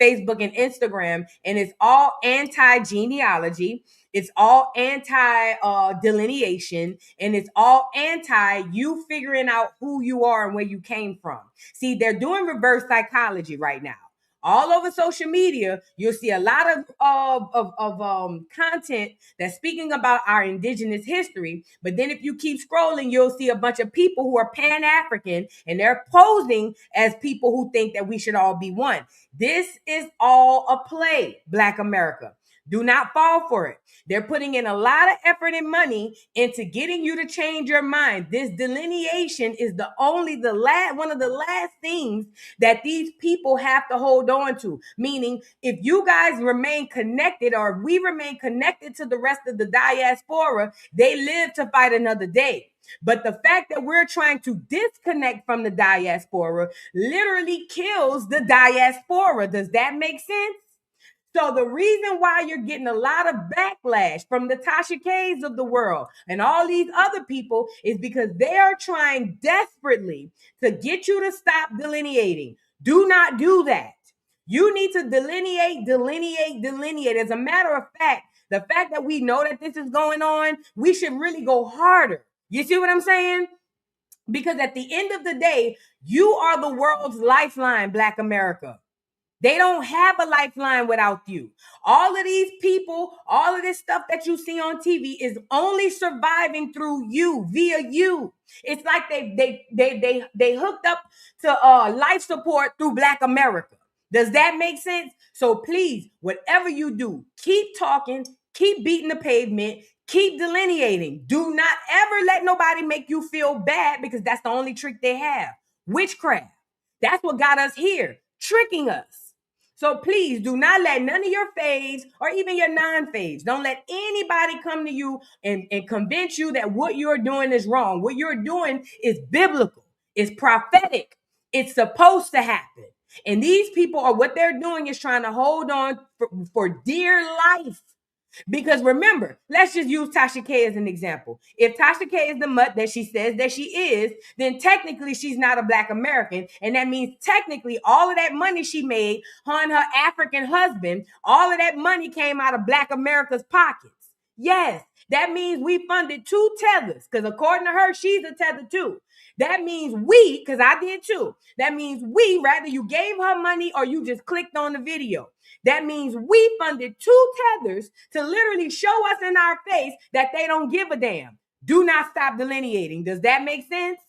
Facebook, and Instagram, and it's all anti-genealogy. It's all anti-delineation, and it's all anti you figuring out who you are and where you came from. See, they're doing reverse psychology right now. All over social media, you'll see a lot of content that's speaking about our indigenous history. But then if you keep scrolling, you'll see a bunch of people who are Pan-African, and they're posing as people who think that we should all be one. This is all a play, Black America. Do not fall for it. They're putting in a lot of effort and money into getting you to change your mind. This delineation is one of the last things that these people have to hold on to. Meaning, if you guys remain connected, or we remain connected to the rest of the diaspora, they live to fight another day. But the fact that we're trying to disconnect from the diaspora literally kills the diaspora. Does that make sense? So the reason why you're getting a lot of backlash from the Tasha K's of the world and all these other people is because they are trying desperately to get you to stop delineating. Do not do that. You need to delineate. As a matter of fact, the fact that we know that this is going on, we should really go harder. You see what I'm saying? Because at the end of the day, you are the world's lifeline, Black America. They don't have a lifeline without you. All of these people, all of this stuff that you see on TV is only surviving through you, via you. It's like they hooked up to life support through Black America. Does that make sense? So please, whatever you do, keep talking, keep beating the pavement, keep delineating. Do not ever let nobody make you feel bad, because that's the only trick they have. Witchcraft. That's what got us here, tricking us. So please do not let none of your faves or even your non-faves, don't let anybody come to you and convince you that what you're doing is wrong. What you're doing is biblical. It's prophetic. It's supposed to happen. And these people what they're doing is trying to hold on for dear life. Because remember, let's just use Tasha K as an example. If Tasha K is the mutt that she says that she is, then technically she's not a Black American. And that means technically all of that money she made, her and her African husband, all of that money came out of Black America's pockets. Yes, that means we funded 2 tethers, because according to her, she's a tether too. That means we, because I did too. That means we, rather you gave her money or you just clicked on the video. That means we funded 2 tethers to literally show us in our face that they don't give a damn. Do not stop delineating. Does that make sense?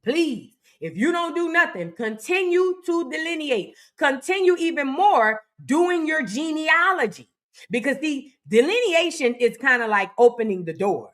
Please, if you don't do nothing, continue to delineate. Continue even more doing your genealogy, because the delineation is kind of like opening the door.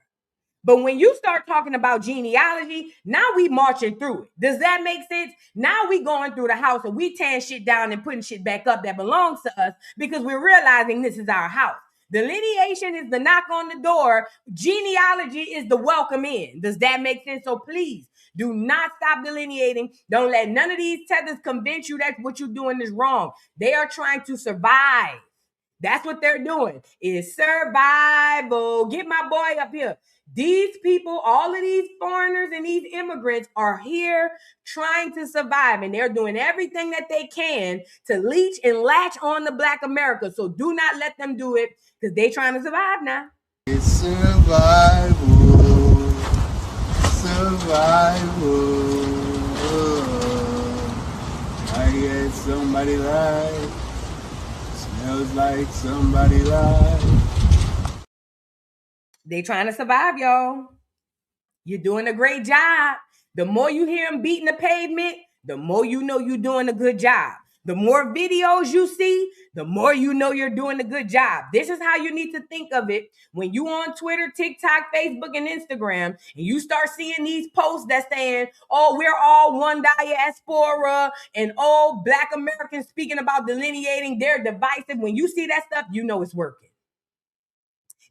But when you start talking about genealogy, now we marching through it. Does that make sense? Now we going through the house and we tearing shit down and putting shit back up that belongs to us, because we're realizing this is our house. Delineation is the knock on the door. Genealogy is the welcome in. Does that make sense? So please do not stop delineating. Don't let none of these tethers convince you that what you're doing is wrong. They are trying to survive. That's what they're doing, is survival. Get my boy up here. These people, all of these foreigners and these immigrants are here trying to survive, and they're doing everything that they can to leech and latch on to Black America. So do not let them do it, because they're trying to survive now. It's survival. I get somebody lied. Smells like somebody lied. They trying to survive, y'all. You're doing a great job. The more you hear them beating the pavement, the more you know you're doing a good job. The more videos you see, the more you know you're doing a good job. This is how you need to think of it when you on Twitter, TikTok, Facebook, and Instagram, and you start seeing these posts that saying, oh, we're all one diaspora, and oh, Black Americans speaking about delineating, they're divisive. When you see that stuff, you know it's working.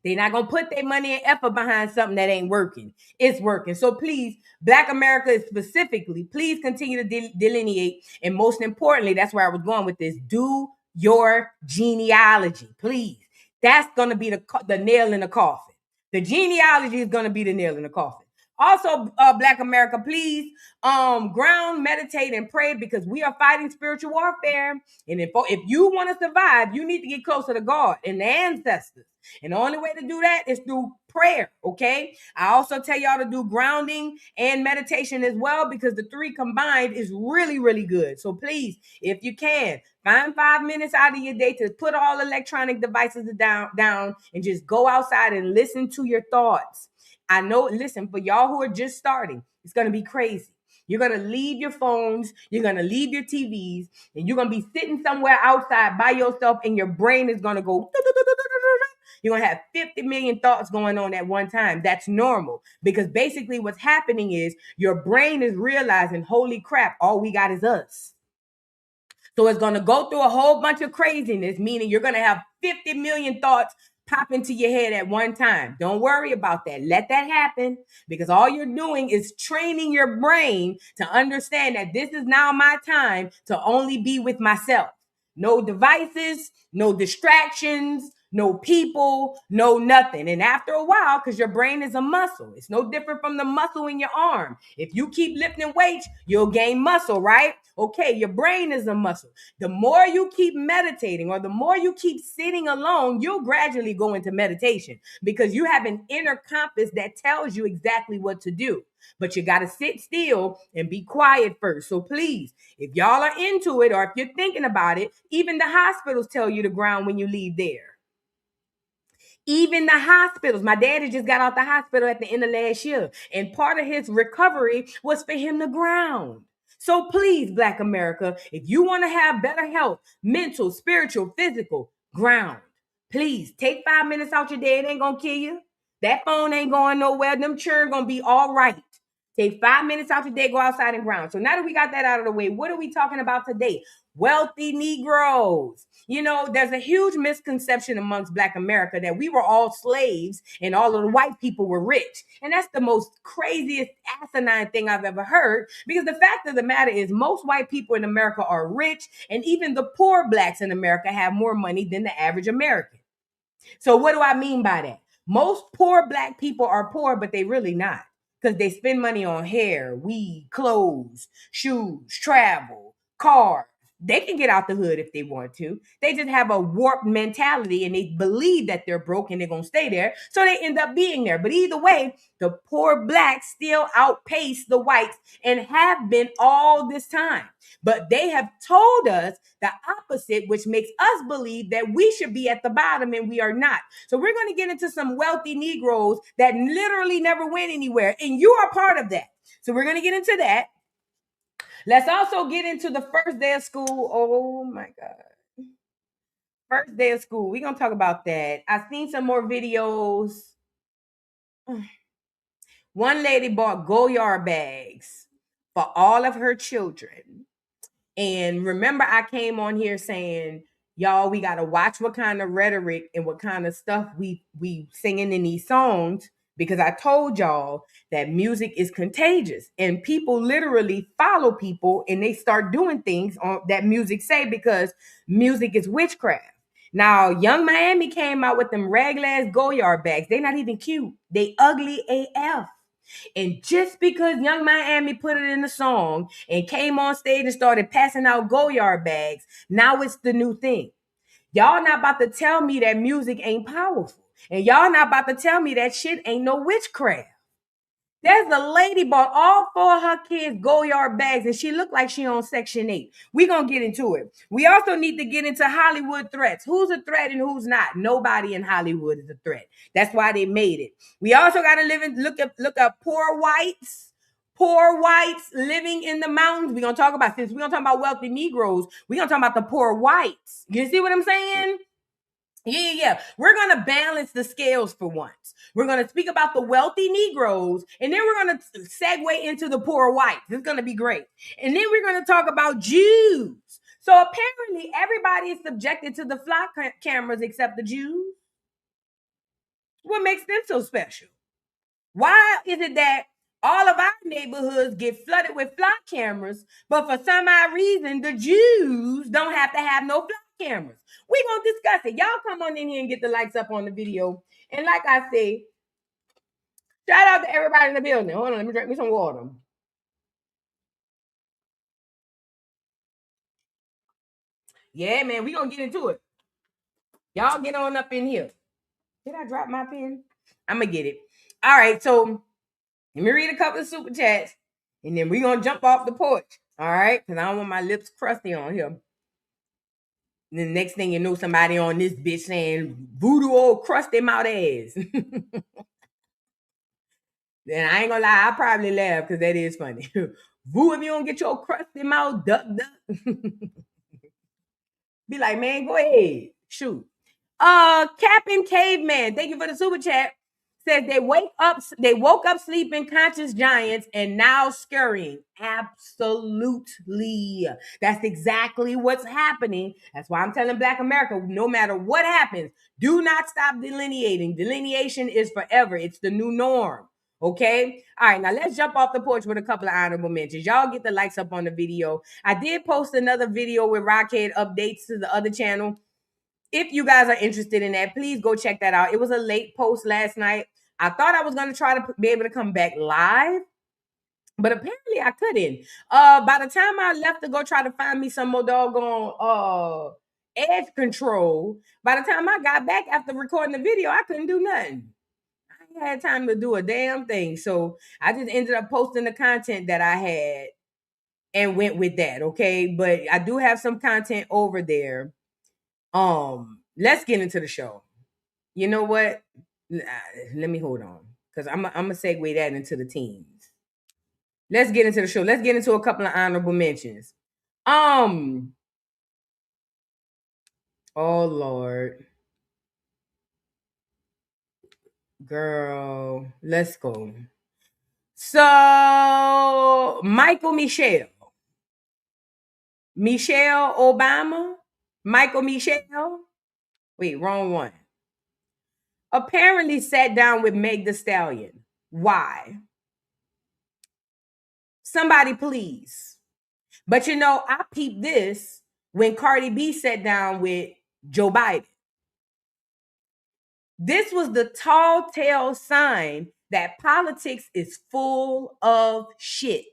They're not going to put their money and effort behind something that ain't working. It's working. So please, Black America specifically, please continue to delineate. And most importantly, that's where I was going with this. Do your genealogy, please. That's going to be the nail in the coffin. The genealogy is going to be the nail in the coffin. Also, Black America, please ground, meditate, and pray, because we are fighting spiritual warfare. And if you want to survive, you need to get closer to God and the ancestors. And the only way to do that is through prayer, okay? I also tell y'all to do grounding and meditation as well, because the three combined is really, really good. So please, if you can, find 5 minutes out of your day to put all electronic devices down and just go outside and listen to your thoughts. I know, listen, for y'all who are just starting, it's going to be crazy. You're going to leave your phones, you're going to leave your TVs, and you're going to be sitting somewhere outside by yourself, and your brain is going to go. You're going to have 50 million thoughts going on at one time. That's normal, because basically what's happening is your brain is realizing, holy crap, all we got is us. So it's going to go through a whole bunch of craziness, meaning you're going to have 50 million thoughts pop into your head at one time. Don't worry about that. Let that happen, because all you're doing is training your brain to understand that this is now my time to only be with myself. No devices, no distractions, no people, no nothing. And after a while, because your brain is a muscle, it's no different from the muscle in your arm. If you keep lifting weights, you'll gain muscle, right? Okay, your brain is a muscle. The more you keep meditating, or the more you keep sitting alone, you'll gradually go into meditation, because you have an inner compass that tells you exactly what to do. But you got to sit still and be quiet first. So please, if y'all are into it, or if you're thinking about it, even the hospitals tell you to ground when you leave there. Even the hospitals. My daddy just got out the hospital at the end of last year, and part of his recovery was for him to ground. So please, Black America, if you want to have better health, mental, spiritual, physical, ground. Please take 5 minutes out your day. It ain't gonna kill you. That phone ain't going nowhere. Them children gonna be all right. Take 5 minutes out your day, go outside and ground. So now that we got that out of the way, what are we talking about today? Wealthy Negroes. You know, there's a huge misconception amongst Black America that we were all slaves and all of the white people were rich. And that's the most craziest, asinine thing I've ever heard, because the fact of the matter is most white people in America are rich, and even the poor Blacks in America have more money than the average American. So what do I mean by that? Most poor Black people are poor, but they really not, because they spend money on hair, weed, clothes, shoes, travel, cars. They can get out the hood if they want to. They just have a warped mentality, and they believe that they're broke and they're going to stay there. So they end up being there. But either way, the poor Blacks still outpace the whites and have been all this time. But they have told us the opposite, which makes us believe that we should be at the bottom, and we are not. So we're going to get into some wealthy Negroes that literally never went anywhere, and you are part of that. So we're going to get into that. Let's also get into the first day of school. Oh my God. First day of school. We're going to talk about that. I've seen some more videos. One lady bought Goyard bags for all of her children. And remember, I came on here saying, y'all, we got to watch what kind of rhetoric and what kind of stuff we singing in these songs, because I told y'all that music is contagious, and people literally follow people and they start doing things on that music say, because music is witchcraft. Now, Young Miami came out with them raglass Goyard bags. They not even cute. They ugly AF. And just because Young Miami put it in the song and came on stage and started passing out Goyard bags, now it's the new thing. Y'all not about to tell me that music ain't powerful. And y'all not about to tell me that shit ain't no witchcraft. There's a lady bought all 4 of her kids Goyard bags, and she looked like she on Section 8. We're going to get into it. We also need to get into Hollywood threats. Who's a threat and who's not? Nobody in Hollywood is a threat. That's why they made it. We also got to look up poor whites. Poor whites living in the mountains. We're going to talk about, since we're going to talk about wealthy Negroes, we're going to talk about the poor whites. You see what I'm saying? Yeah. We're going to balance the scales for once. We're going to speak about the wealthy Negroes, and then we're going to segue into the poor whites. It's going to be great. And then we're going to talk about Jews. So apparently everybody is subjected to the flock cameras except the Jews. What makes them so special? Why is it that all of our neighborhoods get flooded with flock cameras, but for some odd reason, the Jews don't have to have no flock cameras? We're going to discuss it. Y'all come on in here and get the likes up on the video. And like I say, Shout out to everybody in the building. Hold on, let me drink me some water. Yeah, man, we gonna get into it. Y'all get on up in here. Did I drop my pen? I'm gonna get it. All right, so let me read a couple of super chats, and then we gonna jump off the porch. All right, because I don't want my lips crusty on here. And the next thing you know, somebody on this bitch saying voodoo old crusty mouth ass. Then I ain't gonna lie, I probably laugh because that is funny. Voo, if you don't get your crusty mouth duck. Be like, man, go ahead. Shoot. Captain Caveman, thank you for the super chat. Says they woke up sleeping conscious giants and now scurrying. Absolutely. That's exactly what's happening. That's why I'm telling Black America, no matter what happens, do not stop delineating. Delineation is forever. It's the new norm. Okay. All right. Now let's jump off the porch with a couple of honorable mentions. Y'all get the likes up on the video. I did post another video with Rockhead updates to the other channel. If you guys are interested in that, please go check that out. It was a late post last night. I thought I was going to try to be able to come back live, but apparently I couldn't. By the time I left to go try to find me some more doggone edge control, by the time I got back after recording the video, I couldn't do nothing. I ain't had time to do a damn thing. So I just ended up posting the content that I had and went with that, okay? But I do have some content over there. Let's get into the show. You know what? Let me hold on, because I'm gonna segue that into the teams. Let's get into the show. Let's get into a couple of honorable mentions. Oh Lord, girl, let's go. So Michelle Obama, Michael Michelle. Wait, wrong one. Apparently sat down with Meg Thee Stallion. Why? Somebody please. But you know, I peeped this when Cardi B sat down with Joe Biden. This was the tall tale sign that politics is full of shit.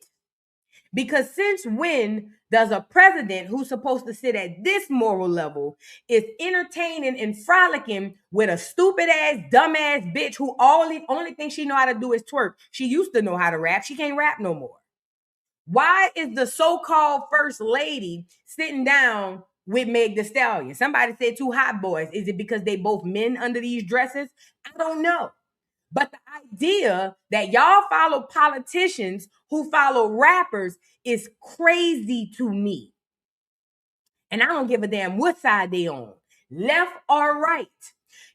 Because since when does a president who's supposed to sit at this moral level is entertaining and frolicking with a stupid ass, dumb ass bitch who only thing she know how to do is twerk? She used to know how to rap. She can't rap no more. Why is the so-called first lady sitting down with Meg Thee Stallion? Somebody said two hot boys. Is it because they both men under these dresses? I don't know. But the idea that y'all follow politicians who follow rappers is crazy to me. And I don't give a damn what side they on, left or right.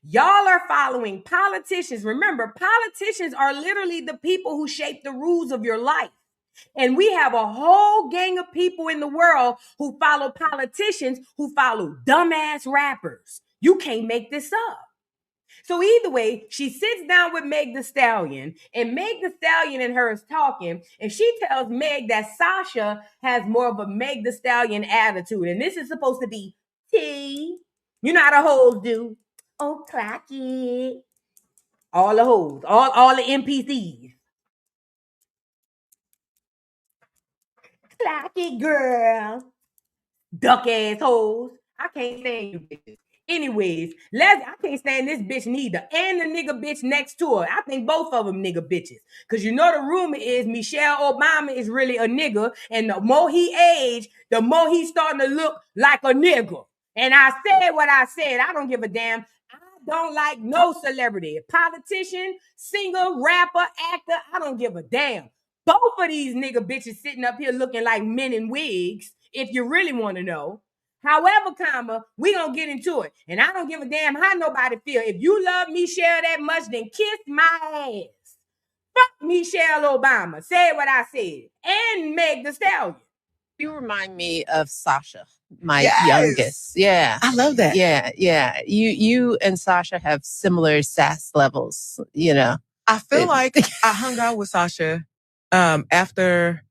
Y'all are following politicians. Remember, politicians are literally the people who shape the rules of your life. And we have a whole gang of people in the world who follow politicians who follow dumbass rappers. You can't make this up. So either way, she sits down with Meg Thee Stallion, and Meg Thee Stallion and her is talking, and she tells Meg that Sasha has more of a Meg Thee Stallion attitude, and this is supposed to be tea. You know how the hoes do. Oh, clock it. All the hoes, all the NPCs. Clock it, girl. Duck assholes. I can't stand you bitches. Anyways, I can't stand this bitch neither. And the nigga bitch next to her. I think both of them nigga bitches. Because you know the rumor is Michelle Obama is really a nigga. And the more he age, the more he's starting to look like a nigga. And I said what I said. I don't give a damn. I don't like no celebrity. Politician, singer, rapper, actor. I don't give a damn. Both of these nigga bitches sitting up here looking like men in wigs, if you really want to know. However, we gonna get into it. And I don't give a damn how nobody feel. If you love Michelle that much, then kiss my ass. Fuck Michelle Obama. Say what I said. And Meg Thee Stallion. You remind me of Sasha, my youngest. Yeah. I love that. Yeah. You and Sasha have similar sass levels, you know. I feel like I hung out with Sasha after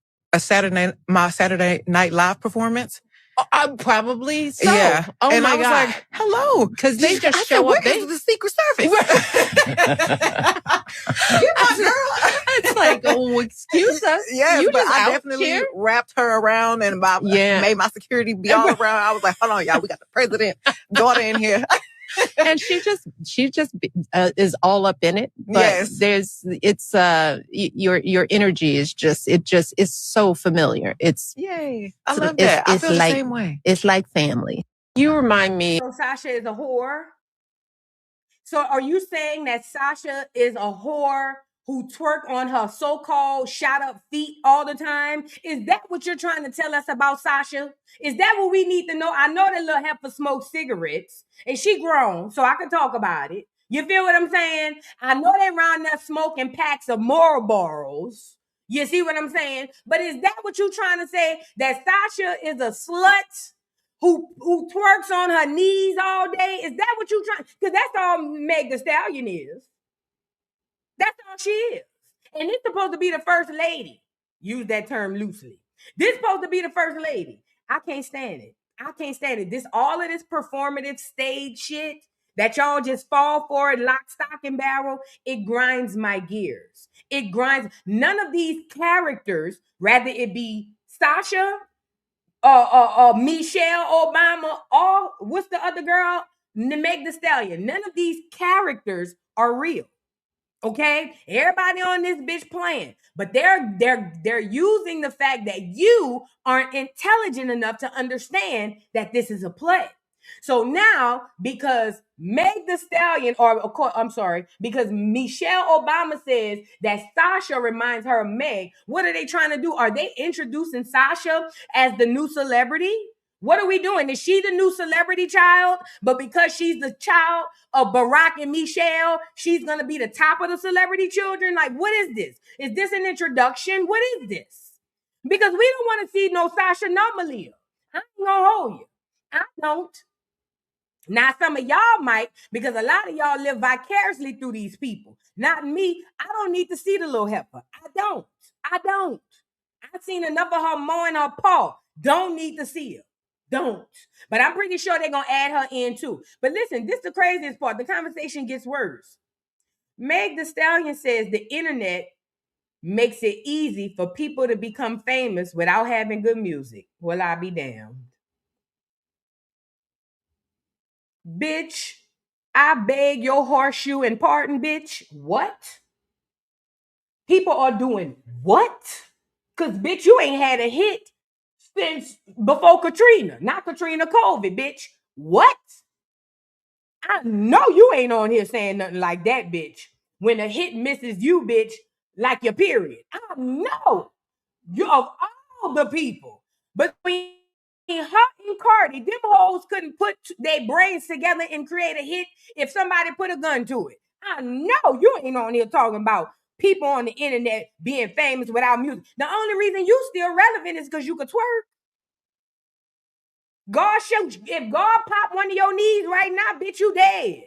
my Saturday Night Live performance. Probably so. Yeah. Oh and my I was God. like, hello. Because they just show up. Where is the Secret Service? Get my gonna excuse us. Yes, You but just I out definitely here. wrapped her around and made my security be all around. I was like, hold on, y'all, we got the president daughter in here. And she just is all up in it. But Yes. your energy is is so familiar. Yay. I love that. I feel the same way. It's like family. You remind me. So Sasha is a whore. So are you saying that Sasha is a whore who twerk on her so-called shot up feet all the time? Is that what you're trying to tell us about Sasha? Is that what we need to know? I know that little heifer smokes cigarettes and she grown, so I can talk about it. You feel what I'm saying? I know they around there smoking packs of Marlboros. You see what I'm saying? But is that what you're trying to say? That Sasha is a slut who twerks on her knees all day? Is that what you trying? Because that's all Meg the Stallion is. That's all she is. And it's supposed to be the first lady. Use that term loosely. This supposed to be the first lady. I can't stand it. I can't stand it. All of this performative stage shit that y'all just fall for it, lock, stock, and barrel, it grinds my gears. It grinds. None of these characters, rather it be Sasha, Michelle Obama, or what's the other girl? Meg the Stallion. None of these characters are real. Okay, everybody on this bitch playing, but they're using the fact that you aren't intelligent enough to understand that this is a play. So now, because Meg the Stallion, because Michelle Obama says that Sasha reminds her of Meg, what are they trying to do? Are they introducing Sasha as the new celebrity? What are we doing? Is she the new celebrity child? But because she's the child of Barack and Michelle, she's going to be the top of the celebrity children? Like, what is this? Is this an introduction? What is this? Because we don't want to see no Sasha, no Malia. I ain't going to hold you. I don't. Now, some of y'all might, because a lot of y'all live vicariously through these people. Not me. I don't need to see the little heifer. I don't. I've seen enough of her mowing her paw. Don't need to see her. Don't. But I'm pretty sure they're going to add her in too. But listen, this is the craziest part. The conversation gets worse. Meg the Stallion says the internet makes it easy for people to become famous without having good music. Well, I'll be damned. Bitch, I beg your horseshoe and pardon, bitch. What? People are doing what? Because, bitch, you ain't had a hit since before Katrina. Not Katrina COVID, bitch. What? I know you ain't on here saying nothing like that, bitch. When a hit misses you, bitch, like your period. I know you of all the people. But when Hot and Cardi, them hoes couldn't put their brains together and create a hit if somebody put a gun to it. I know you ain't on here talking about people on the internet being famous without music. The only reason you still relevant is because you could twerk. God shoot you. If God pop one of your knees right now, bitch, you dead.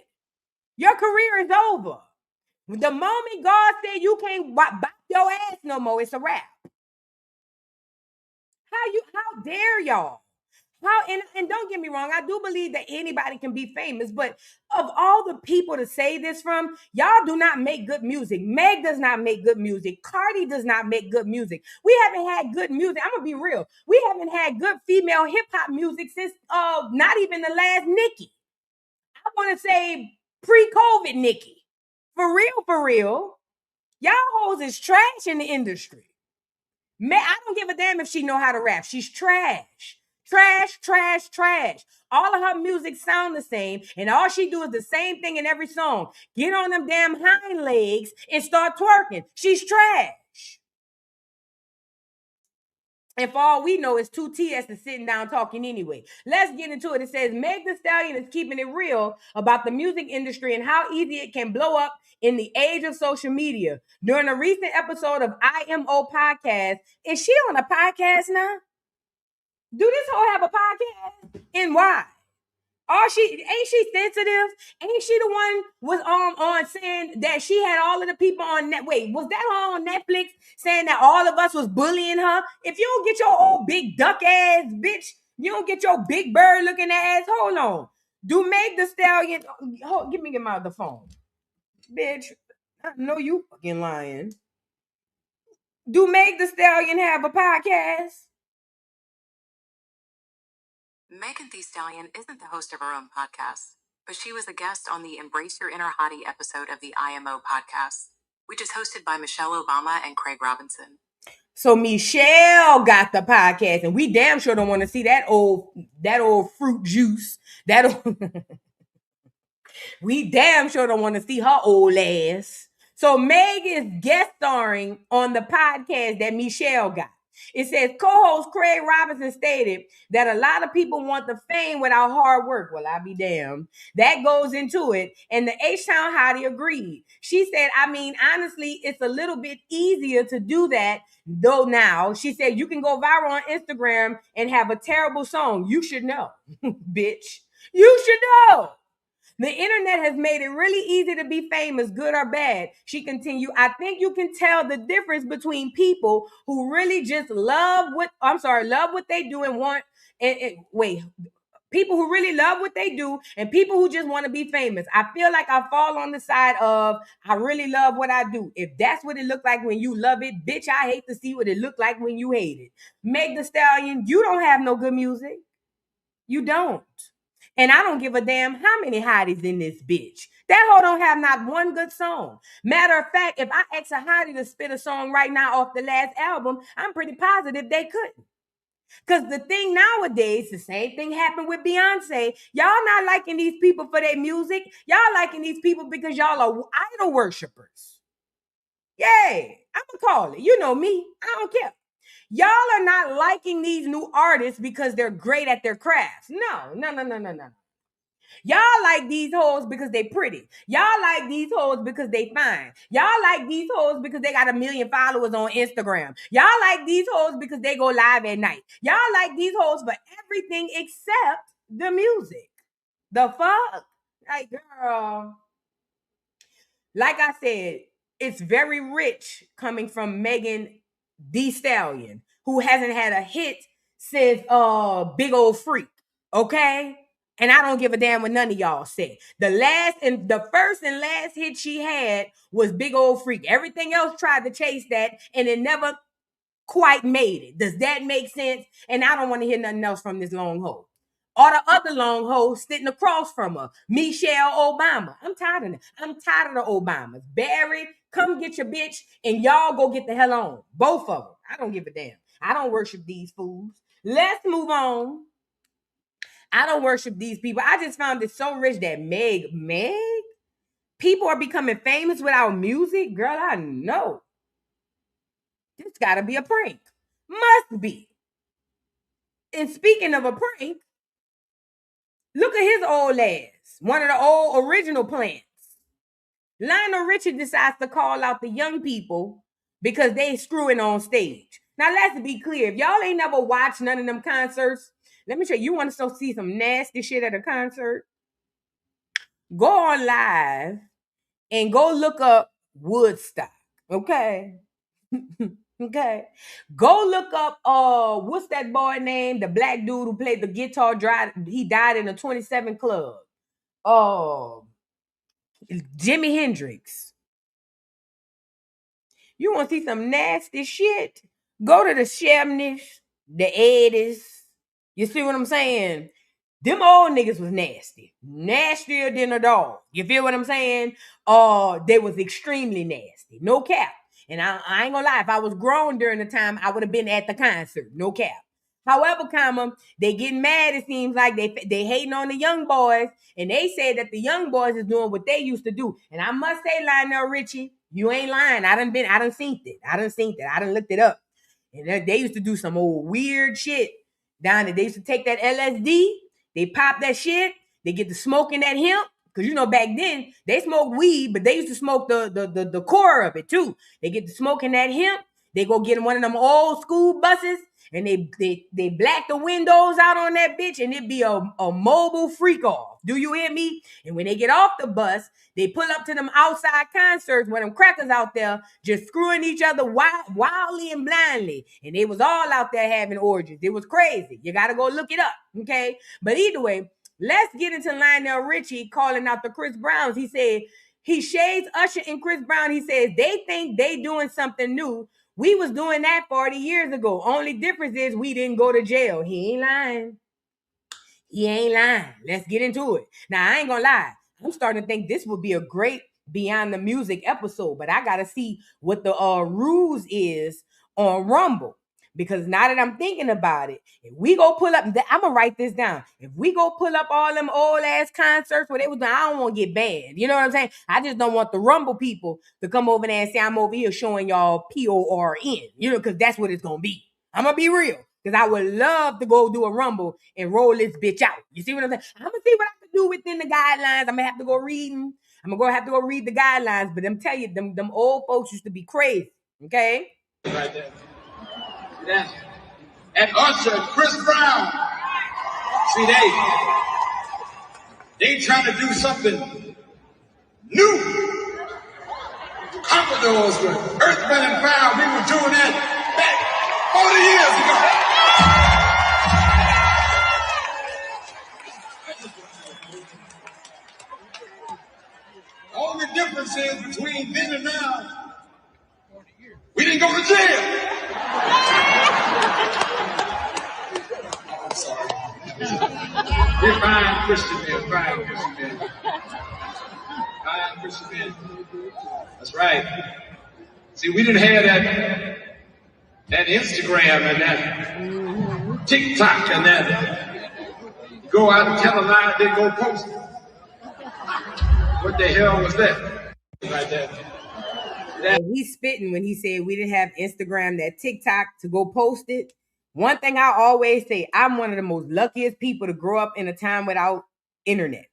Your career is over. The moment God said you can't bop your ass no more, it's a wrap. How dare y'all? And don't get me wrong, I do believe that anybody can be famous, but of all the people to say this from, y'all do not make good music. Meg does not make good music. Cardi does not make good music. We haven't had good music. I'm gonna be real. We haven't had good female hip hop music since not even the last Nicki. I want to say pre-COVID Nicki. For real. Y'all hoes is trash in the industry. Man, I don't give a damn if she know how to rap. She's trash. Trash. All of her music sound the same, and all she do is the same thing in every song. Get on them damn hind legs and start twerking. She's trash. And for all we know, it's two TS sitting down talking anyway. Let's get into it. It says, Meg the Stallion is keeping it real about the music industry and how easy it can blow up in the age of social media. During a recent episode of IMO Podcast, is she on a podcast now? Do this hoe have a podcast? And why? Ain't she sensitive? Ain't she the one was on saying that she had all of the people on net? Wait, was that her on Netflix saying that all of us was bullying her? If you don't get your old big duck ass bitch, you don't get your big bird looking ass. Hold on. Do Meg the Stallion? Give me my other phone, bitch. I know you fucking lying. Do Meg the Stallion have a podcast? Megan Thee Stallion isn't the host of her own podcast, but she was a guest on the Embrace Your Inner Hottie episode of the IMO podcast, which is hosted by Michelle Obama and Craig Robinson. So Michelle got the podcast, and we damn sure don't want to see that old fruit juice. We damn sure don't want to see her old ass. So Meg is guest starring on the podcast that Michelle got. It says co-host Craig Robinson stated that a lot of people want the fame without hard work. Well, I'll be damned. That goes into it. And the H-Town hottie agreed. She said, I mean, honestly, it's a little bit easier to do that though now. She said, you can go viral on Instagram and have a terrible song. You should know, bitch. You should know. The internet has made it really easy to be famous, good or bad. She continued, I think you can tell the difference between people who really just love what they do and want, people who really love what they do and people who just want to be famous. I feel like I fall on the side of, I really love what I do. If that's what it looked like when you love it, bitch, I hate to see what it looked like when you hate it. Meg the Stallion, you don't have no good music. You don't. And I don't give a damn how many hotties in this bitch. That hoe don't have not one good song. Matter of fact, if I ask a hottie to spit a song right now off the last album, I'm pretty positive they couldn't. Because the thing nowadays, the same thing happened with Beyonce. Y'all not liking these people for their music. Y'all liking these people because y'all are idol worshipers. Yay. I'm going to call it. You know me. I don't care. Y'all are not liking these new artists because they're great at their crafts. No. Y'all like these hoes because they pretty. Y'all like these hoes because they fine. Y'all like these hoes because they got 1 million followers on Instagram. Y'all like these hoes because they go live at night. Y'all like these hoes for everything except the music. The fuck? Like, girl. Like I said, it's very rich coming from Megan Thee Stallion, who hasn't had a hit since Big Old Freak. Okay? And I don't give a damn what none of y'all said. The first and last hit she had was Big Old Freak. Everything else tried to chase that, and it never quite made it. Does that make sense? And I don't want to hear nothing else from this long hoe. Or the other long hoe sitting across from her, Michelle Obama. I'm tired of it. I'm tired of the Obamas. Barry, come get your bitch, and y'all go get the hell on. Both of them. I don't give a damn. I don't worship these fools. Let's move on. I don't worship these people. I just found it so rich that Meg, people are becoming famous without music. Girl, I know. This gotta be a prank. Must be. And speaking of a prank, look at his old ass. One of the old original plants. Lionel Richie decides to call out the young people because they screwing on stage. Now, let's be clear. If y'all ain't never watched none of them concerts, let me show you. You want to see some nasty shit at a concert? Go on live and go look up Woodstock. Okay? Okay. Go look up what's that boy name? The black dude who played the guitar, he died in a 27 club. Jimi Hendrix. You want to see some nasty shit? Go to the 70s, the 80s. You see what I'm saying? Them old niggas was nasty. Nastier than a dog. You feel what I'm saying? They was extremely nasty. No cap. And I ain't gonna lie, if I was grown during the time, I would have been at the concert. No cap. However, they getting mad, it seems like they hating on the young boys, and they say that the young boys is doing what they used to do. And I must say, Lionel Richie, you ain't lying. I done seen it. I done looked it up. And they used to do some old weird shit down there. They used to take that LSD, they pop that shit, they get to smoking that hemp. Because, back then, they smoked weed, but they used to smoke the core of it, too. They get to smoking that hemp. They go get in one of them old school buses, and they black the windows out on that bitch, and it be a mobile freak off. Do you hear me? And when they get off the bus, they pull up to them outside concerts where them crackers out there just screwing each other wildly and blindly. And they was all out there having orgies. It was crazy. You got to go look it up, okay? But either way, let's get into Lionel Richie calling out the Chris Browns. He said, he shades Usher and Chris Brown. He says they think they doing something new We was doing that 40 years ago. Only difference is we didn't go to jail. He ain't lying. He ain't lying. Let's get into it. Now, I ain't gonna lie. I'm starting to think this would be a great Beyond the Music episode, but I gotta see what the rules is on Rumble. Because now that I'm thinking about it, if we go pull up, I'm gonna write this down. If we go pull up all them old ass concerts where they was, I don't want to get banned. You know what I'm saying? I just don't want the Rumble people to come over there and say I'm over here showing y'all PORN. You know, because that's what it's gonna be. I'm gonna be real. Because I would love to go do a Rumble and roll this bitch out. You see what I'm saying? I'm going to see what I can do within the guidelines. I'm going to have to go read them. I'm going to have to go read the guidelines. But I'm telling you, them old folks used to be crazy. Okay? Right there. Yeah. And Usher and Chris Brown. See, they trying to do something new. Commodores with Earth, Wind, and Fire. We were doing that back 40 years ago. All the difference is between then and now, we didn't go to jail. I'm sorry. We're fine Christian men, fine Christian men. Fine Christian men. That's right. See, we didn't have that Instagram and that TikTok and that go out and tell a lie and then go post it. What the hell was that? Right there. He's spitting when he said we didn't have Instagram, that TikTok to go post it. One thing I always say, I'm one of the most luckiest people to grow up in a time without internet.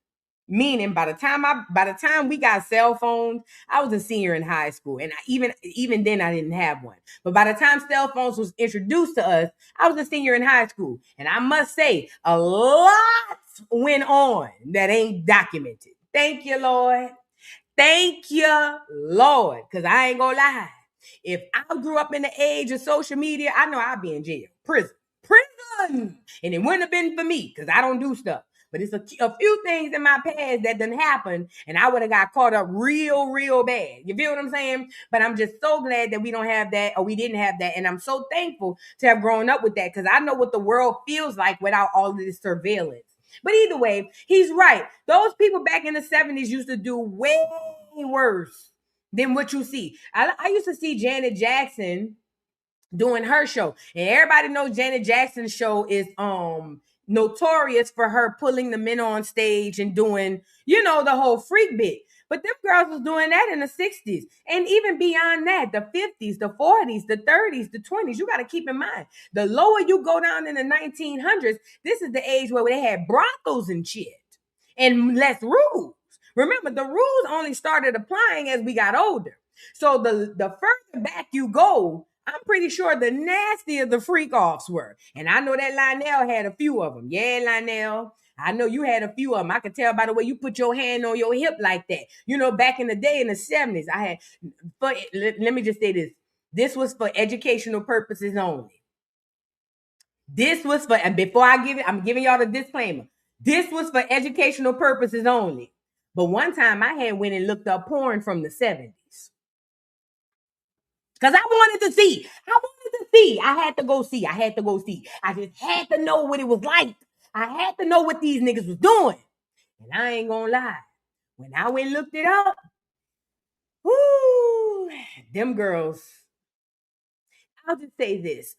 Meaning by the time we got cell phones, I was a senior in high school. And even then I didn't have one. But by the time cell phones was introduced to us, I was a senior in high school. And I must say, a lot went on that ain't documented. Thank you, Lord. Thank you, Lord. Because I ain't gonna lie. If I grew up in the age of social media, I know I'd be in jail. Prison. And it wouldn't have been for me because I don't do stuff. But it's a few things in my past that didn't happen, and I would have got caught up real bad. You feel what I'm saying? But I'm just so glad that we don't have that, or we didn't have that. And I'm so thankful to have grown up with that, because I know what the world feels like without all of this surveillance. But either way, he's right. Those people back in the 70s used to do way worse than what you see. I used to see Janet Jackson doing her show. And everybody knows Janet Jackson's show is notorious for her pulling the men on stage and doing, the whole freak bit. But them girls was doing that in the 60s. And even beyond that, the 50s, the 40s, the 30s, the 20s. You got to keep in mind, the lower you go down in the 1900s, this is the age where they had brothels and shit and less rules. Remember, the rules only started applying as we got older. So the further back you go, I'm pretty sure the nastier the freak offs were. And I know that Lionel had a few of them. Yeah, Lionel. I know you had a few of them. I could tell by the way you put your hand on your hip like that. Back in the day in the 70s, let me just say this. This was for educational purposes only. This was for, and before I give it, I'm giving y'all the disclaimer. This was for educational purposes only. But one time I had went and looked up porn from the 70s. Because I wanted to see. I had to go see. I just had to know what it was like. I had to know what these niggas was doing. And I ain't gonna lie. When I went and looked it up, whoo, them girls, I'll just say this.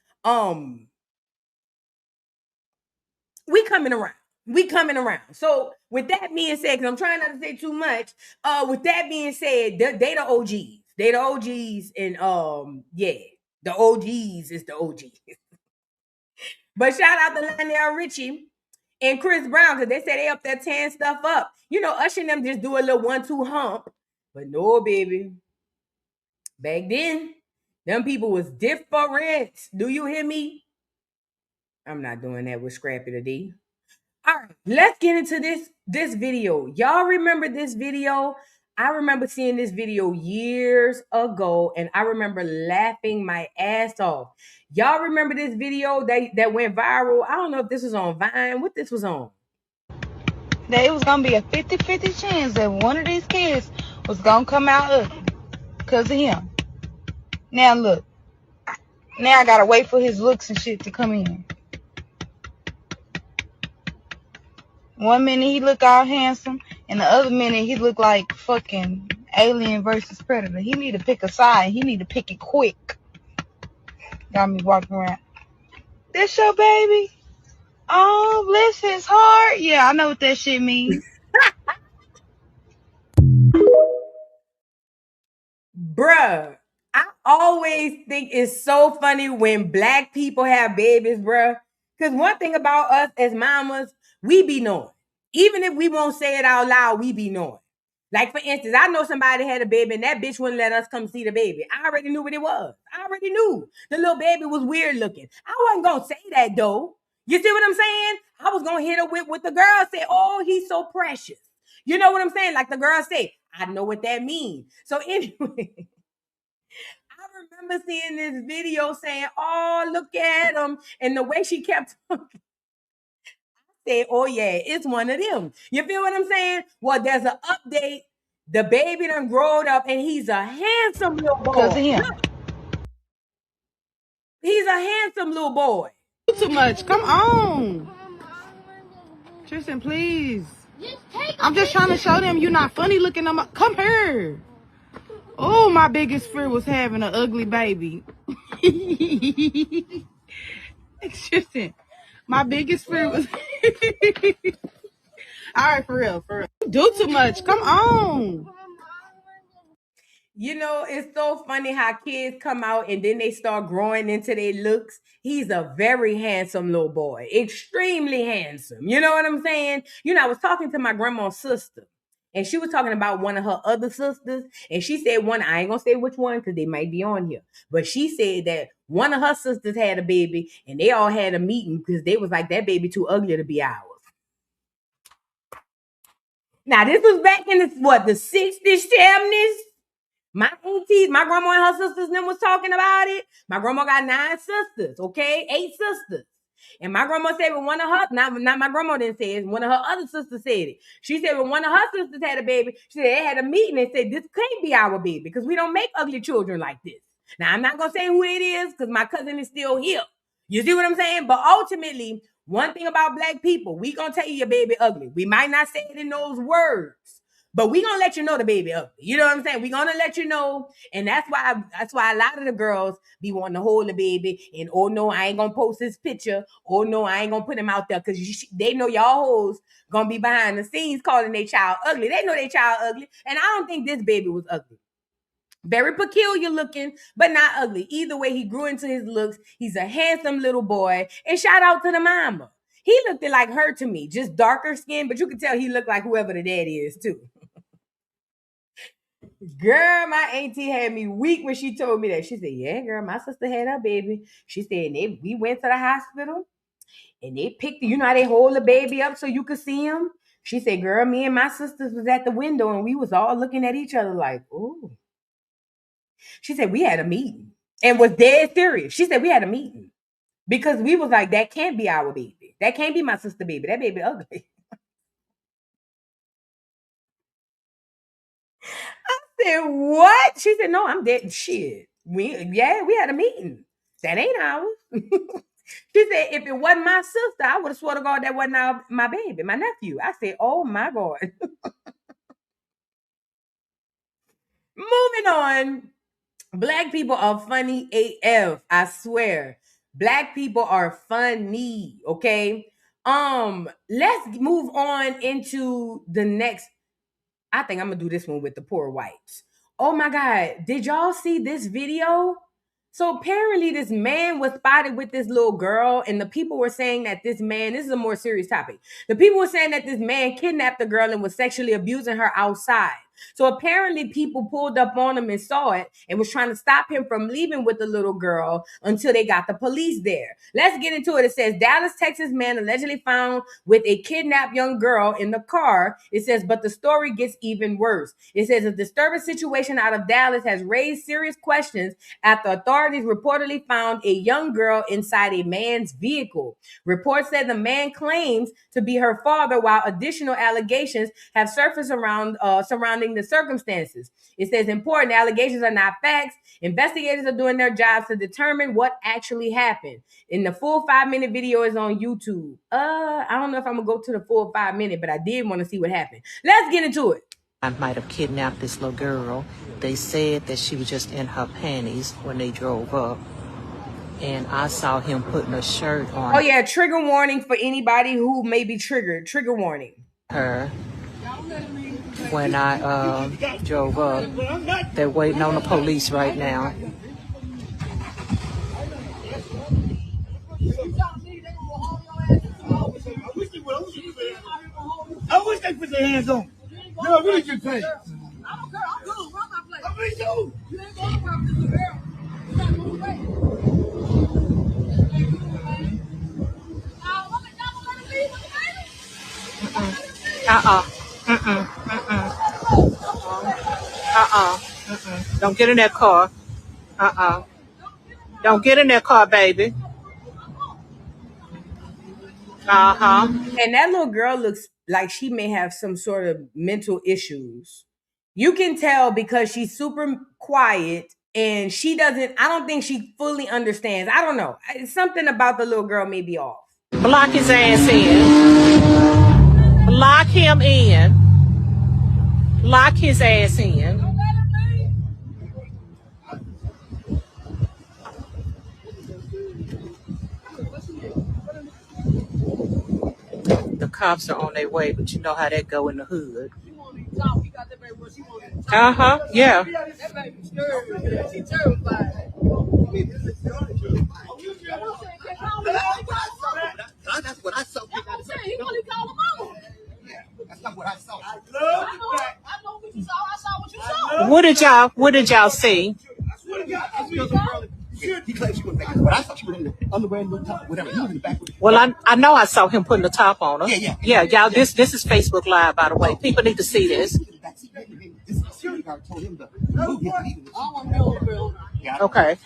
We coming around. So with that being said, because I'm trying not to say too much, with that being said, they the OGs. They the OGs, and the OGs is the OGs. But shout out to Lionel Richie and Chris Brown, because they say they up there tearing stuff up. Usher and them just do a little 1-2 hump. But no, baby. Back then, them people was different. Do you hear me? I'm not doing that with Scrappy today. All right, let's get into this video. Y'all remember this video? I remember seeing this video years ago, and I remember laughing my ass off. Y'all remember this video that went viral? I don't know if this was on Vine. What this was on? That it was going to be a 50-50 chance that one of these kids was going to come out ugly because of him. Now, look. Now I gotta wait for his looks and shit to come in. 1 minute he look all handsome, and the other minute he look like fucking Alien versus Predator. He need to pick a side. He need to pick it quick. Got me walking around. This your baby? Oh, bless his heart. Yeah, I know what that shit means. Bruh, I always think it's so funny when black people have babies, bruh. Because one thing about us as mamas, we be knowing. Even if we won't say it out loud, we be knowing. Like, for instance, I know somebody had a baby and that bitch wouldn't let us come see the baby. I already knew what it was. I already knew. The little baby was weird looking. I wasn't going to say that, though. You see what I'm saying? I was going to hit her with what the girl said. Oh, he's so precious. You know what I'm saying? Like the girl said, I know what that means. So anyway, I remember seeing this video saying, oh, look at him. And the way she kept talking, I said, oh, yeah, it's one of them. You feel what I'm saying? Well, there's an update. The baby done growed up and he's a handsome little Because of boy. him. Look, he's a handsome little boy. Too much. Come on. Tristan, please. I'm just trying to show them you're not funny looking. Come here. Oh, my biggest fear was having an ugly baby. Tristan, my biggest fear was... All right, for real, for real. You do too much. Come on. You know, it's so funny how kids come out and then they start growing into their looks. He's a very handsome little boy, extremely handsome. You know what I'm saying? You know, I was talking to my grandma's sister, and she was talking about one of her other sisters, and she said one, I ain't gonna say which one because they might be on here, but she said that one of her sisters had a baby and they all had a meeting because they was like, that baby too ugly to be ours. Now, this was back in the 60s, 70s. My aunties, my grandma and her sisters them was talking about it. My grandma got 9 sisters, okay? 8 sisters. And my grandma said when one of her, not my grandma didn't say it, one of her other sisters said it. She said when one of her sisters had a baby, she said they had a meeting and said, this can't be our baby because we don't make ugly children like this. Now, I'm not going to say who it is because my cousin is still here. You see what I'm saying? But ultimately, one thing about black people, we going to tell you your baby ugly. We might not say it in those words, but we gonna let you know the baby ugly. You know what I'm saying? We gonna let you know, and that's why a lot of the girls be wanting to hold the baby. And oh no, I ain't gonna post this picture. Oh no, I ain't gonna put him out there because they know y'all hoes gonna be behind the scenes calling their child ugly. They know their child ugly, and I don't think this baby was ugly. Very peculiar looking, but not ugly. Either way, he grew into his looks. He's a handsome little boy. And shout out to the mama. He looked like her to me, just darker skin, but you could tell he looked like whoever the daddy is too. Girl, my auntie had me weak when she told me that. She said, yeah, girl, my sister had her baby. She said, we went to the hospital and they picked, you know how they hold the baby up so you could see him? She said, girl, me and my sisters was at the window and we was all looking at each other like, ooh. She said, we had a meeting and was dead serious. She said, we had a meeting because we was like, that can't be our baby. That can't be my sister baby. That baby ugly. Said, what? She said, no, I'm dead. Shit. We had a meeting. That ain't ours. She said, if it wasn't my sister, I would have swore to God that wasn't my baby, my nephew. I said, oh my God. Moving on. Black people are funny AF. I swear. Black people are funny. Okay. Let's move on into the next. I think I'm gonna do this one with the poor whites. Oh my God, did y'all see this video? So apparently this man was spotted with this little girl, and the people were saying that this is a more serious topic. The people were saying that this man kidnapped the girl and was sexually abusing her outside. So apparently people pulled up on him and saw it and was trying to stop him from leaving with the little girl until they got the police there. Let's get into it. It says Dallas, Texas man allegedly found with a kidnapped young girl in the car. It says, but the story gets even worse. It says a disturbing situation out of Dallas has raised serious questions after authorities reportedly found a young girl inside a man's vehicle. Reports said the man claims to be her father, while additional allegations have surfaced surrounding surrounding the circumstances. It says important allegations are not facts. Investigators are doing their jobs to determine what actually happened. And the full 5-minute video is on YouTube. I don't know if I'm gonna go to the full 5 minute, but I did want to see what happened. Let's get into it. I might have kidnapped this little girl. They said that she was just in her panties when they drove up. And I saw him putting a shirt on. Oh yeah, trigger warning for anybody who may be triggered. Trigger warning. Her when I drove up. They're waiting on the police right now. I wish they put their hands on me. No, I really get paid. I don't care. I'm good. Run my place. I mean, you. You ain't going to work with the girl. You got to move away. Don't get in that car. Don't get in that car, baby. And that little girl looks like she may have some sort of mental issues. You can tell because she's super quiet and she doesn't, I don't think she fully understands. I don't know. Something about the little girl may be off. Block his ass in. Lock him in. Lock his ass in. The cops are on their way, but you know how that go in the hood. Yeah. That's what I saw. He only called him mama. That's not what I saw. I know what you saw. I saw what you saw. What did y'all see? He claims she went back, but I thought she was in the underwear and the top, whatever. He was in the back. Well, I know I saw him putting the top on her. Yeah, y'all. This is Facebook Live, by the way. People need to see this. This security guard told him to move his leaving. Okay.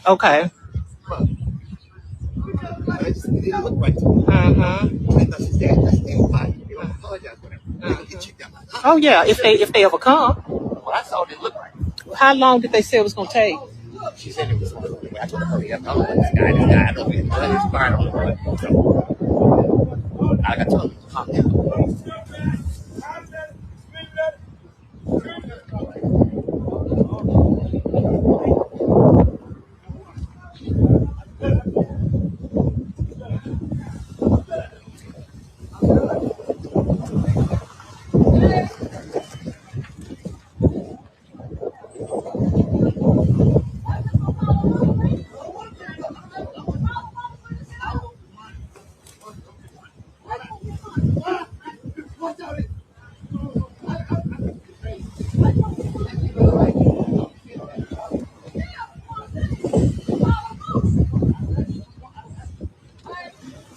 It didn't look right to me. I thought his dad, that's their fight. They don't apologize for them. Oh yeah, if they ever come. Well, I saw it didn't look right. How long did they say it was gonna take? She said it was going to go. I told her, hurry up. This guy, I don't get done. His car on the road. So, I got to tell him to calm down.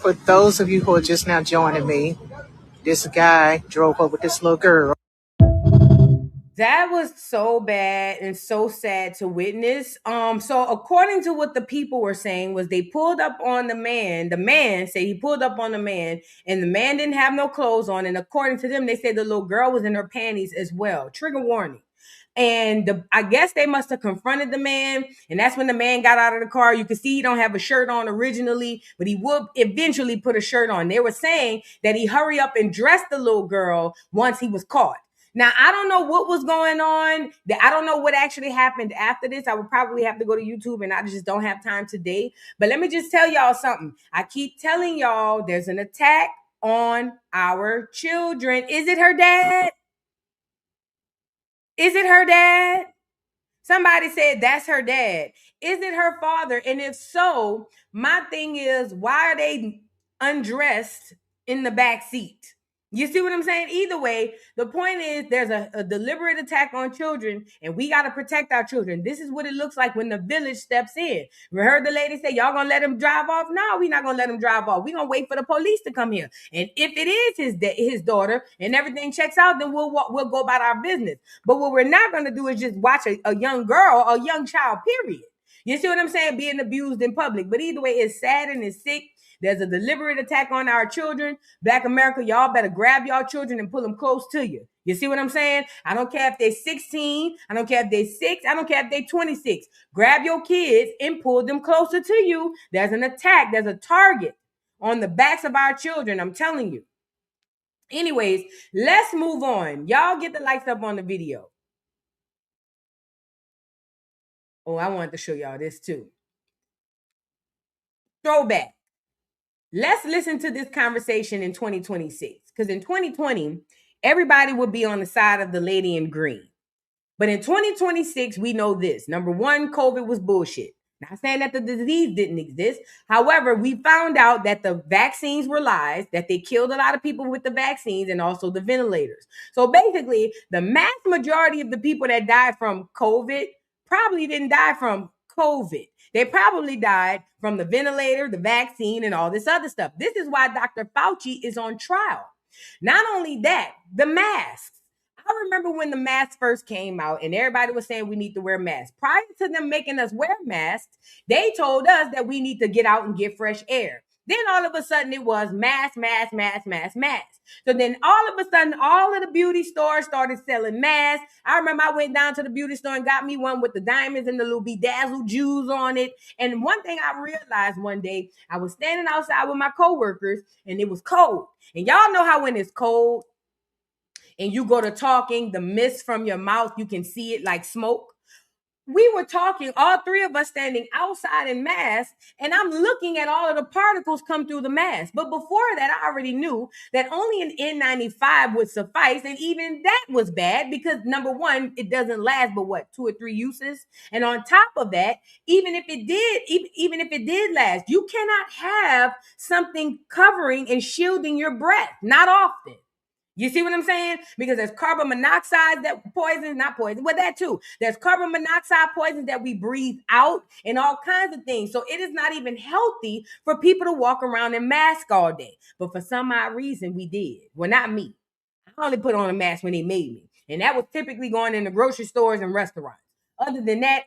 For those of you who are just now joining me, this guy drove up with this little girl. That was so bad and so sad to witness. So according to what the people were saying was they pulled up on the man. The man said he pulled up on the man and the man didn't have no clothes on. And according to them, they said the little girl was in her panties as well. Trigger warning. And I guess they must have confronted the man. And that's when the man got out of the car. You can see he don't have a shirt on originally, but he would eventually put a shirt on. They were saying that he hurry up and dressed the little girl once he was caught. Now, I don't know what was going on. I don't know what actually happened after this. I would probably have to go to YouTube and I just don't have time today. But let me just tell y'all something. I keep telling y'all there's an attack on our children. Is it her dad? Is it her dad? Somebody said that's her dad. Is it her father? And if so, my thing is, why are they undressed in the back seat? You see what I'm saying? Either way, the point is there's a deliberate attack on children and we got to protect our children. This is what it looks like when the village steps in. We heard the lady say, y'all going to let him drive off? No, we're not going to let him drive off. We're going to wait for the police to come here. And if it is his daughter and everything checks out, then we'll go about our business. But what we're not going to do is just watch a young girl, a young child, period. You see what I'm saying? Being abused in public. But either way, it's sad and it's sick. There's a deliberate attack on our children. Black America, y'all better grab y'all children and pull them close to you. You see what I'm saying? I don't care if they're 16. I don't care if they're 6. I don't care if they're 26. Grab your kids and pull them closer to you. There's an attack. There's a target on the backs of our children. I'm telling you. Anyways, let's move on. Y'all get the likes up on the video. Oh, I wanted to show y'all this too. Throwback. Let's listen to this conversation in 2026. Because in 2020, everybody would be on the side of the lady in green. But in 2026, we know this. Number one, COVID was bullshit. Not saying that the disease didn't exist. However, we found out that the vaccines were lies, that they killed a lot of people with the vaccines and also the ventilators. So basically, the mass majority of the people that died from COVID probably didn't die from COVID. They probably died from the ventilator, the vaccine, and all this other stuff. This is why Dr. Fauci is on trial. Not only that, the masks. I remember when the masks first came out and everybody was saying we need to wear masks. Prior to them making us wear masks, they told us that we need to get out and get fresh air. Then all of a sudden it was mask. So then all of a sudden, all of the beauty stores started selling masks. I remember I went down to the beauty store and got me one with the diamonds and the little bedazzled jewels on it. And one thing I realized one day, I was standing outside with my coworkers and it was cold. And y'all know how when it's cold, and you go to talking, the mist from your mouth, you can see it like smoke. We were talking, all three of us standing outside in masks, and I'm looking at all of the particles come through the mask. But before that, I already knew that only an N95 would suffice, and even that was bad because number one, it doesn't last but what, 2 or 3 uses. And on top of that, even if it did last, you cannot have something covering and shielding your breath. Not often. You see what I'm saying? Because there's carbon monoxide that poison, not poison, but that too. There's carbon monoxide poison that we breathe out and all kinds of things. So it is not even healthy for people to walk around in masks all day. But for some odd reason, we did. Well, not me. I only put on a mask when they made me. And that was typically going in the grocery stores and restaurants. Other than that,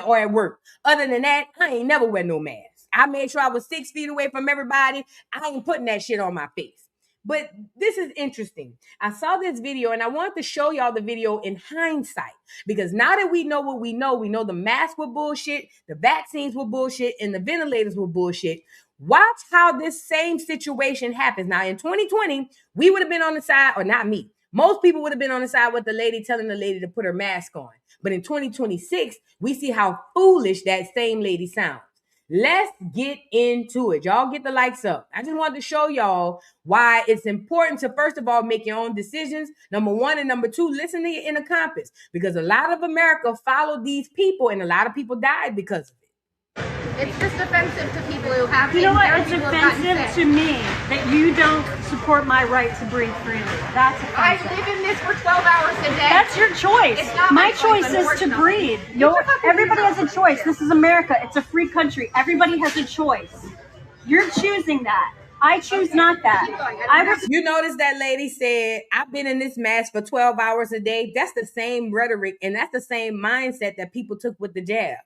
or at work. Other than that, I ain't never wear no mask. I made sure I was 6 feet away from everybody. I ain't putting that shit on my face. But this is interesting. I saw this video and I wanted to show y'all the video in hindsight because now that we know what we know the masks were bullshit, the vaccines were bullshit, and the ventilators were bullshit. Watch how this same situation happens. Now in 2020, we would have been on the side, or not me. Most people would have been on the side with the lady telling the lady to put her mask on. But in 2026, we see how foolish that same lady sounds. Let's get into it. Y'all get the likes up. I just wanted to show y'all why it's important to, first of all, make your own decisions. Number one, and number two, listen to your inner compass. Because a lot of America followed these people and a lot of people died because of it. It's just offensive to people who have. You know what? It's offensive to me that you don't support my right to breathe freely. That's offensive. I live in this for 12 hours a day. That's your choice. It's not my choice is to breathe. Everybody has a choice. This is America. It's a free country. Everybody has a choice. You're choosing that. I choose not that. You notice that lady said, I've been in this mask for 12 hours a day. That's the same rhetoric and that's the same mindset that people took with the jab.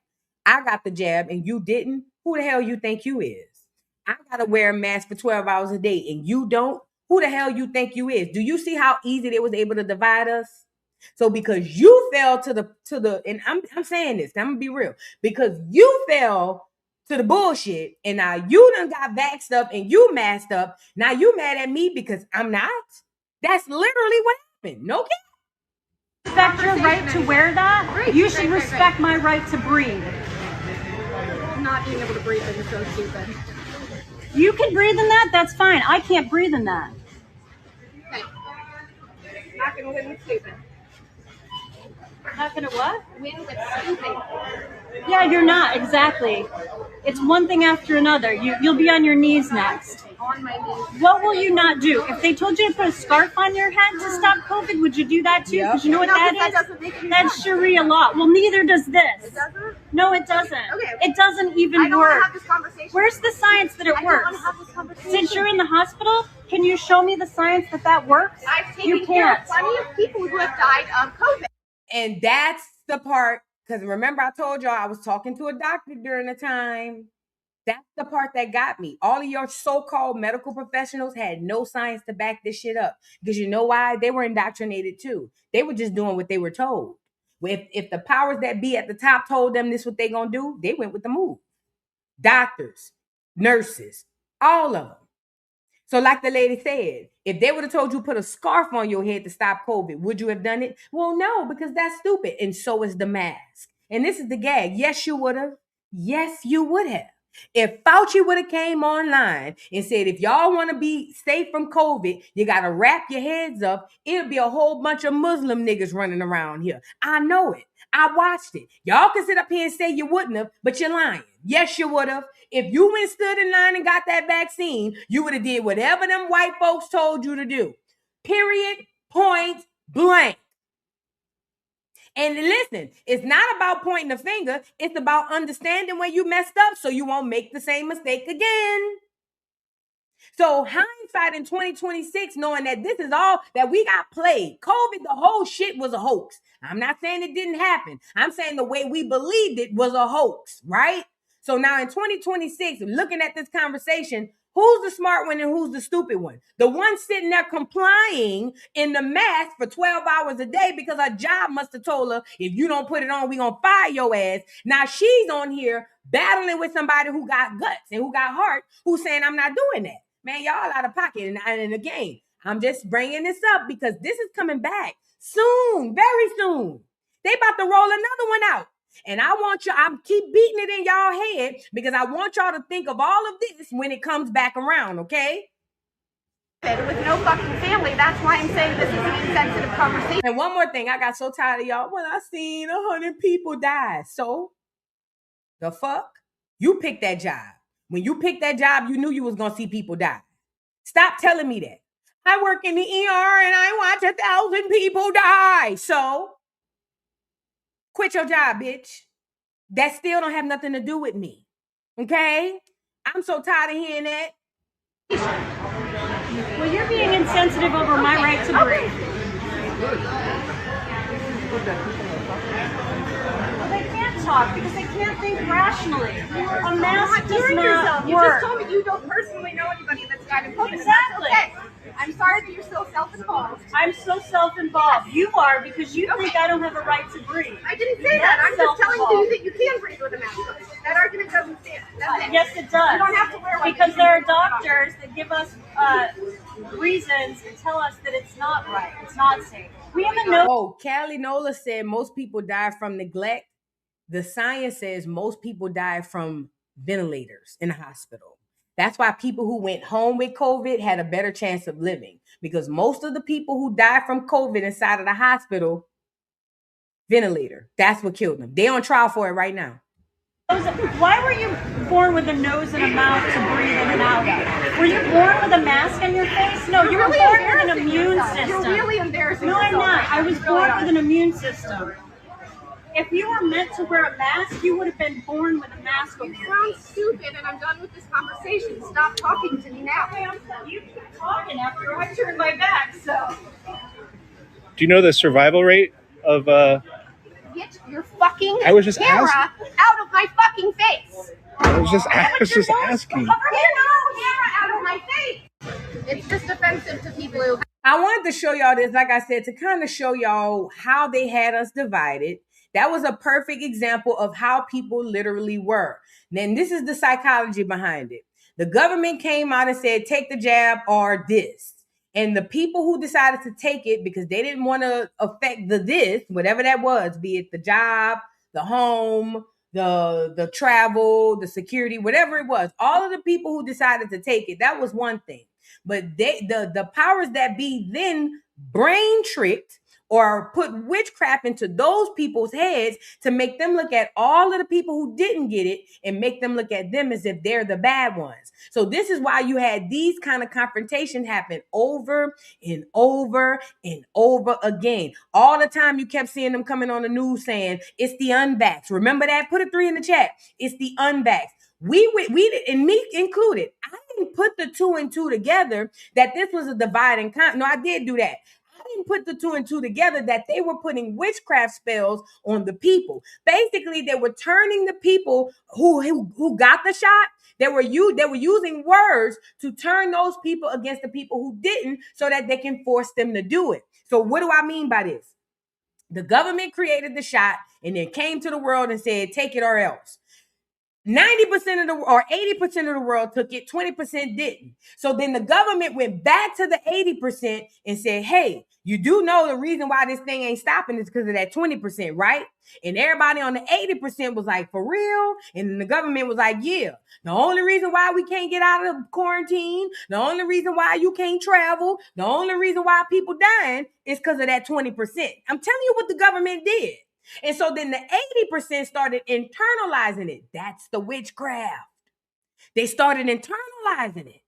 I got the jab and you didn't. Who the hell you think you is? I gotta wear a mask for 12 hours a day and you don't. Who the hell you think you is? Do you see how easy they was able to divide us? So because you fell to the and I'm saying this, I'm gonna be real, because you fell to the bullshit and now you done got vaxxed up and you masked up. Now you mad at me because I'm not. That's literally what happened. No cap. Respect your right to wear that. You should respect my right to breathe. Not being able to breathe is so stupid. You can breathe in that, that's fine. I can't breathe in that. Okay. Not gonna win with stupid. Not gonna what? Win with stupid. Yeah, you're not, exactly. It's one thing after another. You'll be on your knees next. On my knees. What will you not do? If they told you to put a scarf on your head to stop COVID, would you do that too? Because you know what that is? That's Sharia law. Well, neither does this. It doesn't? No, it doesn't. Okay. It doesn't even I don't work. want to have this conversation. Where's the science that it I works? don't want to have this conversation. Since you're in the hospital, can you show me the science that works? I've taken care of plenty of people who have died of COVID. And that's the part, because remember I told y'all I was talking to a doctor during the time That's the part that got me. All of your so-called medical professionals had no science to back this shit up. Because you know why? They were indoctrinated too. They were just doing what they were told. If the powers that be at the top told them this what they gonna do, they went with the move. Doctors, nurses, all of them. So like the lady said, if they would have told you put a scarf on your head to stop COVID, would you have done it? Well, no, because that's stupid. And so is the mask. And this is the gag. Yes, you would have. Yes, you would have. If Fauci would have came online and said, if y'all want to be safe from COVID, you got to wrap your heads up, it'll be a whole bunch of Muslim niggas running around here. I know it. I watched it. Y'all can sit up here and say you wouldn't have, but you're lying. Yes, you would have. If you went stood in line and got that vaccine, you would have did whatever them white folks told you to do. Period. Point blank. And listen, it's not about pointing the finger. It's about understanding where you messed up so you won't make the same mistake again. So hindsight in 2026, knowing that this is all that we got played. COVID, the whole shit was a hoax. I'm not saying it didn't happen. I'm saying the way we believed it was a hoax, right? So now in 2026, looking at this conversation, who's the smart one and who's the stupid one? The one sitting there complying in the mask for 12 hours a day because her job must have told her, if you don't put it on, we gonna fire your ass. Now she's on here battling with somebody who got guts and who got heart, who's saying, I'm not doing that. Man, y'all out of pocket. And again, I'm just bringing this up because this is coming back soon, very soon. They about to roll another one out. And I want you, I'm keep beating it in y'all head because I want y'all to think of all of this when it comes back around, okay? With no fucking family. That's why I'm saying this is an insensitive conversation. And one more thing, I got so tired of y'all. Well, I seen 100 people die. So, the fuck? You picked that job. When you picked that job, you knew you was going to see people die. Stop telling me that. I work in the ER and I watch 1,000 people die. So, quit your job, bitch. That still don't have nothing to do with me. Okay? I'm so tired of hearing that. Well, you're being insensitive over my right to breathe. Well, they can't talk because they can't think rationally. A mask does not You work. just told me you don't personally know anybody that's died of COVID. Exactly. That's okay. I'm sorry that you're so self-involved. I'm so self-involved. You are because you think I don't have a right to breathe. I didn't say that. I'm just telling you that you can breathe with a mask on. That argument doesn't stand. That's it. Yes, it does. You don't have to wear one. Because there are doctors that give us reasons and tell us that it's not right. It's not safe. We haven't known. Oh, Callie Nola said most people die from neglect. The science says most people die from ventilators in the hospital. That's why people who went home with COVID had a better chance of living because most of the people who died from COVID inside of the hospital, ventilator, that's what killed them. They're on trial for it right now. Why were you born with a nose and a mouth to breathe in and out of? Were you born with a mask on your face? No, you were really born with an embarrassing immune yourself. system. You're really embarrassing No, I'm yourself. not. I was You born really are. with an immune system. If you were meant to wear a mask, you would have been born with a mask over You your sound face. stupid, and I'm done with this conversation. Stop talking to me now. You keep talking after I turn my back, so. Do you know the survival rate of Get your fucking I was just camera out of my fucking face. I was just asking. Get your camera out of my face. It's just offensive to people who. I wanted to show y'all this, like I said, to kind of show y'all how they had us divided. That was a perfect example of how people literally were. Then this is the psychology behind it. The government came out and said, take the jab or this. And the people who decided to take it because they didn't want to affect the this, whatever that was, be it the job, the home, the travel, the security, whatever it was, all of the people who decided to take it, that was one thing. But the powers that be then brain tricked or put witchcraft into those people's heads to make them look at all of the people who didn't get it and make them look at them as if they're the bad ones. So this is why you had these kind of confrontations happen over and over and over again. All the time you kept seeing them coming on the news saying, it's the unvaxxed. Remember that? Put a 3 in the chat. It's the unvaxxed. We and me included, I didn't put the 2 and 2 together that this was a divide and conquer. No, I did do that. I didn't put the two and two together that they were putting witchcraft spells on the people. Basically, they were turning the people who got the shot. They were using words to turn those people against the people who didn't, so that they can force them to do it. So what do I mean by this? The government created the shot and then came to the world and said, take it or else. 90% of the or 80% of the world took it, 20% didn't. So then the government went back to the 80% and said, hey, you do know the reason why this thing ain't stopping is because of that 20%, right? And everybody on the 80% was like, for real? And then the government was like, yeah. The only reason why we can't get out of quarantine, the only reason why you can't travel, the only reason why people dying is because of that 20%. I'm telling you what the government did. And so then the 80% started internalizing it. That's the witchcraft. They started internalizing it,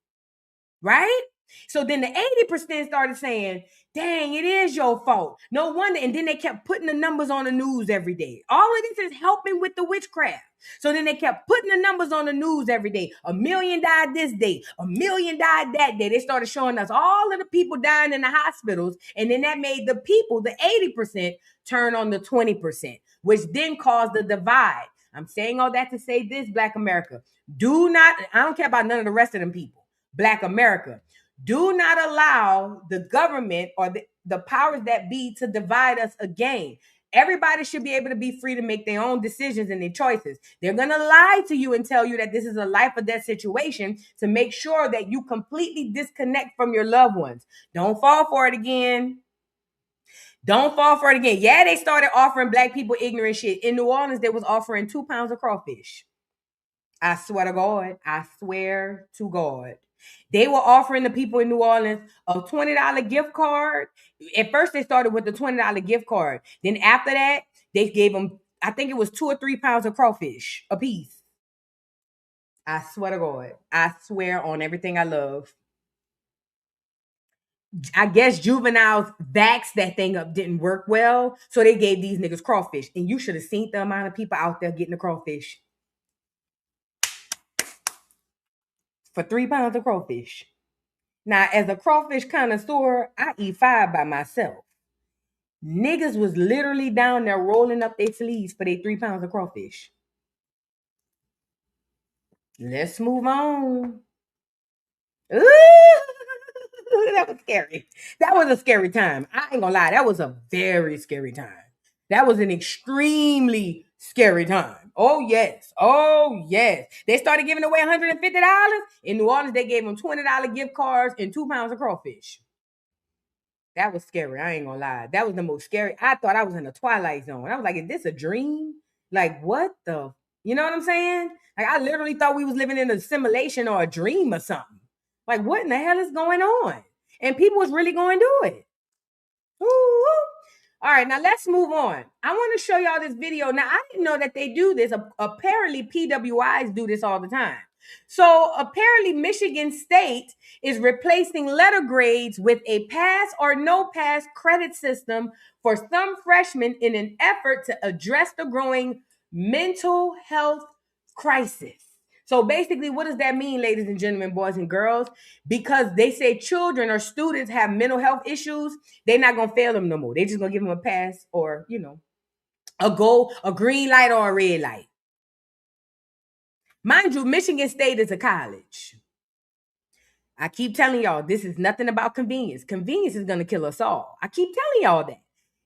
right? So then the 80% started saying, dang, it is your fault. No wonder. And then they kept putting the numbers on the news every day. All of this is helping with the witchcraft. So then they kept putting the numbers on the news every day. 1 million died this day. 1 million died that day. They started showing us all of the people dying in the hospitals. And then that made the people, the 80%, turn on the 20%, which then caused the divide. I'm saying all that to say this, Black America. Do not, I don't care about none of the rest of them people. Black America. Do not allow the government or the powers that be to divide us again. Everybody should be able to be free to make their own decisions and their choices. They're going to lie to you and tell you that this is a life or death situation to make sure that you completely disconnect from your loved ones. Don't fall for it again. Don't fall for it again. Yeah, they started offering Black people ignorant shit. In New Orleans, they was offering 2 pounds of crawfish. I swear to God. I swear to God. They were offering the people in New Orleans a $20 gift card. At first, they started with the $20 gift card. Then after that, they gave them, I think it was 2 or 3 pounds of crawfish a piece. I swear to God. I swear on everything I love. I guess juveniles vaxxed that thing up didn't work well. So they gave these niggas crawfish. And you should have seen the amount of people out there getting the crawfish. For 3 pounds of crawfish. Now, as a crawfish connoisseur, I eat 5 by myself. Niggas was literally down there rolling up their sleeves for their 3 pounds of crawfish. Let's move on. Ooh, that was scary. That was a scary time. I ain't gonna lie. That was a very scary time. That was an extremely scary time. Oh, yes. Oh, yes. They started giving away $150. In New Orleans, they gave them $20 gift cards and 2 pounds of crawfish. That was scary. I ain't gonna lie. That was the most scary. I thought I was in a Twilight Zone. I was like, is this a dream? Like, what the? You know what I'm saying? Like, I literally thought we was living in a simulation or a dream or something. Like, what in the hell is going on? And people was really going to do it. Ooh. All right, now let's move on. I want to show y'all this video. Now, I didn't know that they do this. Apparently, PWIs do this all the time. So apparently, Michigan State is replacing letter grades with a pass or no pass credit system for some freshmen in an effort to address the growing mental health crisis. So basically, what does that mean, ladies and gentlemen, boys and girls? Because they say children or students have mental health issues, they're not going to fail them no more. They're just going to give them a pass or, a green light or a red light. Mind you, Michigan State is a college. I keep telling y'all, this is nothing about convenience. Convenience is going to kill us all. I keep telling y'all that.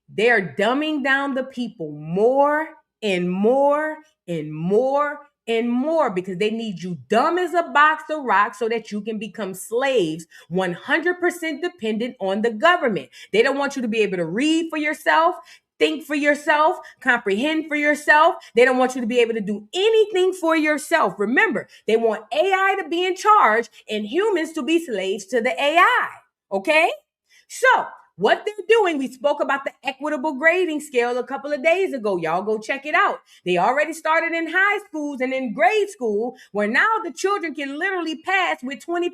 They're dumbing down the people more and more and more and more because they need you dumb as a box of rocks so that you can become slaves, 100% dependent on the government. They don't want you to be able to read for yourself, think for yourself, comprehend for yourself. They don't want you to be able to do anything for yourself. Remember, they want AI to be in charge and humans to be slaves to the AI. Okay? So, what they're doing, we spoke about the equitable grading scale a couple of days ago. Y'all go check it out. They already started in high schools and in grade school, where now the children can literally pass with 25%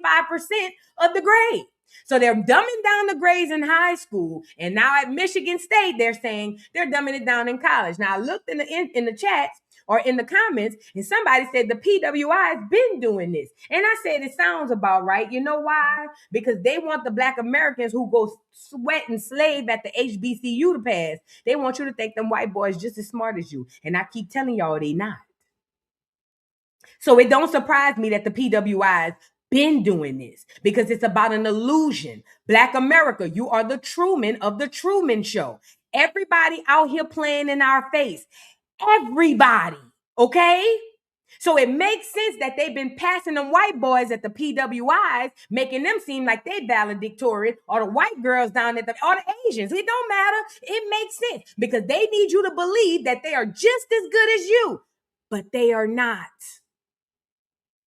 of the grade. So they're dumbing down the grades in high school, and now at Michigan State, they're saying they're dumbing it down in college. Now I looked in the chats or in the comments, and somebody said the PWI has been doing this. And I said, it sounds about right. You know why? Because they want the Black Americans who go sweat and slave at the HBCU to pass. They want you to think them white boys just as smart as you. And I keep telling y'all they not. So it don't surprise me that the PWI's been doing this, because it's about an illusion. Black America, you are the Truman of the Truman Show. Everybody out here playing in our face. Everybody, okay? So it makes sense that they've been passing them white boys at the PWIs, making them seem like they valedictorian, or the white girls down at or the Asians. It don't matter. It makes sense because they need you to believe that they are just as good as you, but they are not.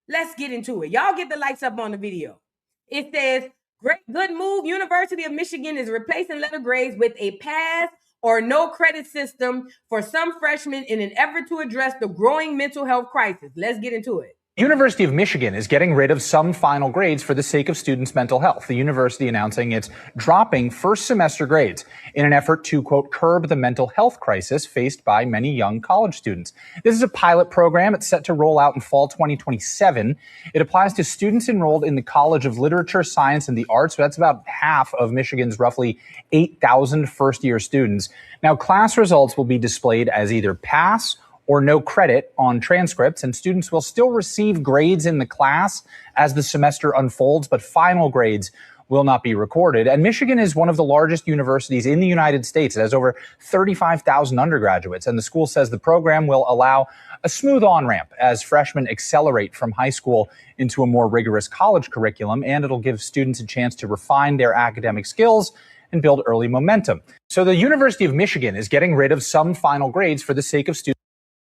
Let's get into it. Y'all get the lights up on the video. It says, great, good move. University of Michigan is replacing letter grades with a pass or no credit system for some freshmen in an effort to address the growing mental health crisis. Let's get into it. University of Michigan is getting rid of some final grades for the sake of students' mental health. The university announcing it's dropping first semester grades in an effort to, quote, curb the mental health crisis faced by many young college students. This is a pilot program. It's set to roll out in fall 2027. It applies to students enrolled in the College of Literature, Science, and the Arts. So that's about half of Michigan's roughly 8,000 first-year students. Now, class results will be displayed as either pass or no credit on transcripts, and students will still receive grades in the class as the semester unfolds, but final grades will not be recorded. And Michigan is one of the largest universities in the United States. It has over 35,000 undergraduates, and the school says the program will allow a smooth on-ramp as freshmen accelerate from high school into a more rigorous college curriculum, and it'll give students a chance to refine their academic skills and build early momentum. So the University of Michigan is getting rid of some final grades for the sake of students.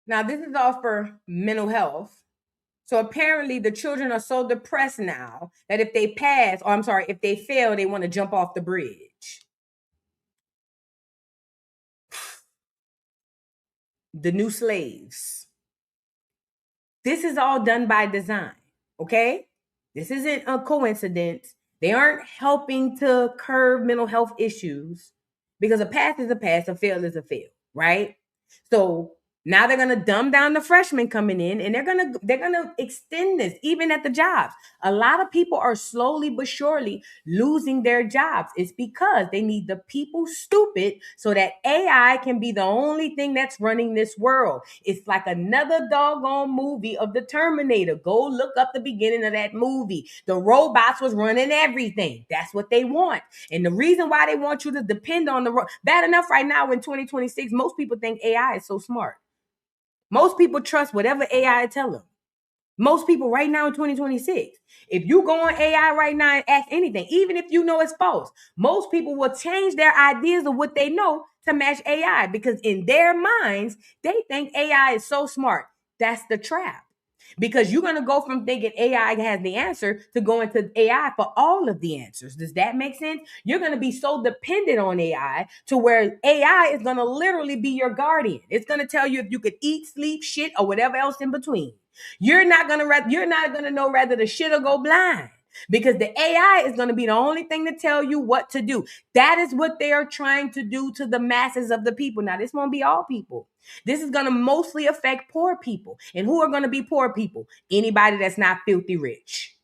Now, this is all for mental health. So apparently the children are so depressed now that if they pass, or I'm sorry, if they fail, they want to jump off the bridge. The new slaves. This is all done by design, okay? This isn't a coincidence. They aren't helping to curb mental health issues, because a pass is a pass, a fail is a fail, right? So now they're gonna dumb down the freshmen coming in, and they're gonna extend this even at the jobs. A lot of people are slowly but surely losing their jobs. It's because they need the people stupid so that AI can be the only thing that's running this world. It's like another doggone movie of the Terminator. Go look up the beginning of that movie. The robots was running everything. That's what they want. And the reason why they want you to depend on bad enough right now in 2026, most people think AI is so smart. Most people trust whatever AI tell them. Most people right now in 2026, if you go on AI right now and ask anything, even if you know it's false, most people will change their ideas of what they know to match AI, because in their minds, they think AI is so smart. That's the trap. Because you're going to go from thinking AI has the answer to going to AI for all of the answers. Does that make sense? You're going to be so dependent on AI to where AI is going to literally be your guardian. It's going to tell you if you could eat, sleep, shit, or whatever else in between. You're not going to know whether the shit or go blind, because the AI is going to be the only thing to tell you what to do. That is what they are trying to do to the masses of the people. Now, this won't be all people. This is going to mostly affect poor people. And who are going to be poor people? Anybody that's not filthy rich.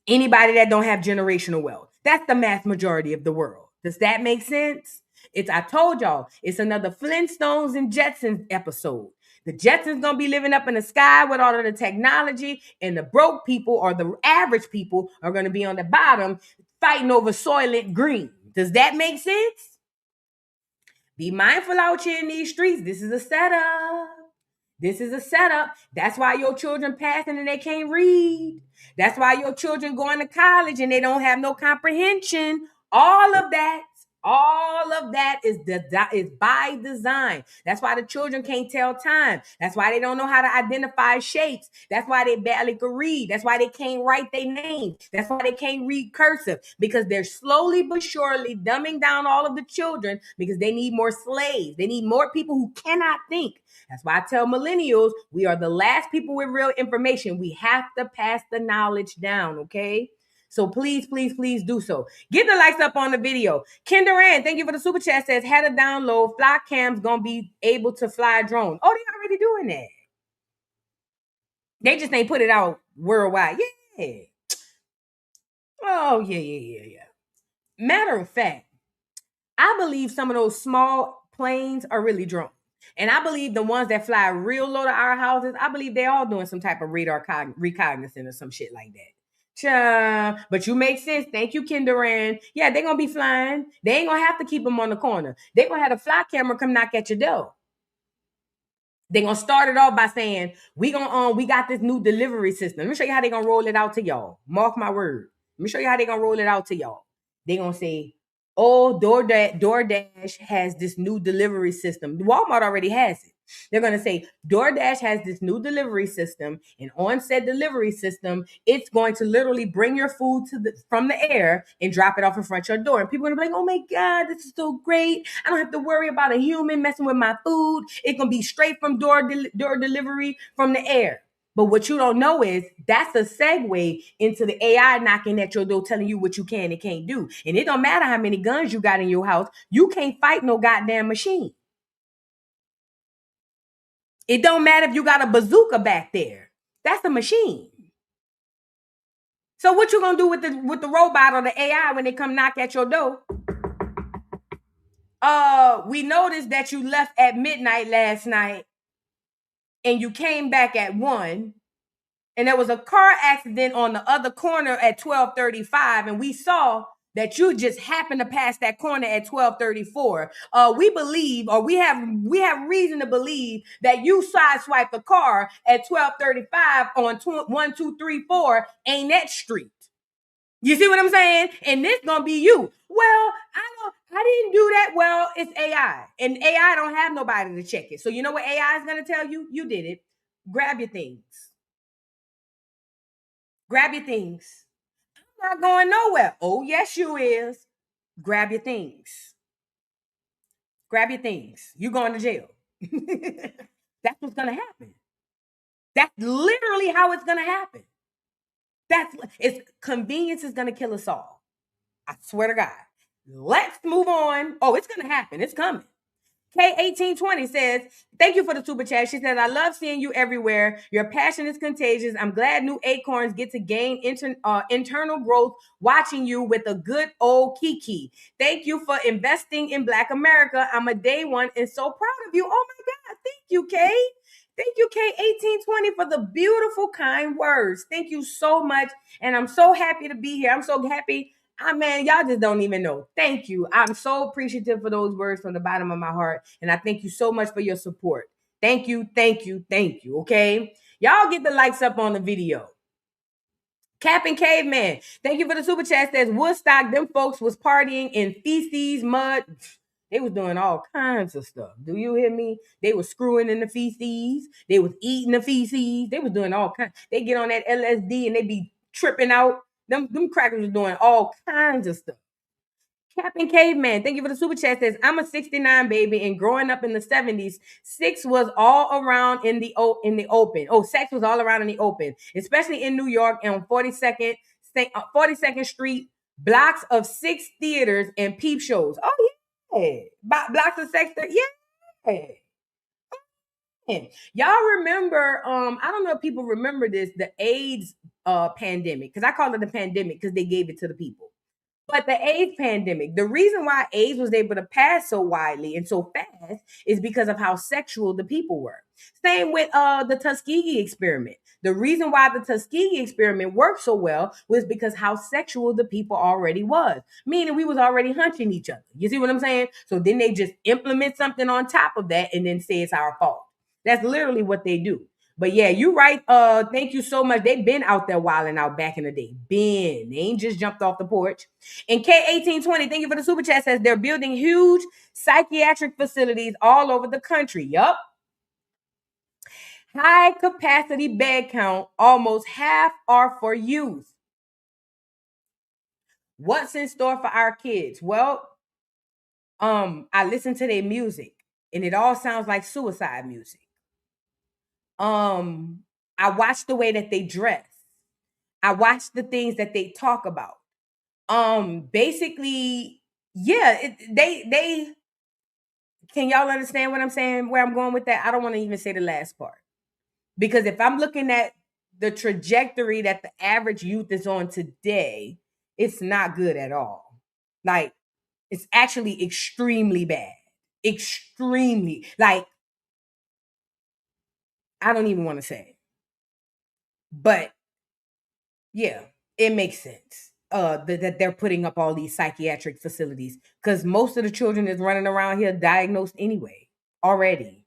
Anybody that don't have generational wealth. That's the mass majority of the world. Does that make sense? I told y'all, it's another Flintstones and Jetsons episode. The Jetsons gonna be living up in the sky with all of the technology, and the broke people or the average people are gonna be on the bottom fighting over Soylent Green. Does that make sense? Be mindful out here in these streets. This is a setup. This is a setup. That's why your children passing and they can't read. That's why your children going to college and they don't have no comprehension. All of that is by design. That's why the children can't tell time. That's why they don't know how to identify shapes. That's why they barely can read. That's why they can't write their name. That's why they can't read cursive, because they're slowly but surely dumbing down all of the children because they need more slaves. They need more people who cannot think. That's why I tell millennials, we are the last people with real information. We have to pass the knowledge down, okay? So please, please, please do so. Get the likes up on the video. Ken Duran, thank you for the super chat, says, had a download. Fly cam's gonna be able to fly a drone. Oh, they already doing that. They just ain't put it out worldwide. Yeah. Oh, yeah. Matter of fact, I believe some of those small planes are really drones. And I believe the ones that fly real low to our houses, I believe they all doing some type of radar recognizance or some shit like that. But you make sense. Thank you, Kinderan. Yeah, they're gonna be flying. They ain't gonna have to keep them on the corner. They're gonna have a fly camera come knock at your door. They're gonna start it off by saying, we got this new delivery system. Let me show you how they're gonna roll it out to y'all. Mark my word. Let me show you how they're gonna roll it out to y'all. They're gonna say, oh, DoorDash has this new delivery system. Walmart already has it. They're going to say DoorDash has this new delivery system, and on said delivery system, it's going to literally bring your food from the air and drop it off in front of your door. And people are going to be like, oh my God, this is so great. I don't have to worry about a human messing with my food. It's going to be straight from door delivery from the air. But what you don't know is that's a segue into the AI knocking at your door telling you what you can and can't do. And it don't matter how many guns you got in your house. You can't fight no goddamn machine. It don't matter if you got a bazooka back there. That's a machine. So what you gonna do with the robot or the AI when they come knock at your door? We noticed that you left at midnight last night and you came back at 1. And there was a car accident on the other corner at 12:35, and we saw that you just happened to pass that corner at 12:34. We believe, or we have reason to believe that you sideswiped the car at 12:35 on 1234 Ain't Street. You see what I'm saying? And this gonna be you. Well, I didn't do that. Well, it's AI, and AI don't have nobody to check it. So you know what AI is gonna tell you? You did it. Grab your things. Grab your things. I'm not going nowhere. Oh, yes, you is. Grab your things. Grab your things. You're going to jail. That's what's going to happen. That's literally how it's going to happen. Convenience is going to kill us all. I swear to God. Let's move on. Oh, it's going to happen. It's coming. K1820 says, thank you for the super chat. She says, I love seeing you everywhere. Your passion is contagious. I'm glad new acorns get to gain internal growth watching you with a good old Kiki. Thank you for investing in Black America. I'm a day one and so proud of you. Oh my God. Thank you, K. Thank you, K1820, for the beautiful, kind words. Thank you so much. And I'm so happy to be here. I'm so happy. Man, y'all just don't even know. Thank you. I'm so appreciative for those words from the bottom of my heart. And I thank you so much for your support. Thank you. Okay. Y'all get the likes up on the video. Captain Caveman, thank you for the super chat. Says Woodstock, them folks was partying in feces, mud. They was doing all kinds of stuff. Do you hear me? They was screwing in the feces. They was eating the feces. They was doing all kinds. They get on that LSD and they be tripping out. Them crackers was doing all kinds of stuff. Captain Caveman, thank you for the super chat. Says, I'm a 69 baby and growing up in the 70s, sex was all around in the open. Oh, sex was all around in the open, especially in New York and on 42nd Street, blocks of 6 theaters and peep shows. Oh, yeah. Blocks of sex, yeah. Y'all remember, I don't know if people remember this, the AIDS pandemic, because I call it a pandemic because they gave it to the people. But the AIDS pandemic, the reason why AIDS was able to pass so widely and so fast is because of how sexual the people were. Same with the Tuskegee experiment. The reason why the Tuskegee experiment worked so well was because how sexual the people already was, meaning we was already hunching each other. You see what I'm saying? So then they just implement something on top of that and then say it's our fault. That's literally what they do. But yeah, you right. Thank you so much. They've been out there wilding out back in the day. They ain't just jumped off the porch. And K1820, thank you for the super chat, says they're building huge psychiatric facilities all over the country. Yup. High capacity bed count, almost half are for youth. What's in store for our kids? Well, I listen to their music and it all sounds like suicide music. I watch the way that they dress. I watch the things that they talk about. Basically, yeah, they can y'all understand what I'm saying? Where I'm going with that? I don't want to even say the last part. Because if I'm looking at the trajectory that the average youth is on today, it's not good at all. Like, it's actually extremely bad. Extremely. Like, I don't even want to say. But yeah, it makes sense. That they're putting up all these psychiatric facilities because most of the children is running around here diagnosed anyway already.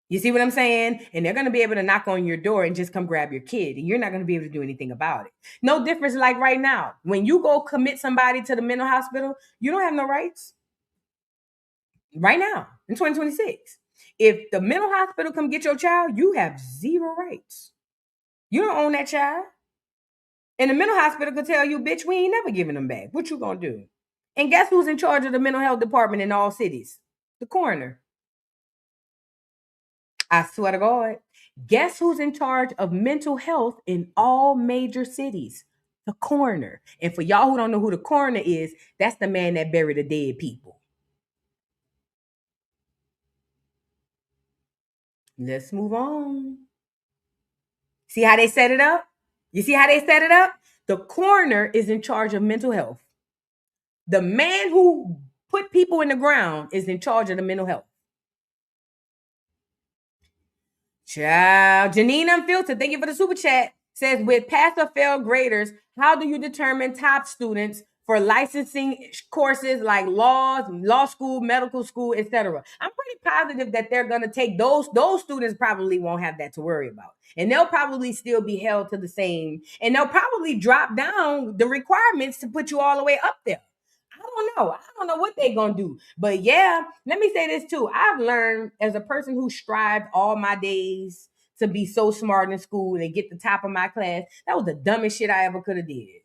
You see what I'm saying? And they're going to be able to knock on your door and just come grab your kid, and you're not going to be able to do anything about it. No difference like right now. When you go commit somebody to the mental hospital, you don't have no rights. Right now, in 2026. If the mental hospital come get your child, you have zero rights. You don't own that child. And the mental hospital could tell you, bitch, we ain't never giving them back. What you gonna do? And guess who's in charge of the mental health department in all cities? The coroner. I swear to God. Guess who's in charge of mental health in all major cities? The coroner. And for y'all who don't know who the coroner is, that's the man that buried the dead people. Let's move on. See how they set it up? You see how they set it up? The coroner is in charge of mental health. The man who put people in the ground is in charge of the mental health. Child, Janine Unfiltered, thank you for the super chat. Says, with pass or fail graders, how do you determine top students for licensing courses like law school, medical school, etc.? I'm pretty positive that they're going to take those students probably won't have that to worry about. And they'll probably still be held to the same, and they'll probably drop down the requirements to put you all the way up there. I don't know what they're gonna do. But yeah, let me say this too. I've learned as a person who strived all my days to be so smart in school and get the top of my class. That was the dumbest shit I ever could have did.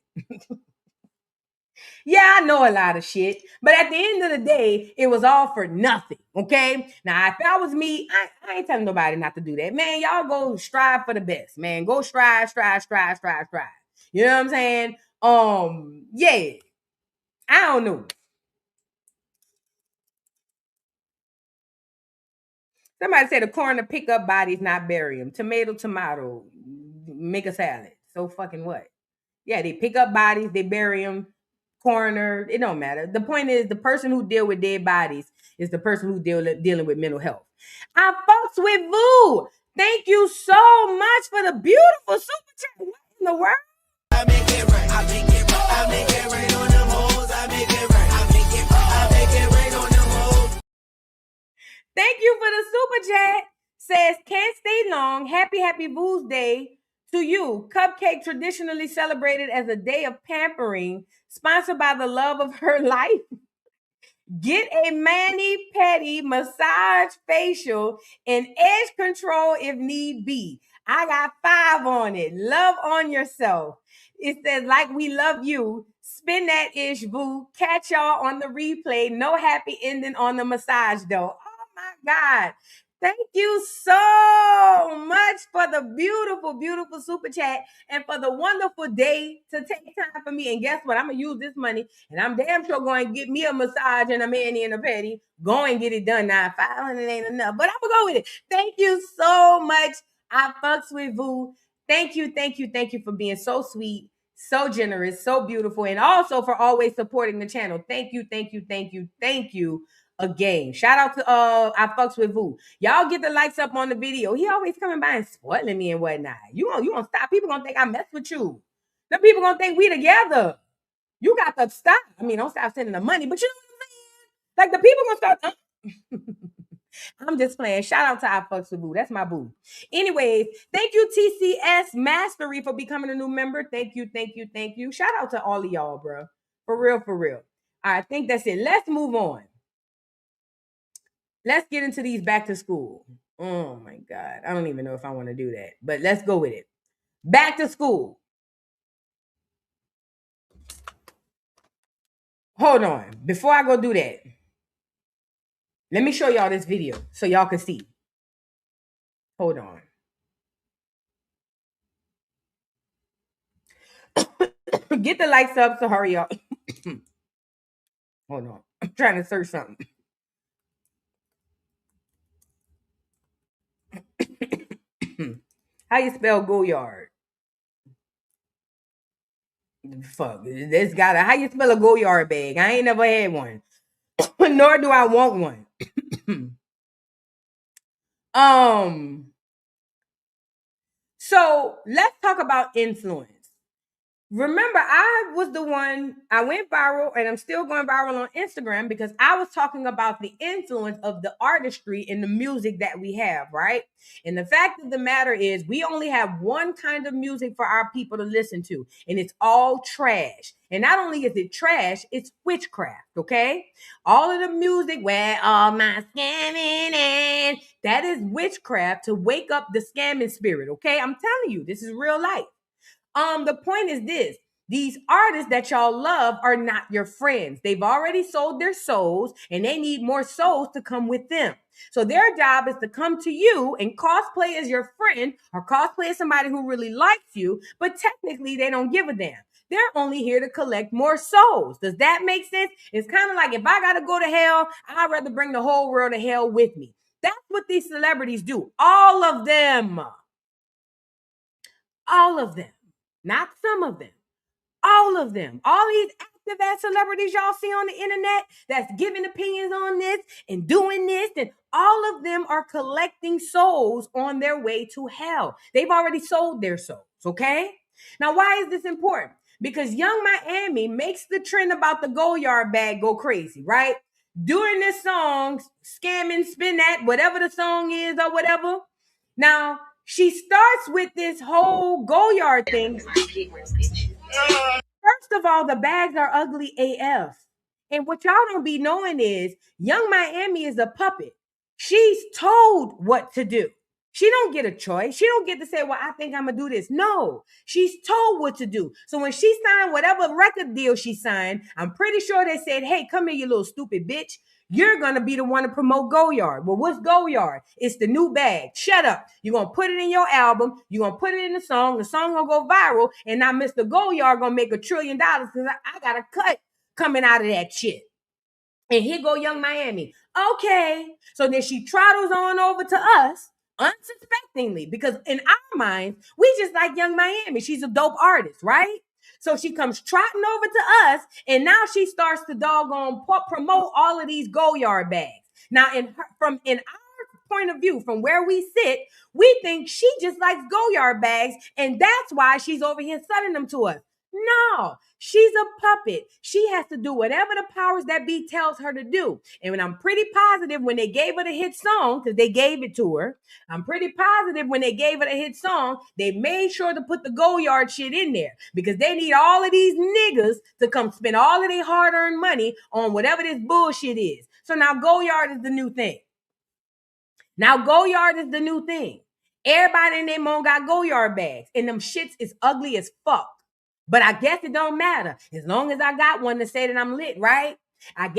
Yeah, I know a lot of shit, but at the end of the day, it was all for nothing. Okay. Now, if that was me, I ain't telling nobody not to do that. Man, y'all go strive for the best. Man, go strive. You know what I'm saying? Yeah. I don't know. Somebody said the coroner pick up bodies, not bury them. Tomato, make a salad. So fucking what? Yeah, they pick up bodies, they bury them. Coroner, it don't matter. The point is, the person who deal with dead bodies is the person who dealing with mental health. I fucks with Vu. Thank you so much for the beautiful super chat. What in the world? I make it right. I make it right. I make it right on them hoes. I make it right. I make it right. I make it right on them hoes. Thank you for the super chat. Says, can't stay long. Happy Vu's Day to you. Cupcake traditionally celebrated as a day of pampering, sponsored by the love of her life. Get a mani-pedi, massage, facial, and edge control if need be. I got 5 on it. Love on yourself. It says, like we love you. Spin that ish, boo. Catch y'all on the replay. No happy ending on the massage, though. Oh my God. Thank you so much for the beautiful, beautiful super chat and for the wonderful day to take time for me. And guess what? I'm going to use this money and I'm damn sure going to get me a massage and a mani and a pedi. Go and get it done now. 500 ain't enough, but I'm going to go with it. Thank you so much. I fucks with Vu. Thank you for being so sweet, so generous, so beautiful, and also for always supporting the channel. Thank you again. Shout out to I fucks with Vu. Y'all get the likes up on the video. He always coming by and spoiling me and whatnot. You gonna stop. People gonna think I mess with you. The people gonna think we together. You got to stop. I mean, don't stop sending the money, but you know what I'm saying? Like the people gonna start. I'm just playing. Shout out to I fucks with Boo. That's my boo. Anyways, thank you, TCS Mastery, for becoming a new member. Thank you. Shout out to all of y'all, bro. For real. I think that's it. Let's move on. Let's get into these back to school. Oh my God. I don't even know if I want to do that, but let's go with it. Back to school. Hold on. Before I go do that, let me show y'all this video so y'all can see. Hold on. Get the likes up, so hurry up. Hold on. I'm trying to search something. How you spell Goyard? Fuck, this gotta. How you spell a Goyard bag? I ain't never had one, nor do I want one. So let's talk about influence. Remember, I was the one, I went viral and I'm still going viral on Instagram because I was talking about the influence of the artistry in the music that we have, right? And the fact of the matter is, we only have one kind of music for our people to listen to, and it's all trash. And not only is it trash, it's witchcraft, okay? All of the music, where all my scamming and that is witchcraft to wake up the scamming spirit, okay? I'm telling you, this is real life. The point is this: these artists that y'all love are not your friends. They've already sold their souls and they need more souls to come with them. So their job is to come to you and cosplay as your friend or cosplay as somebody who really likes you, but technically they don't give a damn. They're only here to collect more souls. Does that make sense? It's kind of like, if I got to go to hell, I'd rather bring the whole world to hell with me. That's what these celebrities do. All of them. All of them. Not some of them. All of them. All these active ass celebrities y'all see on the internet that's giving opinions on this and doing this, and all of them are collecting souls on their way to hell. They've already sold their souls, okay? Now, why is this important? Because Young Miami makes the trend about the Goyard bag go crazy, right? During this song, Scamming, Spin That, whatever the song is or whatever. Now, she starts with this whole Goyard thing. First of all, the bags are ugly AF. And what y'all don't be knowing is Young Miami is a puppet. She's told what to do. She don't get a choice. She don't get to say, well, I think I'm going to do this. No, she's told what to do. So when she signed whatever record deal she signed, I'm pretty sure they said, hey, come here, you little stupid bitch. You're going to be the one to promote Goyard. Well, what's Goyard? It's the new bag. Shut up. You're going to put it in your album. You're going to put it in the song. The song going to go viral. And now Mr. Goyard going to make $1 trillion because I got a cut coming out of that shit. And here go Young Miami. Okay. So then she trottles on over to us unsuspectingly, because in our minds, we just like Young Miami. She's a dope artist, right? So she comes trotting over to us, and now she starts to doggone promote all of these Goyard bags. Now, in our point of view, from where we sit, we think she just likes Goyard bags, and that's why she's over here selling them to us. No, she's a puppet. She has to do whatever the powers that be tells her to do. And when I'm pretty positive when they gave her the hit song, because they gave it to her, I'm pretty positive when they gave her the hit song, they made sure to put the Goyard shit in there, because they need all of these niggas to come spend all of their hard-earned money on whatever this bullshit is. So now Goyard is the new thing. Now Goyard is the new thing. Everybody in their mom got Goyard bags, and them shits is ugly as fuck. But I guess it don't matter. As long as I got one to say that I'm lit, right? As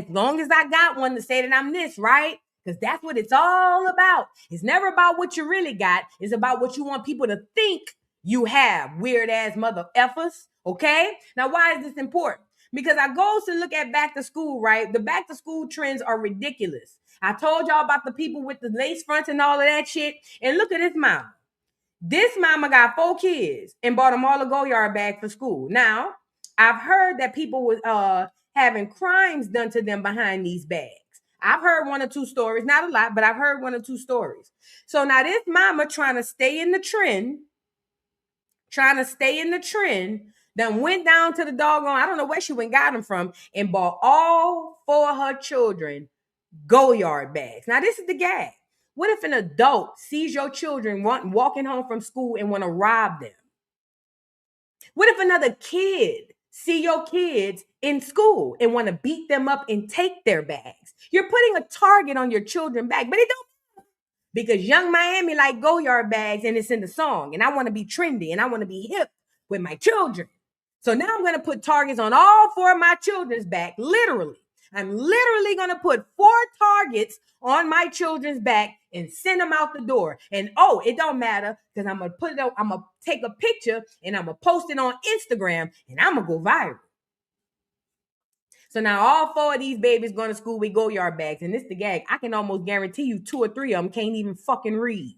long as I got one to say that I'm this, right? Because that's what it's all about. It's never about what you really got. It's about what you want people to think you have, weird ass mother effers. Okay? Now, why is this important? Because I go to look at back to school, right? The back to school trends are ridiculous. I told y'all about the people with the lace fronts and all of that shit. And look at this mama. This mama got 4 kids and bought them all a Goyard bag for school. Now, I've heard that people were having crimes done to them behind these bags. I've heard 1 or 2 stories, not a lot, but I've heard 1 or 2 stories. So now this mama trying to stay in the trend, then went down to the doggone, I don't know where she went got them from, and bought all 4 of her children Goyard bags. Now this is the gag. What if an adult sees your children walking home from school and want to rob them? What if another kid see your kids in school and want to beat them up and take their bags? You're putting a target on your children's back, but it don't matter, because Young Miami like Goyard bags and it's in the song, and I want to be trendy and I want to be hip with my children. So now I'm going to put targets on all 4 of my children's back, literally. I'm literally going to put 4 targets on my children's back and send them out the door. And it don't matter, because I'm going to put it up, I'm going to take a picture and I'm going to post it on Instagram and I'm going to go viral. So now all 4 of these babies going to school with Goyard bags. And this the gag. I can almost guarantee you 2 or 3 of them can't even fucking read.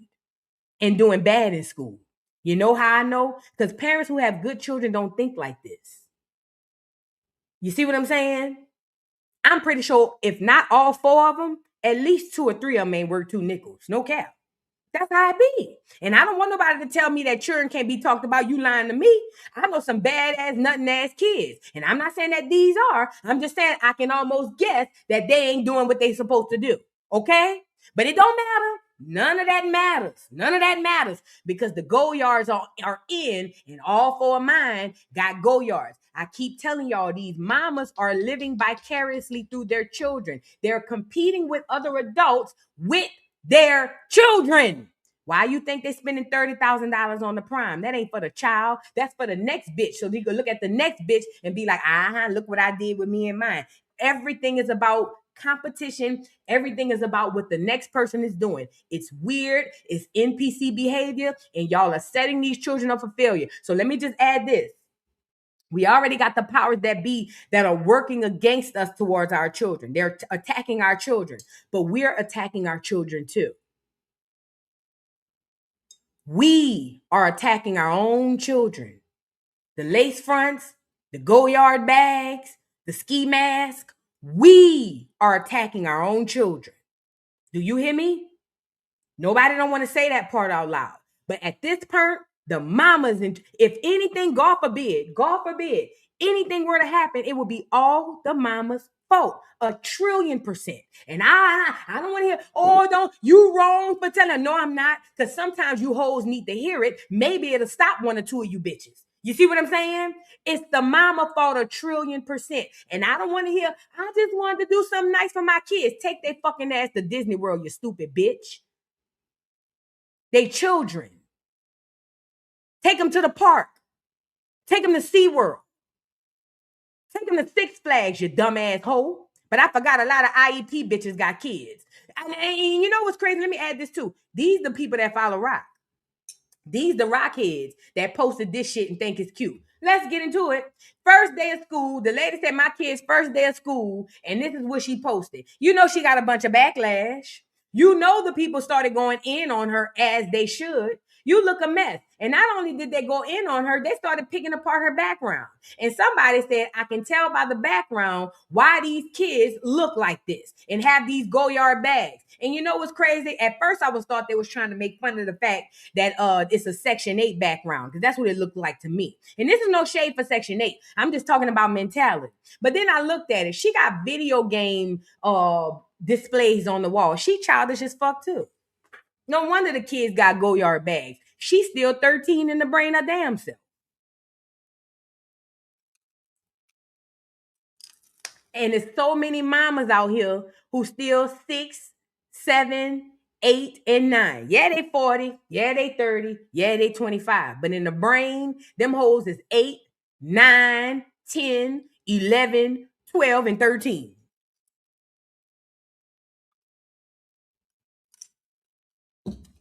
and doing bad in school. You know how I know? Because parents who have good children don't think like this. You see what I'm saying? I'm pretty sure if not all 4 of them, at least 2 or 3 of them ain't worth 2 nickels. No cap. That's how it be. And I don't want nobody to tell me that children can't be talked about. You lying to me. I know some badass, nothing ass kids. And I'm not saying that these are. I'm just saying I can almost guess that they ain't doing what they supposed to do. Okay? But it don't matter. None of that matters. None of that matters because the go yards are in, and all 4 of mine got go yards. I keep telling y'all, these mamas are living vicariously through their children. They're competing with other adults with their children. Why you think they're spending $30,000 on the prime? That ain't for the child. That's for the next bitch. So they can look at the next bitch and be like, look what I did with me and mine. Everything is about competition. Everything is about what the next person is doing. It's weird. It's NPC behavior. And y'all are setting these children up for failure. So let me just add this. We already got the powers that be that are working against us towards our children. They're attacking our children, but we're attacking our children too. We are attacking our own children. The lace fronts, the go-yard bags, the ski mask. We are attacking our own children. Do you hear me? Nobody don't want to say that part out loud. But at this point, the mamas, and if anything, God forbid, anything were to happen, it would be all the mamas' fault. 1,000,000,000%. And I don't want to hear, don't, you wrong for telling. No, I'm not. Because sometimes you hoes need to hear it. Maybe it'll stop 1 or 2 of you bitches. You see what I'm saying? It's the mama fault 1,000,000,000%. And I don't want to hear, I just wanted to do something nice for my kids. Take their fucking ass to Disney World, you stupid bitch. They children. Take them to the park. Take them to SeaWorld. Take them to Six Flags, you dumbass hoe. But I forgot a lot of IEP bitches got kids. And you know what's crazy? Let me add this too. These the people that follow Rock. These the rock heads that posted this shit and think it's cute. Let's get into it. First day of school. The lady said my kid's first day of school, and this is what she posted. You know she got a bunch of backlash. You know the people started going in on her as they should. You look a mess. And not only did they go in on her, they started picking apart her background. And somebody said, I can tell by the background why these kids look like this and have these go-yard bags. And you know what's crazy? At first, I thought they was trying to make fun of the fact that it's a Section 8 background, because that's what it looked like to me. And this is no shade for Section 8. I'm just talking about mentality. But then I looked at it. She got video game displays on the wall. She childish as fuck too. No wonder the kids got go-yard bags. She's still 13 in the brain of damn self. And there's so many mamas out here who still 6, 7, 8, and 9. Yeah, they 40. Yeah, they 30. Yeah, they 25. But in the brain, them hoes is 8, 9, 10, 11, 12, and 13.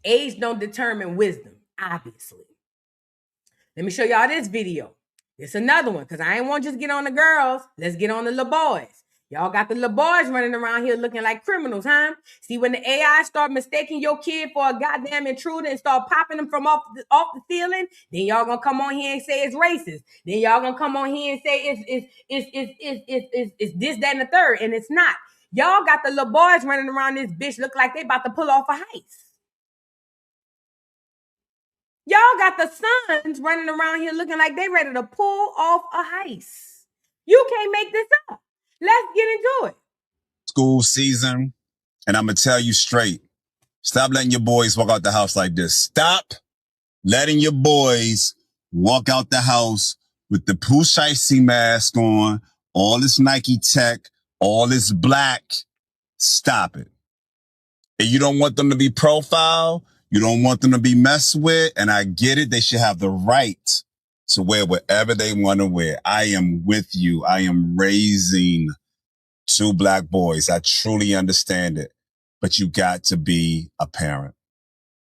Age don't determine wisdom, obviously. Let me show y'all this video. It's another one, because I ain't want to just get on the girls. Let's get on the little boys. Y'all got the little boys running around here looking like criminals, huh? See, when the AI start mistaking your kid for a goddamn intruder and start popping them from off the ceiling, then y'all gonna come on here and say it's racist. Then y'all gonna come on here and say it's this, that, and the third, and it's not. Y'all got the little boys running around this bitch look like they about to pull off a heist. Y'all got the sons running around here looking like they ready to pull off a heist. You can't make this up. Let's get into it. School season, and I'm going to tell you straight, stop letting your boys walk out the house like this. Stop letting your boys walk out the house with the Pooh Shiesty mask on, all this Nike tech, all this black. Stop it. And you don't want them to be profiled. You don't want them to be messed with. And I get it. They should have the right to wear whatever they want to wear. I am with you. I am raising 2 black boys. I truly understand it. But you got to be a parent.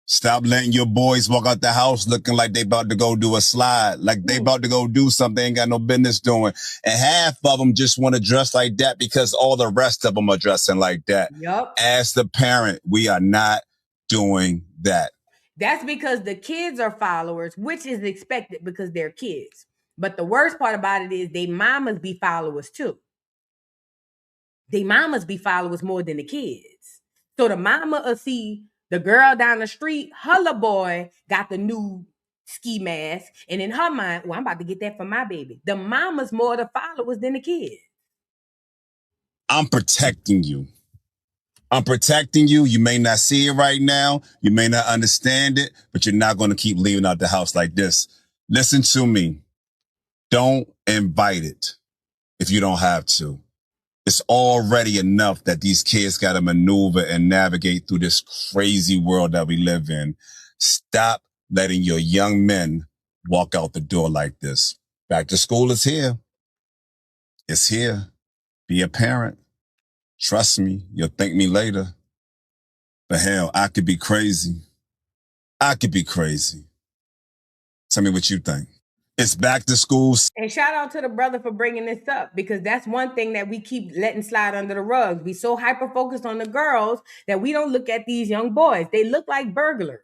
Stop letting your boys walk out the house looking like they about to go do a slide, like they about to go do something they ain't got no business doing. And half of them just want to dress like that because all the rest of them are dressing like that. Yep. As the parent, we are not doing that. That's because the kids are followers, which is expected because they're kids. But the worst part about it is they mamas be followers too. They mamas be followers more than the kids. So the mama will see the girl down the street, her little boy got the new ski mask, and in her mind, well, I'm about to get that for my baby. The mama's more the followers than the kids. I'm protecting you. I'm protecting you. You may not see it right now. You may not understand it, but you're not going to keep leaving out the house like this. Listen to me. Don't invite it if you don't have to. It's already enough that these kids got to maneuver and navigate through this crazy world that we live in. Stop letting your young men walk out the door like this. Back to school is here. It's here. Be a parent. Trust me, you'll thank me later. But hell, I could be crazy. I could be crazy. Tell me what you think. It's back to school. And shout out to the brother for bringing this up, because that's one thing that we keep letting slide under the rug. We so hyper focused on the girls that we don't look at these young boys. They look like burglars.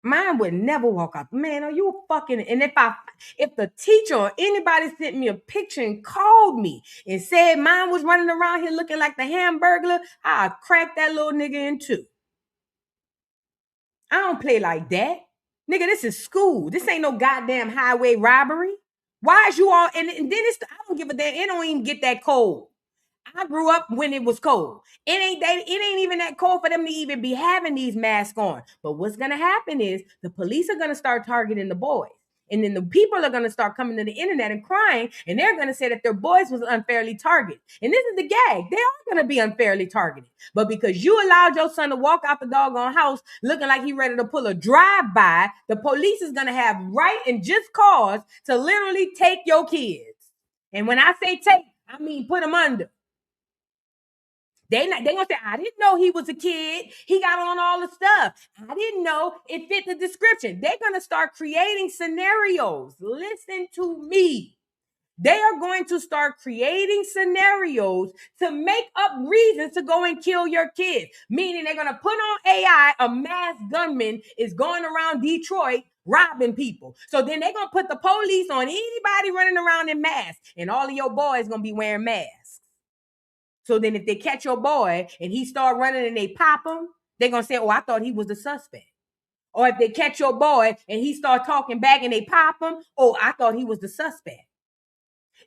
Mine would never walk out. Man, are you fucking? And if the teacher or anybody sent me a picture and called me and said mine was running around here looking like the Hamburglar, I'd crack that little nigga in two. I don't play like that. Nigga, this is school. This ain't no goddamn highway robbery. Why is you all, and then I don't give a damn. It don't even get that cold. I grew up when it was cold. It ain't even that cold for them to even be having these masks on. But what's gonna happen is the police are gonna start targeting the boys. And then the people are going to start coming to the internet and crying, and they're going to say that their boys was unfairly targeted. And this is the gag. They are going to be unfairly targeted. But because you allowed your son to walk out the doggone house looking like he ready to pull a drive-by, the police is going to have right and just cause to literally take your kids. And when I say take, I mean put them under. They gonna say, I didn't know he was a kid. He got on all the stuff. I didn't know it fit the description. They're gonna start creating scenarios. Listen to me. They are going to start creating scenarios to make up reasons to go and kill your kids. Meaning they're gonna put on AI, a masked gunman is going around Detroit robbing people. So then they're gonna put the police on anybody running around in masks, and all of your boys gonna be wearing masks. So then if they catch your boy and he start running and they pop him, they're going to say, oh, I thought he was the suspect. Or if they catch your boy and he start talking back and they pop him, oh, I thought he was the suspect.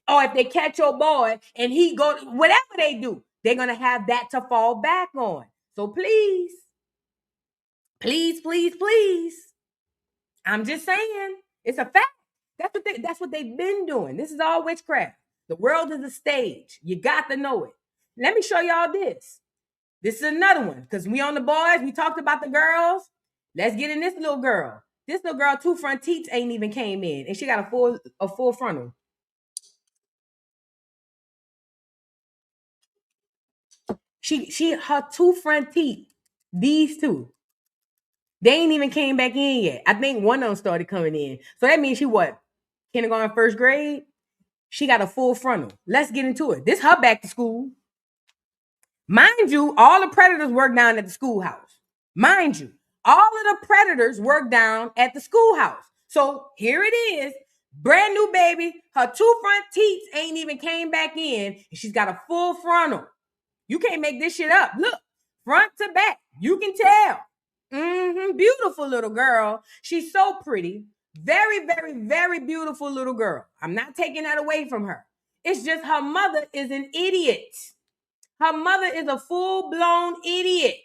Or if they catch your boy and he go, whatever they do, they're going to have that to fall back on. So please, please, please, please. I'm just saying, it's a fact. That's what they've been doing. This is all witchcraft. The world is a stage. You got to know it. Let me show y'all this. This is another one, because we on the boys. We talked about the girls. Let's get in this little girl. This little girl, 2 front teeth ain't even came in, and she got a full frontal. Her 2 front teeth, these two, they ain't even came back in yet. I think one of them started coming in. So that means she what? Kindergarten, 1st grade? She got a full frontal. Let's get into it. This her back to school. Mind you, all the predators work down at the schoolhouse. Mind you, all of the predators work down at the schoolhouse. So here it is, brand new baby. Her 2 front teeth ain't even came back in, and she's got a full frontal. You can't make this shit up. Look, front to back, you can tell. Beautiful little girl. She's so pretty. Very, very, very beautiful little girl. I'm not taking that away from her. It's just her mother is an idiot. Her mother is a full-blown idiot.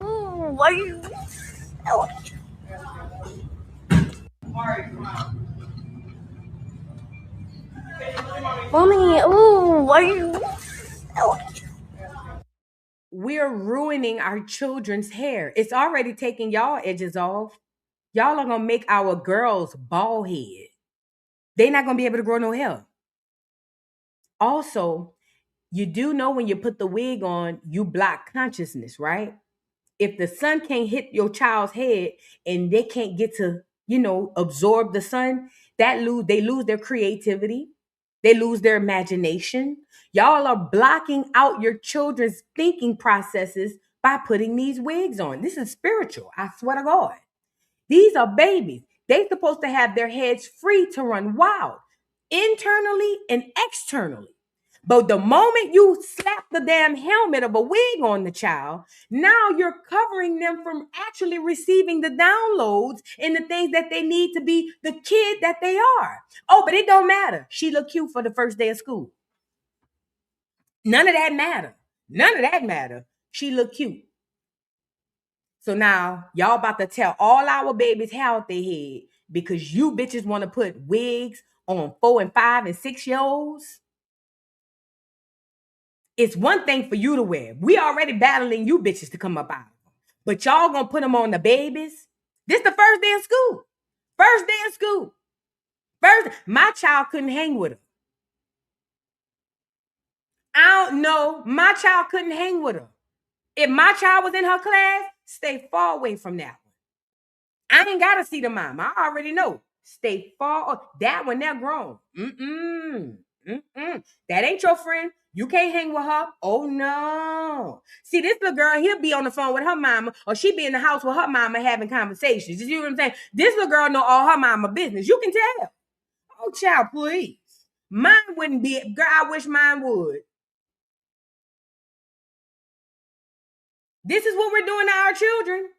Ooh, why you? Mommy, ooh, why you? We're ruining our children's hair. It's already taking y'all edges off. Y'all are gonna make our girls bald head. They're not gonna be able to grow no hair. Also, you do know when you put the wig on, you block consciousness, right? If the sun can't hit your child's head and they can't get to, absorb the sun, they lose their creativity. They lose their imagination. Y'all are blocking out your children's thinking processes by putting these wigs on. This is spiritual. I swear to God. These are babies. They're supposed to have their heads free to run wild, internally and externally. But the moment you slap the damn helmet of a wig on the child, now you're covering them from actually receiving the downloads and the things that they need to be the kid that they are. Oh, but it don't matter. She look cute for the first day of school. None of that matter. None of that matter. She look cute. So now y'all about to tell all our babies how out their head because you bitches want to put wigs on 4 and 5 and 6-year-olds. It's one thing for you to wear. We already battling you bitches to come up out of them. But y'all gonna put them on the babies? This the first day of school. First day of school. My child couldn't hang with her. I don't know. My child couldn't hang with her. If my child was in her class, stay far away from that one. I ain't gotta see the mom. I already know. Stay far. That one, they're grown. That ain't your friend. You can't hang with her. Oh no. See, this little girl, he'll be on the phone with her mama, or she be in the house with her mama having conversations. You see what I'm saying? This little girl know all her mama business. You can tell. Oh, child, please. Mine wouldn't be. Girl, I wish mine would. This is what we're doing to our children.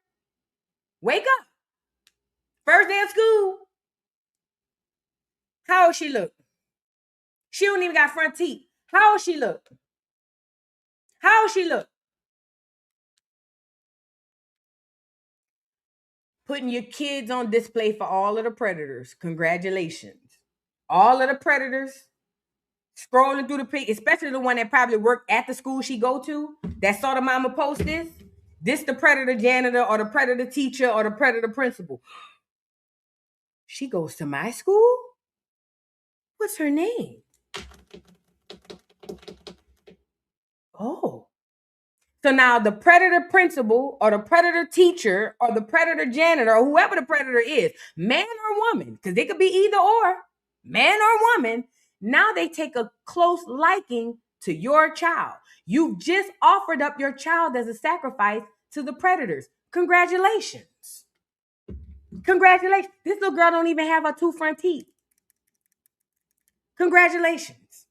Wake up. First day of school. How old she look? She don't even got front teeth. How old she look? How old she look? Putting your kids on display for all of the predators. Congratulations. All of the predators scrolling through the page, especially the one that probably worked at the school she go to, that saw the mama post this. This the predator janitor or the predator teacher or the predator principal. She goes to my school? What's her name? Oh. So now the predator principal or the predator teacher or the predator janitor or whoever the predator is, man or woman, because it could be either or, man or woman, now they take a close liking to your child. You've just offered up your child as a sacrifice to the predators. Congratulations. Congratulations. This little girl don't even have her 2 front teeth. Congratulations.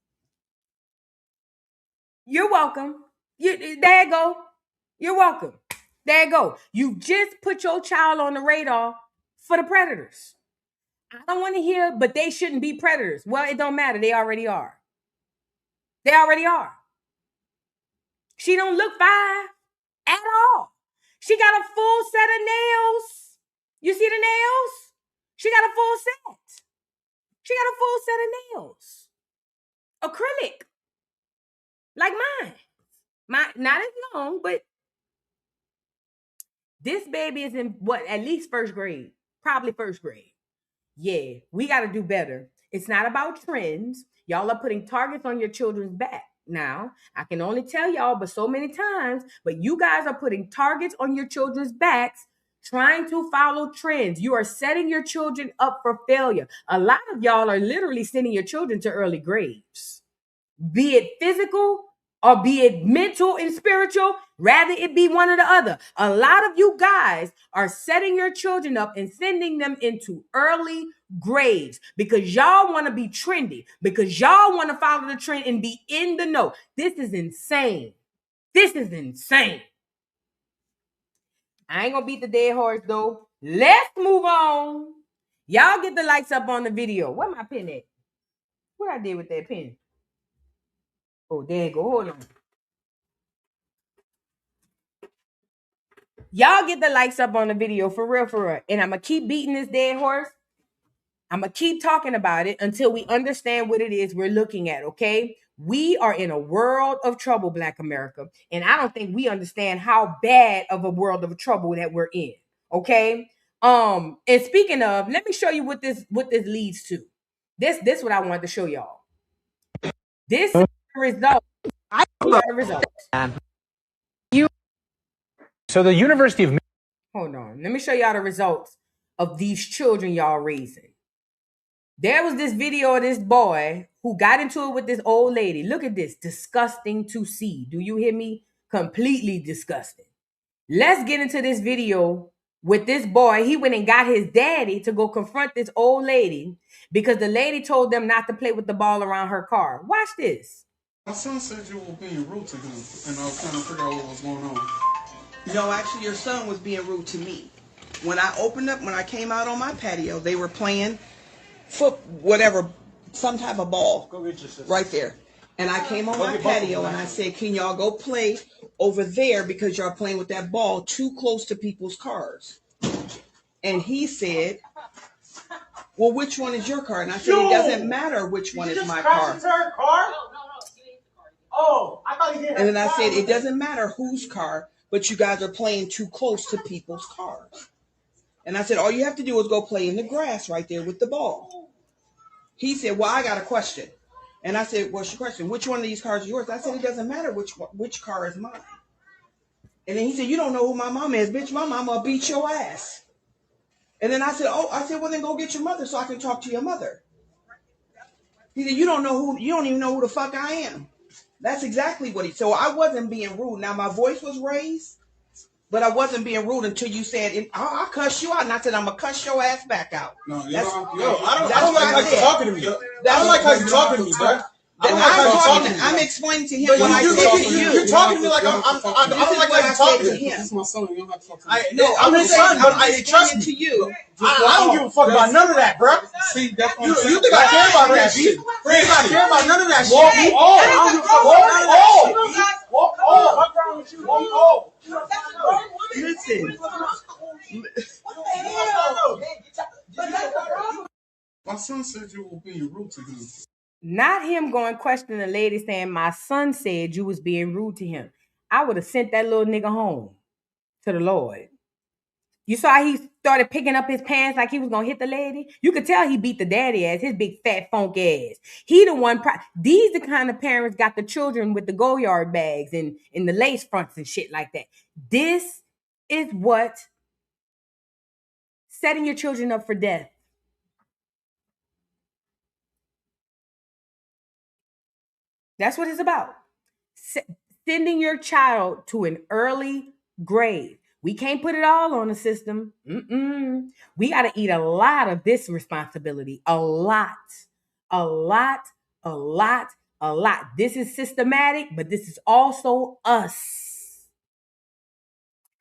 You're welcome. There you go. You're welcome. There you go. You just put your child on the radar for the predators. I don't want to hear, but they shouldn't be predators. Well, it don't matter. They already are. They already are. She don't look 5 at all. She got a full set of nails. You see the nails? She got a full set. She got a full set of nails. Acrylic. Like mine. Not as long, but this baby is in what, at least first grade. Probably first grade. Yeah, we got to do better. It's not about trends. Y'all are putting targets on your children's back. Now, I can only tell y'all, but so many times, but you guys are putting targets on your children's backs, trying to follow trends. You are setting your children up for failure. A lot of y'all are literally sending your children to early graves, be it physical or be it mental and spiritual, rather it be one or the other. A lot of you guys are setting your children up and sending them into early graves because y'all want to be trendy, because y'all want to follow the trend and be in the know. This is insane. This is insane. I ain't gonna beat the dead horse though. Let's move on. Y'all get the likes up on the video. Where my pen at? What I did with that pen? Oh, there you go. Hold on. Y'all get the likes up on the video for real, for real. And I'm going to keep beating this dead horse. I'm going to keep talking about it until we understand what it is we're looking at, okay? We are in a world of trouble, Black America. And I don't think we understand how bad of a world of trouble that we're in, okay? And speaking of, let me show you what this leads to. This what I wanted to show y'all. This is the result. I the results. So the University of Hold on. Let me show y'all the results of these children y'all raising. There was this video of this boy who got into it with this old lady. Look at this. Disgusting to see. Do you hear me? Completely disgusting. Let's get into this video with this boy. He went and got his daddy to go confront this old lady because the lady told them not to play with the ball around her car. Watch this. My son said you were being rude to him, and I was trying to figure out what was going on. No, actually, your son was being rude to me. When I came out on my patio, they were playing some type of ball. Go get your sister. Right there. And I came on my patio and I said, can y'all go play over there because y'all playing with that ball too close to people's cars? And he said, well, which one is your car? And I said, it doesn't matter which one is my car. Oh, I thought he did. And then I said, it doesn't matter whose car, but you guys are playing too close to people's cars. And I said, all you have to do is go play in the grass right there with the ball. He said, well, I got a question. And I said, what's your question? Which one of these cars is yours? I said, it doesn't matter which car is mine. And then he said, you don't know who my mama is. Bitch, my mama will beat your ass. And then I said, well, then go get your mother so I can talk to your mother. He said, you don't even know who the fuck I am. That's exactly what so I wasn't being rude. Now, my voice was raised, but I wasn't being rude until you said, I'll cuss you out. And I said, I'm going to cuss your ass back out. No, I don't like how you're talking to me. I don't like how you're talking to me, bro. I'm explaining to him what I said to you. You're talking to me like I don't like how you're talking to him. This is my son. You don't have to talk to me. No, I'm his son. I trust to you. I don't give a fuck about none of that, bro. See, that's what I'm saying. You think I care about that shit? You think I care about none of that shit? Walk all. I don't give a fuck about none of that shit. Walk all. What's wrong with you? Walk all. Listen. My son said you were being rude to him. Not him going questioning the lady saying, my son said you was being rude to him. I would have sent that little nigga home to the Lord. You saw he started picking up his pants like he was going to hit the lady? You could tell he beat the daddy ass, his big fat funk ass. He the one, these the kind of parents got the children with the go-yard bags and the lace fronts and shit like that. This is what setting your children up for death. That's what it's about. Sending your child to an early grave. We can't put it all on the system. We got to eat a lot of this responsibility. A lot. This is systematic, but this is also us.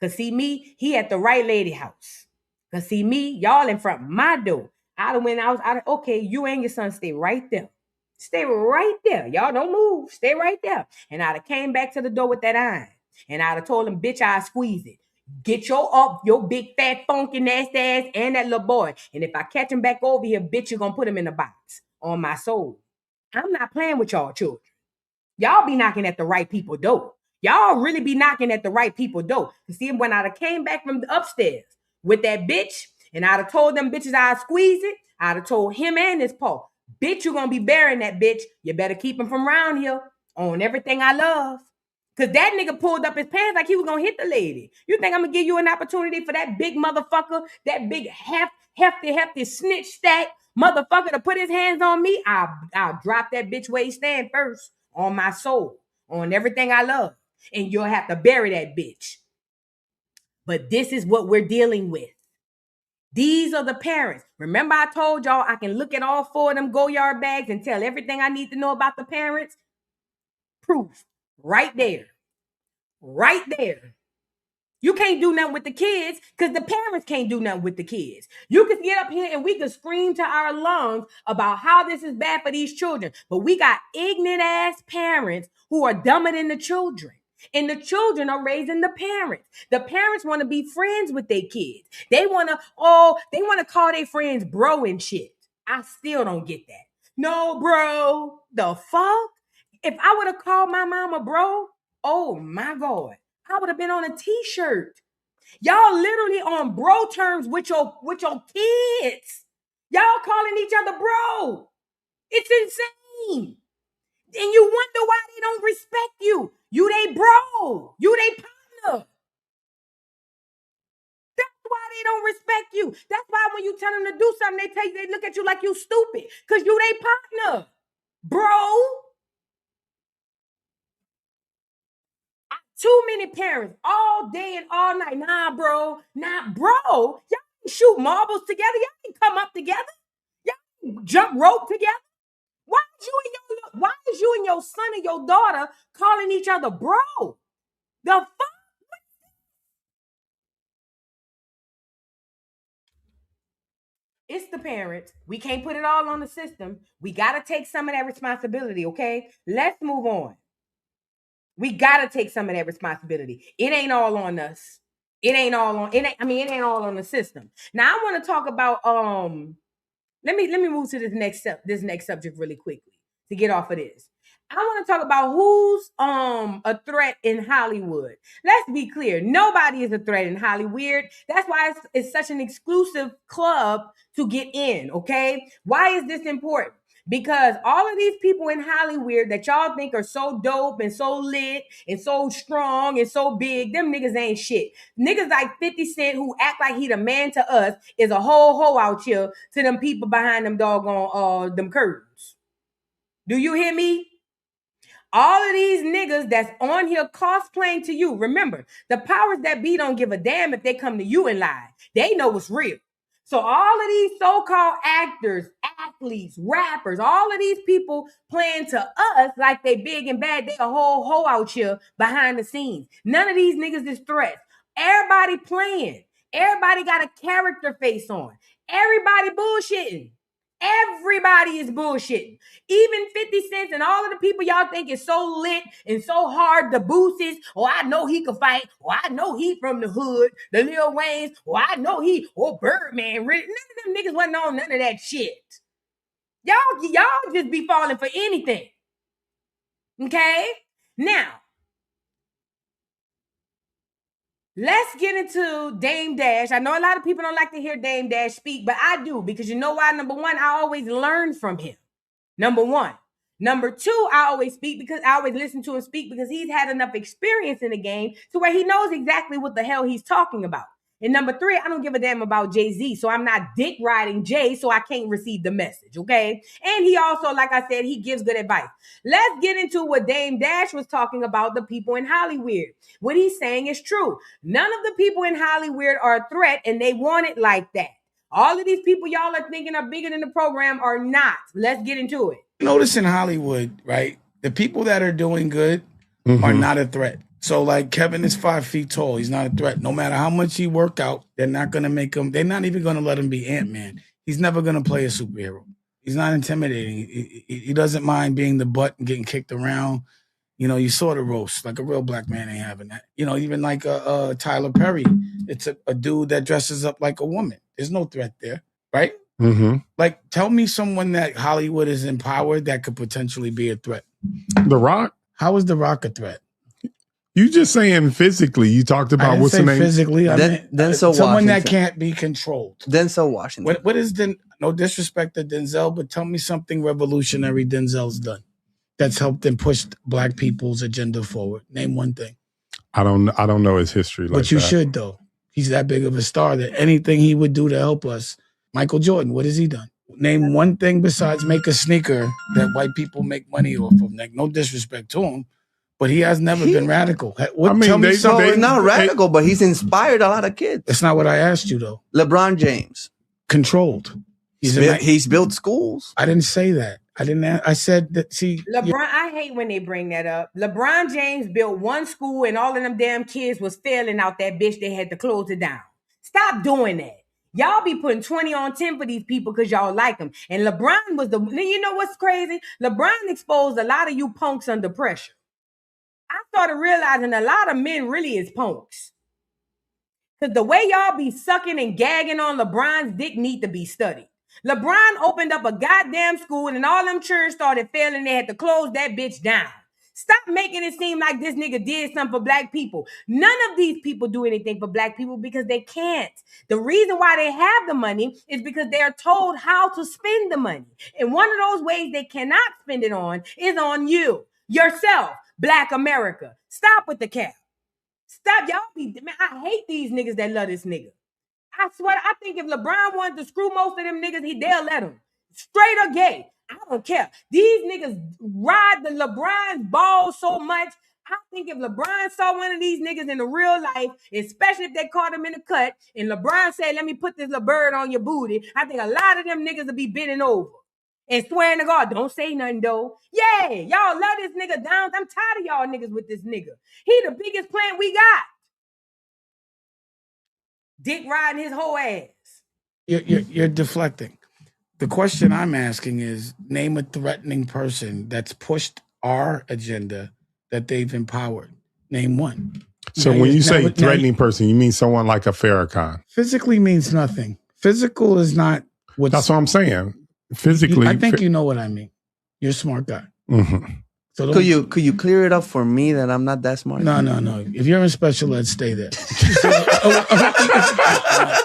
Because see me, he at the right lady house. Because see me, y'all in front of my door. Okay, you and your son stay right there. Stay right there. Y'all don't move. Stay right there. And I'd have came back to the door with that iron. And I'd have told him, bitch, I'll squeeze it. Get your big fat funky nasty ass and that little boy. And if I catch him back over here, bitch, you're going to put him in a box on my soul. I'm not playing with y'all children. Y'all be knocking at the right people door. Y'all really be knocking at the right people door. You see, when I'd have came back from the upstairs with that bitch, and I'd have told them bitches I'd squeeze it, I'd have told him and his paw, bitch, you're going to be burying that bitch. You better keep him from around here on everything I love. Because that nigga pulled up his pants like he was going to hit the lady. You think I'm going to give you an opportunity for that big motherfucker, that big hefty snitch stack motherfucker to put his hands on me? I'll drop that bitch where he stand first. On my soul, on everything I love. And you'll have to bury that bitch. But this is what we're dealing with. These are the parents. Remember I told y'all I can look at all four of them go-yard bags and tell everything I need to know about the parents? Proof. Right there. Right there. You can't do nothing with the kids because the parents can't do nothing with the kids. You can get up here and we can scream to our lungs about how this is bad for these children. But we got ignorant ass parents who are dumber than the children. And the children are raising the parents. The parents want to be friends with their kids. They want to call their friends bro and shit. I still don't get that. No, bro. The fuck? If I would have called my mama bro, oh my God. I would have been on a t-shirt. Y'all literally on bro terms with your kids. Y'all calling each other bro. It's insane. And you wonder why they don't respect you. You they bro. You they partner. That's why they don't respect you. That's why when you tell them to do something, they look at you like you stupid. Because you they partner. Bro. Too many parents all day and all night. Nah, bro. Y'all can shoot marbles together. Y'all can come up together. Y'all can jump rope together. Why is you and your son and your daughter calling each other bro? The fuck? It's the parents. We can't put it all on the system. We got to take some of that responsibility, okay? Let's move on. We got to take some of that responsibility. It ain't all on us. It ain't all on the system. Now I want to talk about let me move to this next subject really quickly to get off of this. I want to talk about who's a threat in Hollywood. Let's be clear. Nobody is a threat in Hollywood. That's why it's such an exclusive club to get in, okay? Why is this important? Because all of these people in Hollywood that y'all think are so dope and so lit and so strong and so big, them niggas ain't shit. Niggas like 50 Cent who act like he the man to us is a whole hoe out here to them people behind them doggone them curtains. Do you hear me? All of these niggas that's on here cosplaying to you. Remember, the powers that be don't give a damn if they come to you and lie. They know what's real. So all of these so-called actors, athletes, rappers, all of these people playing to us like they big and bad, they a whole hoe out here behind the scenes. None of these niggas is threats. Everybody playing. Everybody got a character face on. Everybody bullshitting. Everybody is bullshitting. Even 50 Cent and all of the people y'all think is so lit and so hard, the Boosies, or I know he could fight, or I know he from the hood, the Lil Waynes, or I know he, or Birdman, really. None of them niggas wasn't on none of that shit. Y'all just be falling for anything. Okay? Now, let's get into Dame Dash. I know a lot of people don't like to hear Dame Dash speak, but I do, because you know why? Number one, I always learn from him. Number one. Number two, I always listen to him speak because he's had enough experience in the game to where he knows exactly what the hell he's talking about. And number three, I don't give a damn about Jay-Z, so I'm not dick riding Jay, so I can't receive the message, okay? And he also, like I said, he gives good advice. Let's get into what Dame Dash was talking about, the people in Hollywood. What he's saying is true. None of the people in Hollywood are a threat, and they want it like that. All of these people y'all are thinking are bigger than the program are not. Let's get into it. Notice in Hollywood, right? The people that are doing good are not a threat. So like Kevin is 5 feet tall. He's not a threat. No matter how much he work out, they're not going to make him. They're not even going to let him be Ant-Man. He's never going to play a superhero. He's not intimidating. He doesn't mind being the butt and getting kicked around. You know, you saw the roast. Like a real black man ain't having that. You know, even like Tyler Perry. It's a dude that dresses up like a woman. There's no threat there, right? Like, tell me someone that Hollywood is empowered that could potentially be a threat. The Rock? How is The Rock a threat? You just saying physically. You talked about what's the name? Physically, Denzel someone Washington. that can't be controlled. Denzel Washington. What is no disrespect to Denzel, but tell me something revolutionary Denzel's done that's helped and pushed black people's agenda forward. Name one thing. I don't know his history like that. But you should, though. He's that big of a star that anything he would do to help us. Michael Jordan, what has he done? Name one thing besides make a sneaker that white people make money off of. Like, no disrespect to him, but he has never been radical. Tell me something. He's not radical, but he's inspired a lot of kids. That's not what I asked you, though. LeBron James. Controlled. He's built schools. I didn't say that. I said that, see. LeBron, I hate when they bring that up. LeBron James built one school and all of them damn kids was failing out that bitch. They had to close it down. Stop doing that. Y'all be putting 20 on 10 for these people because y'all like them. And LeBron was you know what's crazy? LeBron exposed a lot of you punks under pressure. I started realizing a lot of men really is punks. Because the way y'all be sucking and gagging on LeBron's dick need to be studied. LeBron opened up a goddamn school and all them children started failing. They had to close that bitch down. Stop making it seem like this nigga did something for black people. None of these people do anything for black people because they can't. The reason why they have the money is because they're told how to spend the money. And one of those ways they cannot spend it on is on you, yourself, Black America. Stop with the cap. Stop. Y'all man, I hate these niggas that love this nigga. I swear, I think if LeBron wanted to screw most of them niggas, they'll let him. Straight or gay. I don't care. These niggas ride the LeBron's ball so much. I think if LeBron saw one of these niggas in the real life, especially if they caught him in the cut, and LeBron said, let me put this little bird on your booty, I think a lot of them niggas will be bending over and swearing to God, don't say nothing though. Yeah, y'all love this nigga down. I'm tired of y'all niggas with this nigga. He the biggest plant we got. Dick riding his whole ass. You're deflecting. The question I'm asking is, name a threatening person that's pushed our agenda that they've empowered. Name one. So Now when you say now threatening person, you mean someone like a Farrakhan? physically means nothing. Physical is not what's. That's what I'm saying. Physically, I think you know what I mean. You're a smart guy. Mm-hmm. So could you clear it up for me that I'm not that smart? No. If you're in special ed, stay there.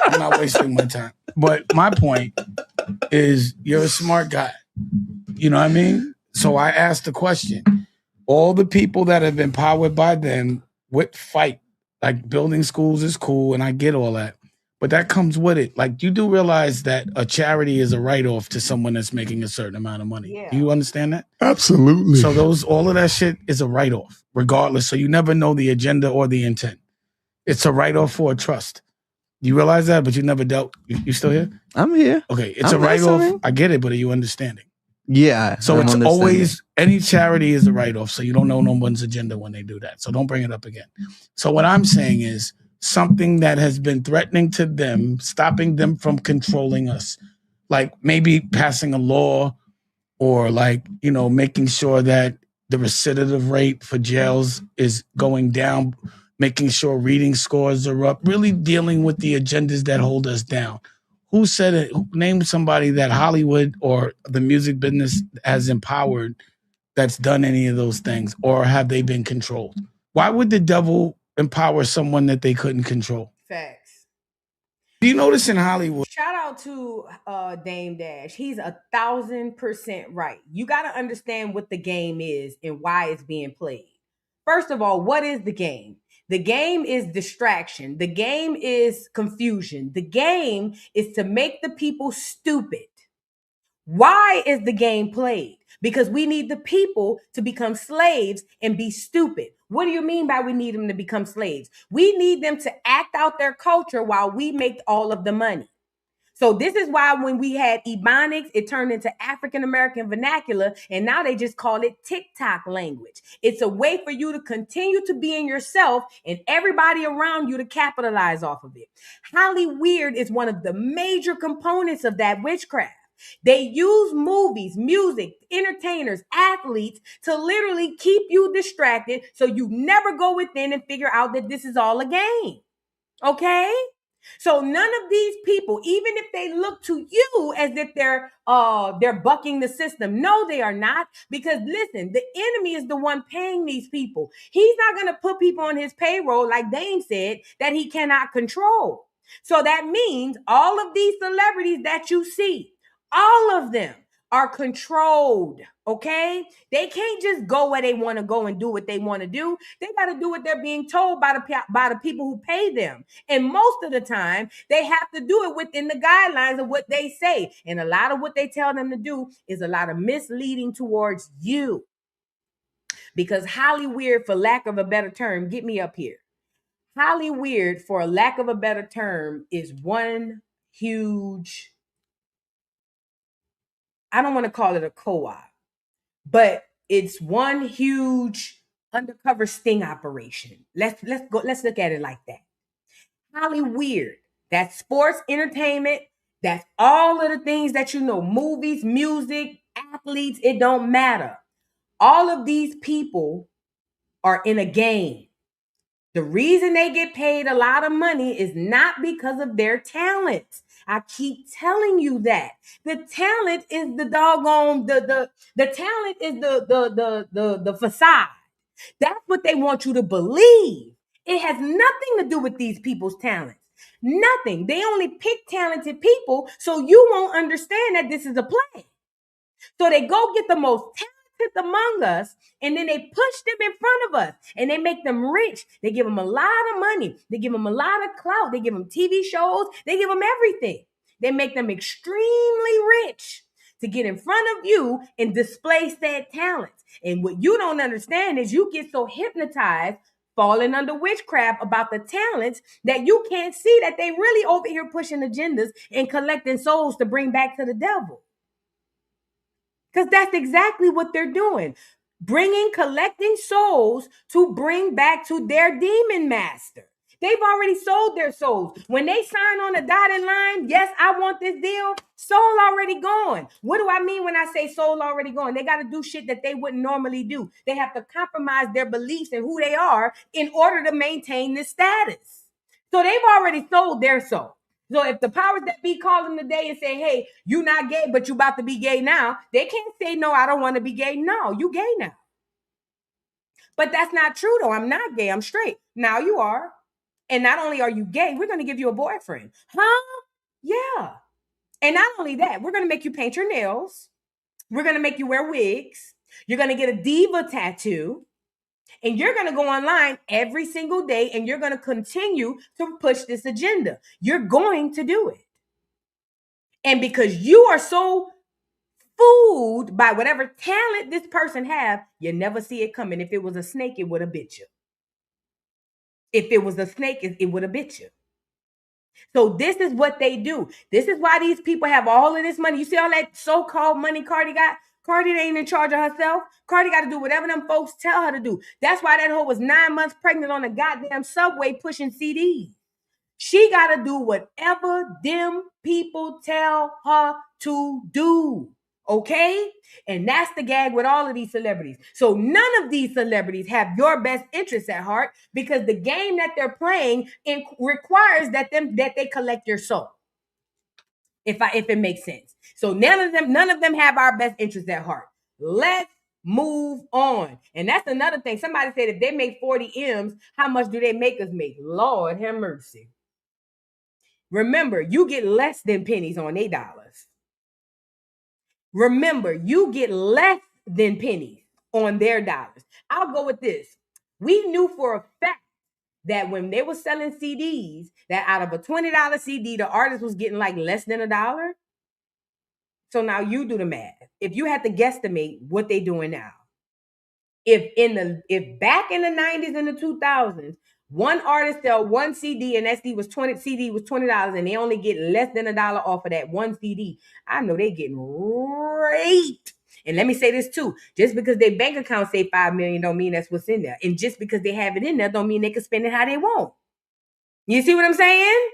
I'm not wasting my time. But my point is, you're a smart guy. You know what I mean? So I asked the question. All the people that have been empowered by them would fight. Like building schools is cool, and I get all that. But that comes with it. Like, you do realize that a charity is a write-off to someone that's making a certain amount of money. Yeah. Do you understand that? Absolutely. So all of that shit is a write-off, regardless. So you never know the agenda or the intent. It's a write-off for a trust. You realize that, but you never dealt. You still here? I'm here. Okay, it's a write-off. I get it, but are you understanding? Yeah. So it's always, any charity is a write-off. So you don't know no one's agenda when they do that. So don't bring it up again. So what I'm saying is, something that has been threatening to them, stopping them from controlling us, like maybe passing a law, or making sure that the recidivism rate for jails is going down, making sure reading scores are up, really dealing with the agendas that hold us down. Who said it? Name somebody that Hollywood or the music business has empowered that's done any of those things, or have they been controlled? Why would the devil empower someone that they couldn't control? Facts. Do you notice in Hollywood? Shout out to Dame Dash. He's 1,000% right. You got to understand what the game is and why it's being played. First of all, what is the game? The game is distraction. The game is confusion. The game is to make the people stupid. Why is the game played? Because we need the people to become slaves and be stupid. What do you mean by we need them to become slaves? We need them to act out their culture while we make all of the money. So this is why when we had Ebonics, it turned into African American vernacular, and now they just call it TikTok language. It's a way for you to continue to be in yourself and everybody around you to capitalize off of it. Hollywood is one of the major components of that witchcraft. They use movies, music, entertainers, athletes to literally keep you distracted so you never go within and figure out that this is all a game. Okay? So none of these people, even if they look to you as if they're bucking the system, no, they are not. Because listen, the enemy is the one paying these people. He's not going to put people on his payroll, like Dame said, that he cannot control. So that means all of these celebrities that you see, all of them are controlled, okay? They can't just go where they want to go and do what they want to do. They got to do what they're being told by the people who pay them. And most of the time, they have to do it within the guidelines of what they say. And a lot of what they tell them to do is a lot of misleading towards you. Because Hollywood, for lack of a better term, get me up here. Hollywood, for a lack of a better term, is one huge, I don't want to call it a co-op, but it's one huge undercover sting operation. Let's look at it like that. Hollywood, that's sports, entertainment, that's all of the things that you know, movies, music, athletes, it don't matter. All of these people are in a game. The reason they get paid a lot of money is not because of their talents. I keep telling you that. The talent is the doggone, the talent is the facade. That's what they want you to believe. It has nothing to do with these people's talents. Nothing. They only pick talented people so you won't understand that this is a play. So they go get the most talented among us, and then they push them in front of us, and they make them rich. They give them a lot of money. They give them a lot of clout. They give them TV shows. They give them everything. They make them extremely rich. to get in front of you and display said talents. And what you don't understand is you get so hypnotized, falling under witchcraft about the talents that you can't see that they really over here pushing agendas and collecting souls to bring back to the devil. Because that's exactly what they're doing. Collecting souls to bring back to their demon master. They've already sold their souls. When they sign on a dotted line, yes, I want this deal, soul already gone. What do I mean when I say soul already gone? They got to do shit that they wouldn't normally do. They have to compromise their beliefs and who they are in order to maintain this status. So they've already sold their soul. So if the powers that be call them today and say, hey, you not gay, but you about to be gay now, they can't say, no, I don't want to be gay. No, you gay now. But that's not true, though. I'm not gay. I'm straight. Now you are. And not only are you gay, we're going to give you a boyfriend. Huh? Yeah. And not only that, we're going to make you paint your nails. We're going to make you wear wigs. You're going to get a diva tattoo. And you're going to go online every single day and you're going to continue to push this agenda. You're going to do it. And because you are so fooled by whatever talent this person have, you never see it coming. If it was a snake, it would have bit you. If it was a snake, it would have bit you. So this is what they do. This is why these people have all of this money. You see all that so-called money Cardi got? Cardi ain't in charge of herself. Cardi got to do whatever them folks tell her to do. That's why that hoe was 9 months pregnant on the goddamn subway pushing CDs. She got to do whatever them people tell her to do. Okay? And that's the gag with all of these celebrities. So none of these celebrities have your best interests at heart because the game that they're playing requires that they collect your soul. If it makes sense. So none of them have our best interests at heart. Let's move on. And that's another thing. Somebody said if they make 40 M's, how much do they make us make? Lord have mercy. Remember, you get less than pennies on $8. Remember, you get less than pennies on their dollars. I'll go with this. We knew for a fact that when they were selling CDs, that out of a $20 CD, the artist was getting like less than $1. So now you do the math. If you had to guesstimate what they doing now, if back in the 90s and the 2000s, one artist sell one CD and that CD was $20 and they only get less than $1 off of that one CD, I know they getting raped. And let me say this too, just because their bank account say 5 million don't mean that's what's in there. And just because they have it in there don't mean they can spend it how they want. You see what I'm saying?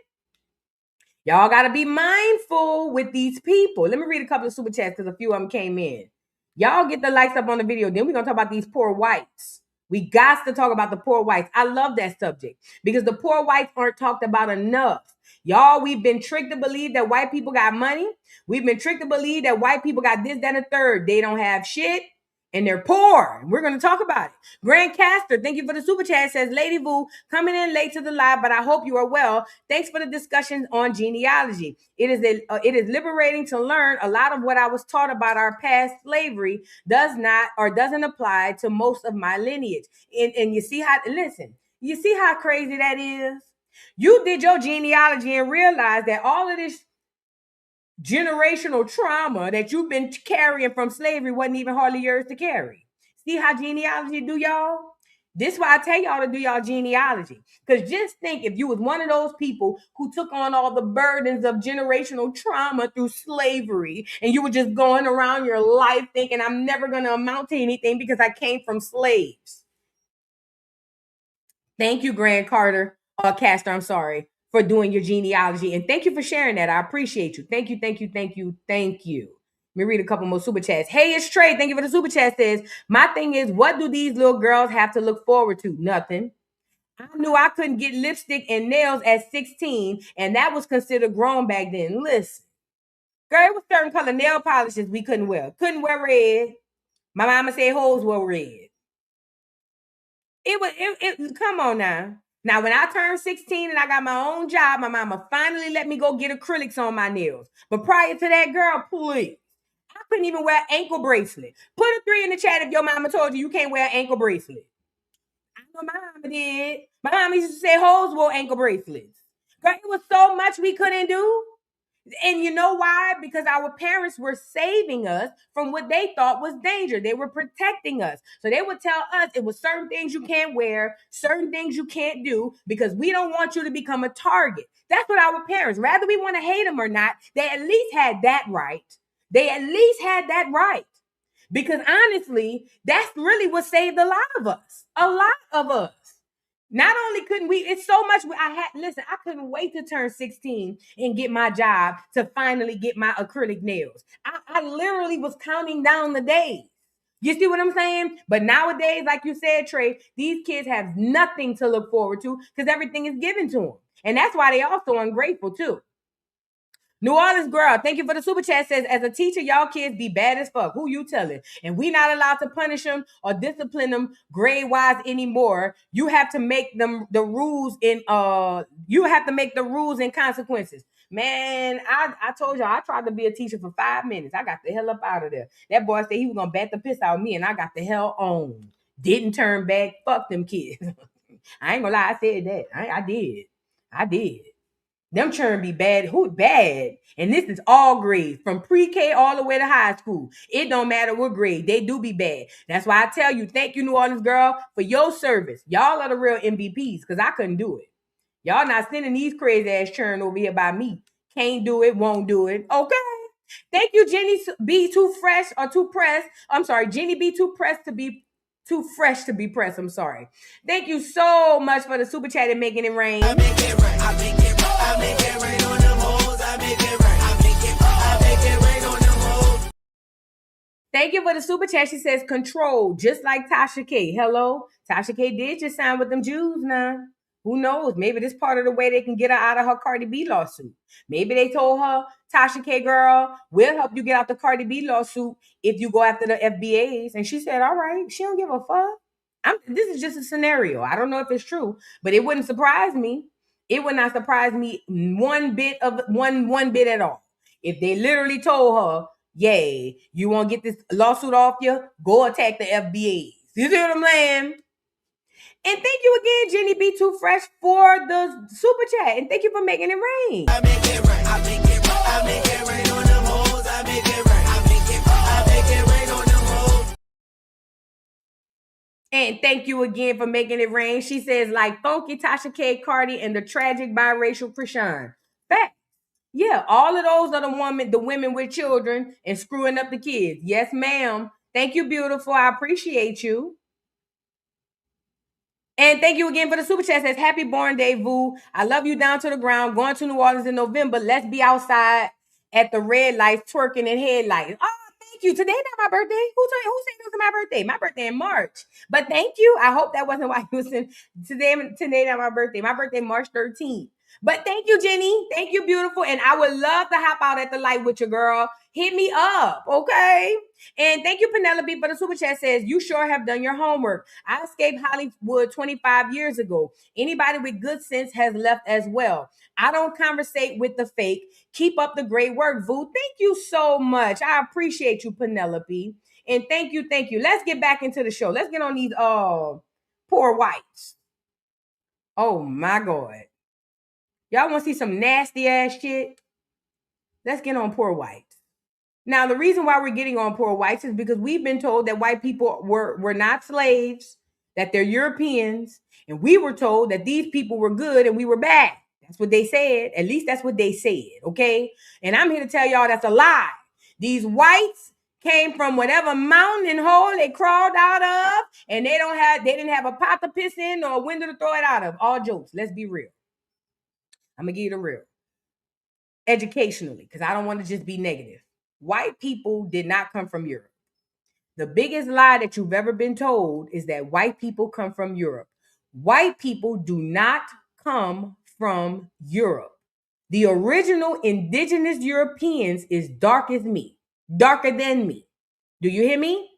Y'all got to be mindful with these people. Let me read a couple of super chats because a few of them came in. Y'all get the likes up on the video. Then we're going to talk about these poor whites. We got to talk about the poor whites. I love that subject because the poor whites aren't talked about enough. Y'all, we've been tricked to believe that white people got money. We've been tricked to believe that white people got this, that, and the third. They don't have shit. And they're poor. We're going to talk about it. Grant Castor, thank you for the super chat. Says, Lady Vu, coming in late to the live, but I hope you are well. Thanks for the discussion on genealogy. It is liberating to learn a lot of what I was taught about our past slavery doesn't apply to most of my lineage. And you see how crazy that is? You did your genealogy and realized that all of this generational trauma that you've been carrying from slavery wasn't even hardly yours to carry. See how genealogy do, y'all? This is why I tell y'all to do y'all genealogy. Because just think if you was one of those people who took on all the burdens of generational trauma through slavery and you were just going around your life thinking I'm never going to amount to anything because I came from slaves. Thank you, Grant Castor, I'm sorry, for doing your genealogy. And thank you for sharing that. I appreciate you. Thank you. Let me read a couple more super chats. Hey, it's Trey. Thank you for the super chat. Says, my thing is, what do these little girls have to look forward to? Nothing. I knew I couldn't get lipstick and nails at 16, and that was considered grown back then. Listen, girl, it was certain color nail polishes we couldn't wear. Couldn't wear red. My mama said hoes were red. Come on now. Now, when I turned 16 and I got my own job, my mama finally let me go get acrylics on my nails. But prior to that, girl, please, I couldn't even wear ankle bracelet. Put a 3 in the chat if your mama told you can't wear ankle bracelet. I know my mama did. My mama used to say hoes wore ankle bracelets. Girl, it was so much we couldn't do. And you know why? Because our parents were saving us from what they thought was danger. They were protecting us. So they would tell us it was certain things you can't wear, certain things you can't do, because we don't want you to become a target. That's what our parents, rather we want to hate them or not, they at least had that right. They at least had that right. Because honestly, that's really what saved a lot of us. A lot of us. Not only couldn't we, it's so much. Listen, I couldn't wait to turn 16 and get my job to finally get my acrylic nails. I literally was counting down the days. You see what I'm saying? But nowadays, like you said, Trey, these kids have nothing to look forward to because everything is given to them. And that's why they also ungrateful too. New Orleans girl, thank you for the super chat. Says, as a teacher, y'all kids be bad as fuck. Who you telling? And we not allowed to punish them or discipline them grade wise anymore. You have to make them the rules in you have to make the rules and consequences. Man, I told y'all I tried to be a teacher for 5 minutes. I got the hell up out of there. That boy said he was gonna bat the piss out of me, and I got the hell on. Didn't turn back. Fuck them kids. I ain't gonna lie, I said that. I did. I did. Them children be bad. Who bad? And this is all grades from pre-K all the way to high school. It don't matter what grade. They do be bad. That's why I tell you, thank you, New Orleans girl, for your service. Y'all are the real MVPs because I couldn't do it. Y'all not sending these crazy ass churn over here by me. Can't do it, won't do it. Okay. Thank you, Jenny B. Too fresh or too pressed. I'm sorry, Jenny B. Too pressed to be too fresh to be pressed. I'm sorry. Thank you so much for the super chat and making it rain. I make it rain. I make it rain. I make it rain on them hoes. I make it rain. I make it rain on them hoes. Thank you for the super chat. She says control, just like Tasha K. Hello. Tasha K did just sign with them Jews now. Who knows? Maybe this part of the way they can get her out of her Cardi B lawsuit. Maybe they told her, Tasha K girl, we'll help you get out the Cardi B lawsuit if you go after the FBAs. And she said, all right, she don't give a fuck. This is just a scenario. I don't know if it's true, but it wouldn't surprise me. It would not surprise me one bit at all. If they literally told her, yay, you want to get this lawsuit off you? Go attack the FBAs. You see what I'm saying? And thank you again, Jenny B. Too Fresh, for the super chat. And thank you for making it rain. I make it rain. I make it rain. I make it rain on them hoes. I make it rain. I make it rain on them hoes. And thank you again for making it rain. She says, like Funky, Tasha K, Cardi, and the tragic biracial Krishan. Fact. Yeah, all of those are the women with children and screwing up the kids. Yes, ma'am. Thank you, beautiful. I appreciate you. And thank you again for the super chat. Says, happy born day, Vu. I love you down to the ground. Going to New Orleans in November. Let's be outside at the red lights, twerking and headlights. Oh, thank you. Today not my birthday. Who said it was my birthday? My birthday in March. But thank you. I hope that wasn't why you was in today not my birthday. My birthday March 13th. But thank you, Jenny. Thank you, beautiful. And I would love to hop out at the light with your girl. Hit me up, okay? And thank you, Penelope, for the super chat. Says, you sure have done your homework. I escaped Hollywood 25 years ago. Anybody with good sense has left as well. I don't conversate with the fake. Keep up the great work, Vu. Thank you so much. I appreciate you, Penelope. And thank you. Let's get back into the show. Let's get on these poor whites. Oh, my God. Y'all want to see some nasty ass shit? Let's get on poor whites. Now, the reason why we're getting on poor whites is because we've been told that white people were not slaves, that they're Europeans, and we were told that these people were good and we were bad. That's what they said. At least that's what they said, okay? And I'm here to tell y'all that's a lie. These whites came from whatever mountain and hole they crawled out of, and they didn't have a pot to piss in or a window to throw it out of. All jokes. Let's be real. I'm gonna give you the real. Educationally, because I don't want to just be negative. White people did not come from Europe. The biggest lie that you've ever been told is that white people come from Europe. White people do not come from Europe. The original indigenous Europeans is dark as me, darker than me. Do you hear me?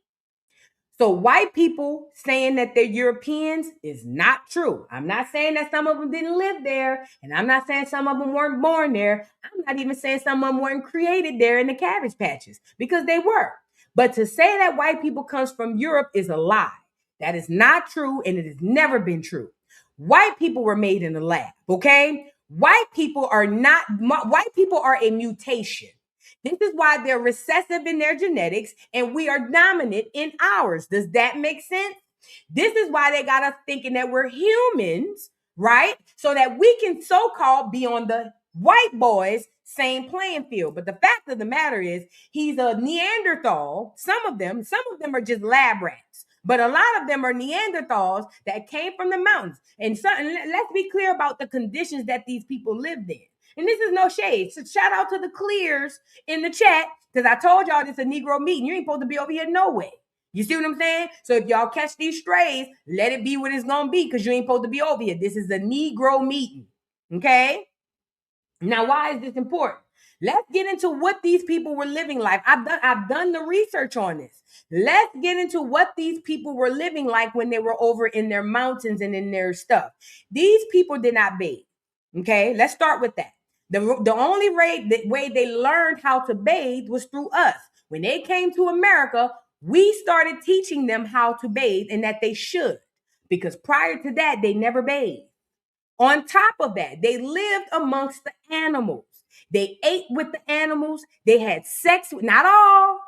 So white people saying that they're Europeans is not true. I'm not saying that some of them didn't live there, and I'm not saying some of them weren't born there. I'm not even saying some of them weren't created there in the cabbage patches, because they were. But to say that white people comes from Europe is a lie. That is not true, and it has never been true. White people were made in the lab, okay? White people are not, white people are a mutation. This is why they're recessive in their genetics and we are dominant in ours. Does that make sense? This is why they got us thinking that we're humans, right? So that we can so-called be on the white boys' same playing field. But the fact of the matter is, he's a Neanderthal. Some of them are just lab rats. But a lot of them are Neanderthals that came from the mountains. And let's be clear about the conditions that these people lived in. And this is no shade. So shout out to the clears in the chat, because I told y'all this is a Negro meeting. You ain't supposed to be over here no way. You see what I'm saying? So if y'all catch these strays, let it be what it's going to be, because you ain't supposed to be over here. This is a Negro meeting. Okay? Now, why is this important? Let's get into what these people were living like. I've done the research on this. Let's get into what these people were living like when they were over in their mountains and in their stuff. These people did not bathe. Okay, let's start with that. The only way they learned how to bathe was through us. When they came to America, we started teaching them how to bathe and that they should, because prior to that, they never bathed. On top of that, they lived amongst the animals. They ate with the animals. They had sex with, not all,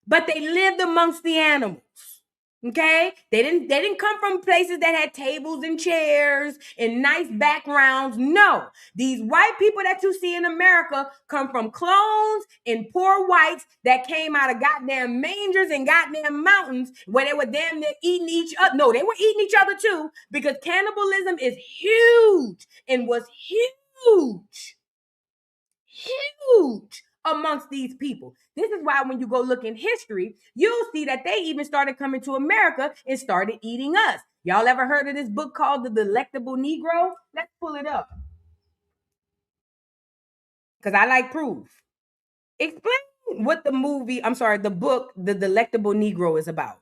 but they lived amongst the animals. Okay? They didn't come from places that had tables and chairs and nice backgrounds. No. These white people that you see in America come from clones and poor whites that came out of goddamn mangers and goddamn mountains where they were damn near eating each other. No, they were eating each other too, because cannibalism is huge and was huge amongst these people. This is why when you go look in history, you'll see that they even started coming to America and started eating us. Y'all ever heard of this book called The Delectable Negro? Let's pull it up, because I like proof. Explain what the book, The Delectable Negro, is about.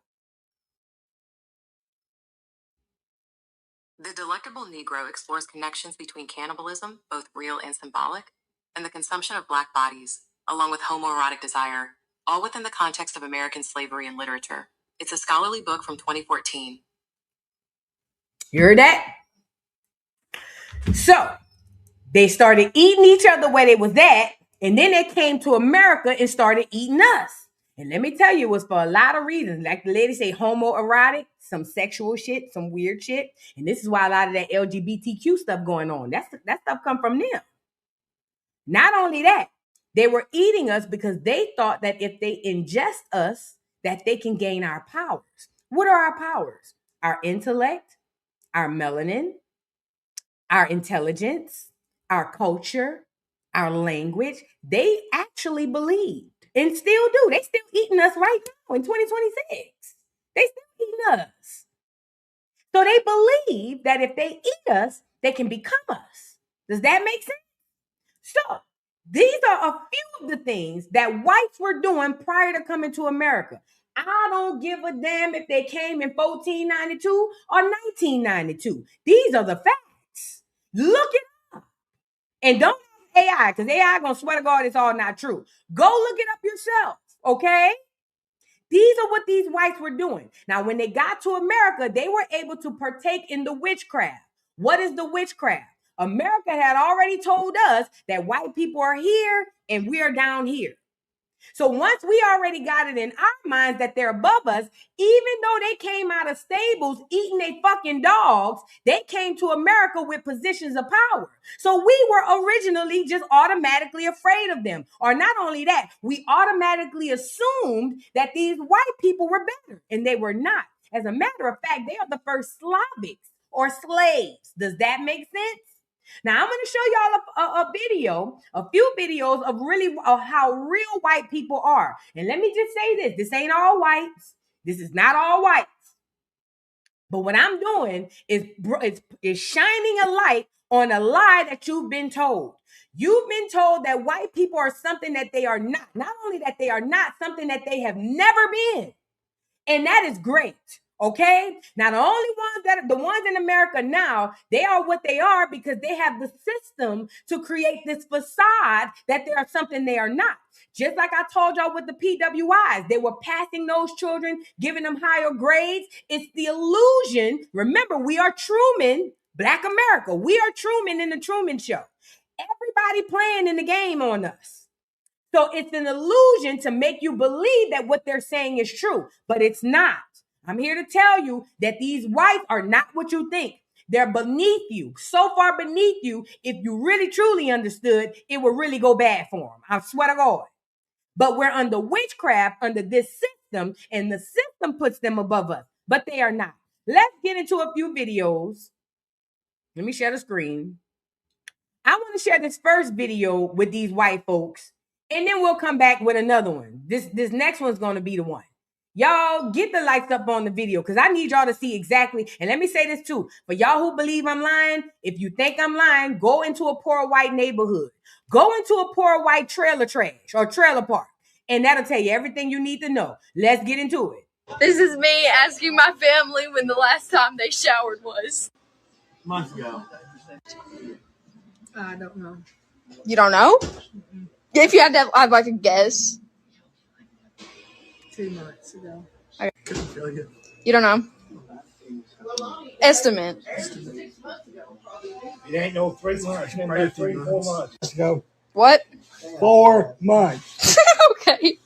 The Delectable Negro explores connections between cannibalism, both real and symbolic, and the consumption of Black bodies, along with homoerotic desire, all within the context of American slavery and literature. It's a scholarly book from 2014. You heard that? So they started eating each other where they was at, and then they came to America and started eating us. And let me tell you, it was for a lot of reasons. Like the lady say, homoerotic, some sexual shit, some weird shit. And this is why a lot of that LGBTQ stuff going on. That stuff come from them. Not only that, they were eating us because they thought that if they ingest us, that they can gain our powers. What are our powers? Our intellect, our melanin, our intelligence, our culture, our language. They actually believed and still do. They still eating us right now in 2026. They still eating us. So they believe that if they eat us, they can become us. Does that make sense? So these are a few of the things that whites were doing prior to coming to America. I don't give a damn if they came in 1492 or 1992. These are the facts. Look it up. And don't ask AI, because AI gonna swear to God it's all not true. Go look it up yourself, okay? These are what these whites were doing. Now, when they got to America, they were able to partake in the witchcraft. What is the witchcraft? America had already told us that white people are here and we are down here. So once we already got it in our minds that they're above us, even though they came out of stables eating their fucking dogs, they came to America with positions of power. So we were originally just automatically afraid of them. Or not only that, we automatically assumed that these white people were better, and they were not. As a matter of fact, they are the first Slavics or slaves. Does that make sense? Now I'm going to show y'all a few videos of how real white people are. And let me just say this ain't all whites. This is not all whites. But what I'm doing is shining a light on a lie that you've been told. You've been told that white people are something that they are not. Not only that they are not, something that they have never been. And that is great. Okay. Now, the ones in America now, they are what they are because they have the system to create this facade that they are something they are not. Just like I told y'all with the PWIs, they were passing those children, giving them higher grades. It's the illusion. Remember, we are Truman. Black America. We are Truman in the Truman Show. Everybody playing in the game on us. So it's an illusion to make you believe that what they're saying is true, but it's not. I'm here to tell you that these whites are not what you think. They're beneath you, so far beneath you. If you really truly understood, it would really go bad for them. I swear to God. But we're under witchcraft, under this system, and the system puts them above us, but they are not. Let's get into a few videos. Let me share the screen. I want to share this first video with these white folks, and then we'll come back with another one. This next one's going to be the one. Y'all get the likes up on the video because I need y'all to see exactly. And let me say this too. For y'all who believe I'm lying, if you think I'm lying, go into a poor white neighborhood. Go into a poor white trailer trash or trailer park. And that'll tell you everything you need to know. Let's get into it. This is me asking my family when the last time they showered was. Months ago. I don't know. You don't know? If you had to have like a guess. 2 months ago. Okay. Couldn't tell you. You don't know? Estimate. It ain't no 3 months. It's been 3, 4 months. Let's go. What? 4 months. Okay.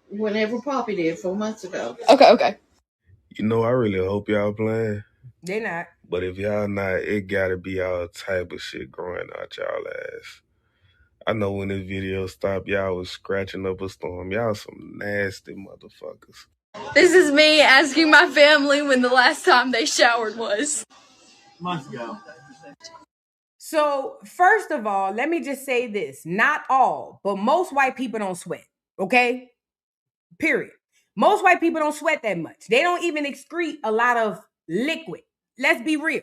Whenever Poppy did 4 months ago. Okay. You know, I really hope y'all playing. They not. But if y'all not, it gotta be all type of shit growing out y'all ass. I know when this video stopped, y'all was scratching up a storm. Y'all some nasty motherfuckers. This is me asking my family when the last time they showered was. Months ago. So, first of all, let me just say this. Not all, but most white people don't sweat. Okay? Period. Most white people don't sweat that much. They don't even excrete a lot of liquid. Let's be real.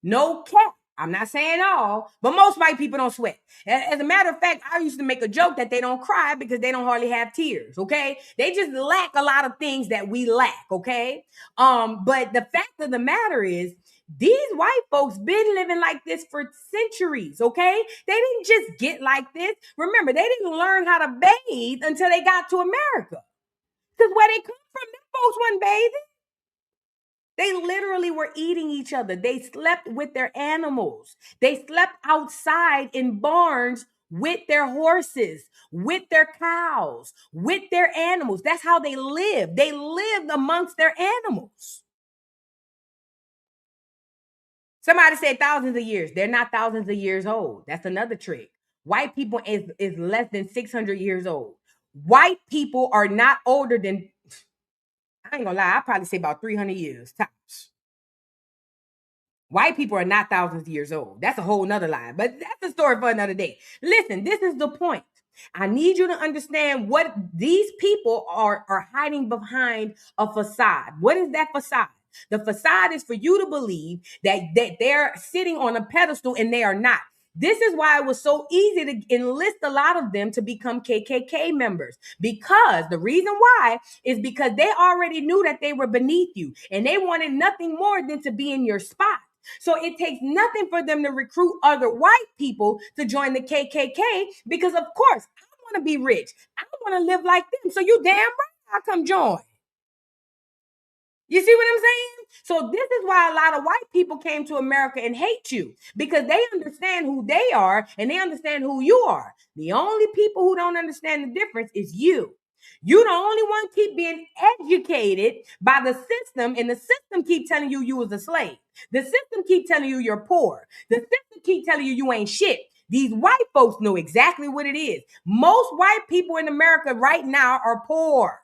No cap. I'm not saying all, but most white people don't sweat. As a matter of fact, I used to make a joke that they don't cry because they don't hardly have tears, okay? They just lack a lot of things that we lack, okay? But the fact of the matter is, these white folks been living like this for centuries, okay? They didn't just get like this. Remember, they didn't learn how to bathe until they got to America. Because where they come from, them folks wasn't bathing. They literally were eating each other. They slept with their animals. They slept outside in barns with their horses, with their cows, with their animals. That's how they lived. They lived amongst their animals. Somebody said thousands of years. They're not thousands of years old. That's another trick. White people is less than 600 years old. White people are not older than, I ain't gonna lie, I'll probably say about 300 years tops. White people are not thousands of years old. That's a whole nother lie, but that's a story for another day. Listen, this is the point. I need you to understand what these people are hiding behind a facade. What is that facade? The facade is for you to believe that they're sitting on a pedestal and they are not. This is why it was so easy to enlist a lot of them to become KKK members. Because the reason why is because they already knew that they were beneath you and they wanted nothing more than to be in your spot. So it takes nothing for them to recruit other white people to join the KKK because, of course, I want to be rich. I want to live like them. So you damn right I'll come join. You see what I'm saying? So this is why a lot of white people came to America and hate you because they understand who they are and they understand who you are. The only people who don't understand the difference is you. You the only one keep being educated by the system, and the system keep telling you was a slave. The system keep telling you you're poor. The system keep telling you ain't shit. These white folks know exactly what it is. Most white people in America right now are poor.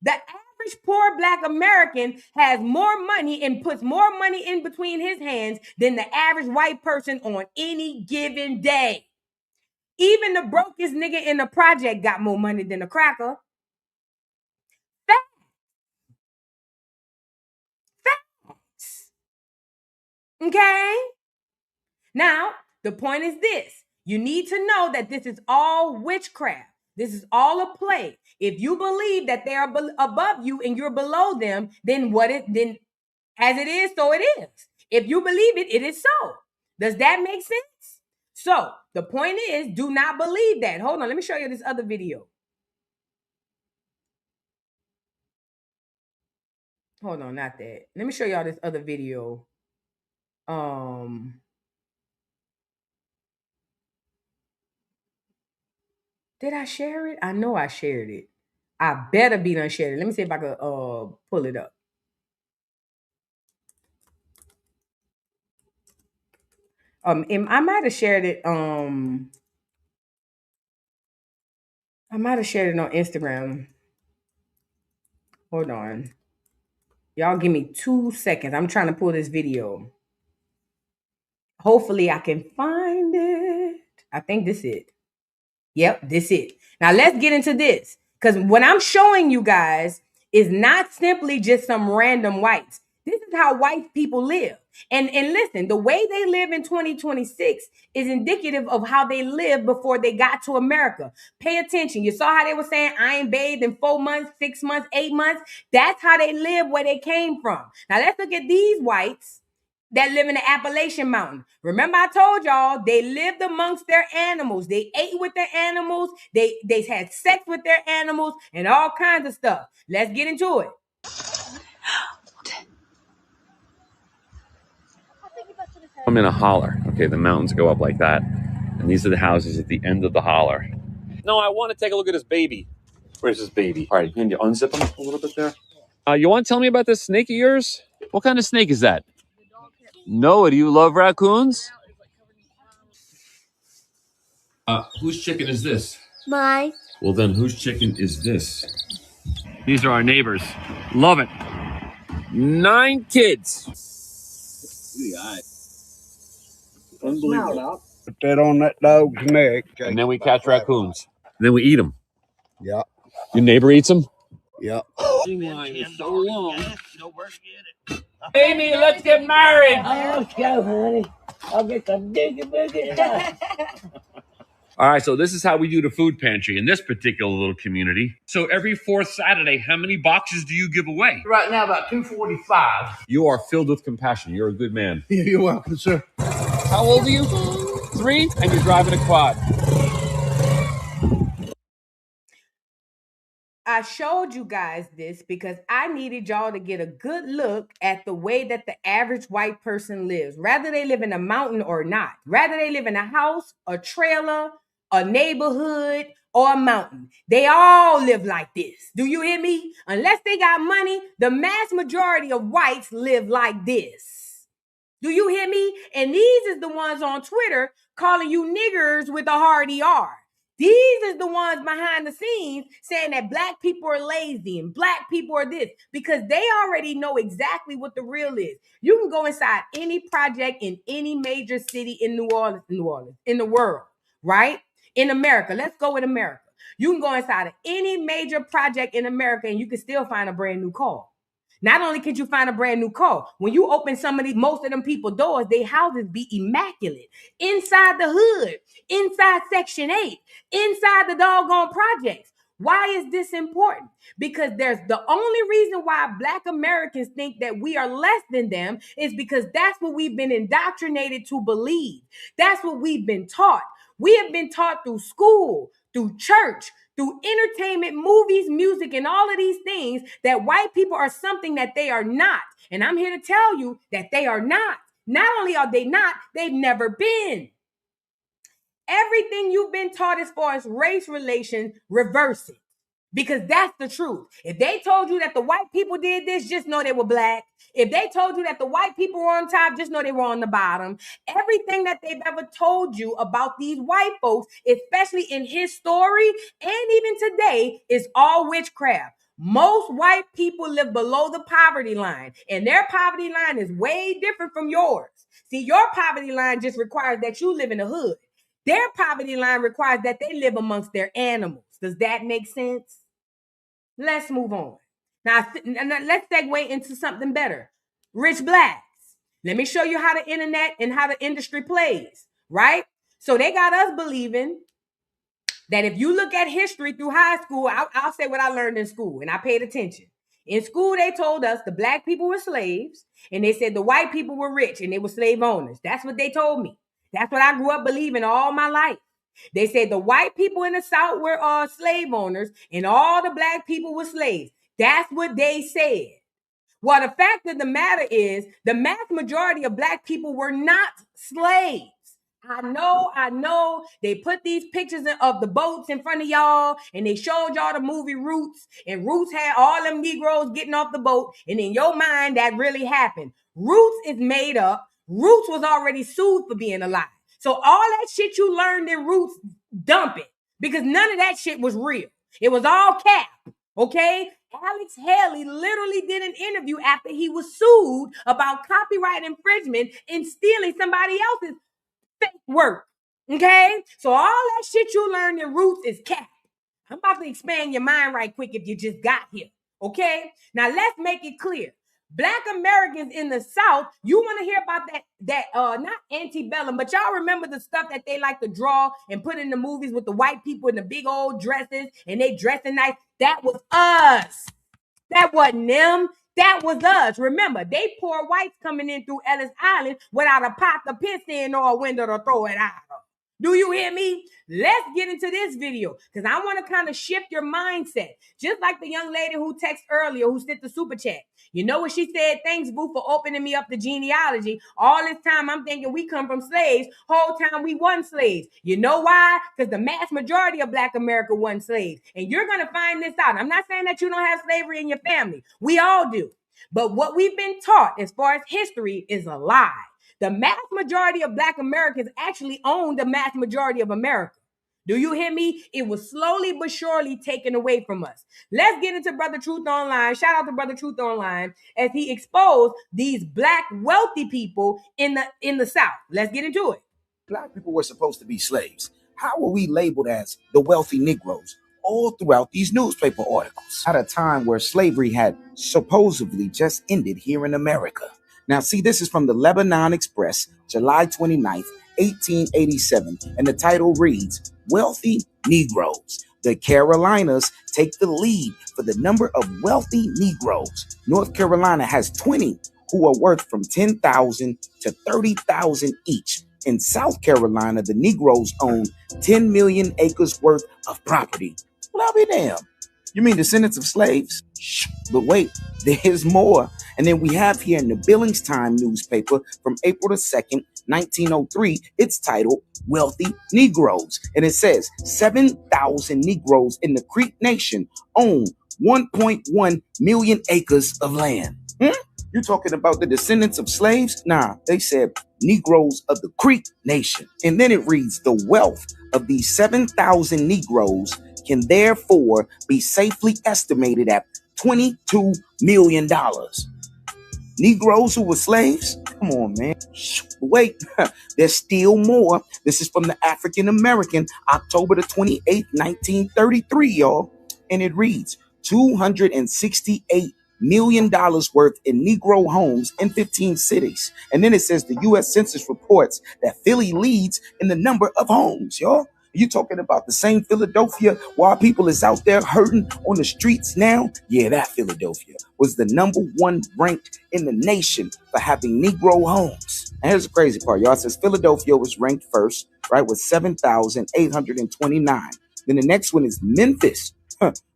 The average poor Black American has more money and puts more money in between his hands than the average white person on any given day. Even the brokest nigga in the project got more money than a cracker. Facts. Okay? Now, the point is this. You need to know that this is all witchcraft. This is all a play. If you believe that they are above you and you're below them, then as it is, so it is. If you believe it, it is so. Does that make sense? So the point is, do not believe that. Hold on, let me show you this other video. Hold on, not that. Let me show y'all this other video. Did I share it? I know I shared it. I better be done shared it. Let me see if I could pull it up. I might have shared it. I might have shared it on Instagram. Hold on. Y'all give me 2 seconds. I'm trying to pull this video. Hopefully I can find it. I think this is it. Yep, this it. Now let's get into this. Because what I'm showing you guys is not simply just some random whites. This is how white people live. And listen, the way they live in 2026 is indicative of how they lived before they got to America. Pay attention. You saw how they were saying, I ain't bathed in 4 months, 6 months, 8 months. That's how they live where they came from. Now let's look at these whites that live in the Appalachian Mountain. Remember, I told y'all they lived amongst their animals. They ate with their animals. They had sex with their animals and all kinds of stuff. Let's get into it. I'm in a holler. Okay, the mountains go up like that. And these are the houses at the end of the holler. No, I want to take a look at his baby. Where's his baby? All right, can you unzip him a little bit there? You want to tell me about this snake of yours? What kind of snake is that? Noah, do you love raccoons? Whose chicken is this? Mine. Well, then whose chicken is this? These are our neighbors. Love it. 9 kids. Unbelievable. Put that on that dog's neck. And then we catch raccoons. And then we eat them. Yep. Your neighbor eats them? Yep. Line is so long. Amy, let's get married. Let's go, honey. I'll get the boogie boogie. All right, so this is how we do the food pantry in this particular little community. So every 4th Saturday, how many boxes do you give away? Right now, about 245. You are filled with compassion. You're a good man. You're welcome, sir. How old are you? 3, and you're driving a quad. I showed you guys this because I needed y'all to get a good look at the way that the average white person lives, whether they live in a mountain or not, whether they live in a house, a trailer, a neighborhood, or a mountain. They all live like this. Do you hear me? Unless they got money, the mass majority of whites live like this. Do you hear me? And these is the ones on Twitter calling you niggers with a hard ER. These is the ones behind the scenes saying that black people are lazy and black people are this because they already know exactly what the real is. You can go inside any project in any major city in New Orleans, in the world, right? In America. Let's go with America. You can go inside of any major project in America and you can still find a brand new car. Not only could you find a brand new car, when you open most of them people doors, their houses be immaculate. Inside the hood, inside Section 8, inside the doggone projects. Why is this important? Because there's the only reason why Black Americans think that we are less than them is because that's what we've been indoctrinated to believe. That's what we've been taught. We have been taught through school, through church, through entertainment, movies, music, and all of these things that white people are something that they are not. And I'm here to tell you that they are not. Not only are they not, they've never been. Everything you've been taught as far as race relations, reverse it. Because that's the truth. If they told you that the white people did this, just know they were black. If they told you that the white people were on top, just know they were on the bottom. Everything that they've ever told you about these white folks, especially in his story and even today, is all witchcraft. Most white people live below the poverty line, and their poverty line is way different from yours. See, your poverty line just requires that you live in the hood. Their poverty line requires that they live amongst their animals. Does that make sense? Let's move on. Now, let's segue into something better. Rich blacks. Let me show you how the internet and how the industry plays, right? So they got us believing that if you look at history through high school, I'll say what I learned in school, and I paid attention. In school, they told us the black people were slaves, and they said the white people were rich, and they were slave owners. That's what they told me. That's what I grew up believing all my life. They said the white people in the South were slave owners, and all the black people were slaves. That's what they said. Well, the fact of the matter is, the mass majority of black people were not slaves. I know. They put these pictures of the boats in front of y'all, and they showed y'all the movie Roots, and Roots had all them Negroes getting off the boat, and in your mind, that really happened. Roots is made up. Roots was already sued for being alive. So all that shit you learned in Roots, dump it, because none of that shit was real. It was all cap, okay? Alex Haley literally did an interview after he was sued about copyright infringement and stealing somebody else's fake work. Okay? So all that shit you learned in Roots is cap. I'm about to expand your mind right quick if you just got here. Okay? Now let's make it clear. Black Americans in the South, you want to hear about that not antebellum, but y'all remember the stuff that they like to draw and put in the movies with the white people in the big old dresses and they dressing nice? That was us. That wasn't them. That was us. Remember, they poor whites coming in through Ellis Island without a pot to piss in or a window to throw it out of. Do you hear me? Let's get into this video because I want to kind of shift your mindset. Just like the young lady who texted earlier who sent the super chat. You know what she said? Thanks, Boo, for opening me up the genealogy. All this time I'm thinking we come from slaves. Whole time we wasn't slaves. You know why? Because the mass majority of Black America wasn't slaves. And you're going to find this out. I'm not saying that you don't have slavery in your family. We all do. But what we've been taught as far as history is a lie. The mass majority of Black Americans actually own the mass majority of America. Do you hear me? It was slowly but surely taken away from us. Let's get into Brother Truth Online. Shout out to Brother Truth Online as he exposed these Black wealthy people in the South. Let's get into it. Black people were supposed to be slaves. How were we labeled as the wealthy Negroes all throughout these newspaper articles at a time where slavery had supposedly just ended here in America? Now, see, this is from the Lebanon Express, July 29th, 1887, and the title reads, Wealthy Negroes. The Carolinas take the lead for the number of wealthy Negroes. North Carolina has 20 who are worth from $10,000 to $30,000 each. In South Carolina, the Negroes own 10 million acres worth of property. Well, I'll be damned. You mean descendants of slaves? Shh, but wait, there's more. And then we have here in the Billings Time newspaper from April the 2nd, 1903, it's titled Wealthy Negroes. And it says 7,000 Negroes in the Creek Nation own 1.1 million acres of land. You talking about the descendants of slaves? Nah, they said Negroes of the Creek Nation. And then it reads, the wealth of these 7,000 Negroes can therefore be safely estimated at $22 million. Negroes who were slaves? Come on, man. Wait, there's still more. This is from the African American, October the 28th, 1933, y'all. And it reads, $268 million worth in Negro homes in 15 cities. And then it says the U.S. Census reports that Philly leads in the number of homes, y'all. You talking about the same Philadelphia while people is out there hurting on the streets now? Yeah, that Philadelphia was the number one ranked in the nation for having Negro homes. And here's the crazy part, y'all. It says Philadelphia was ranked first, right, with 7,829. Then the next one is Memphis,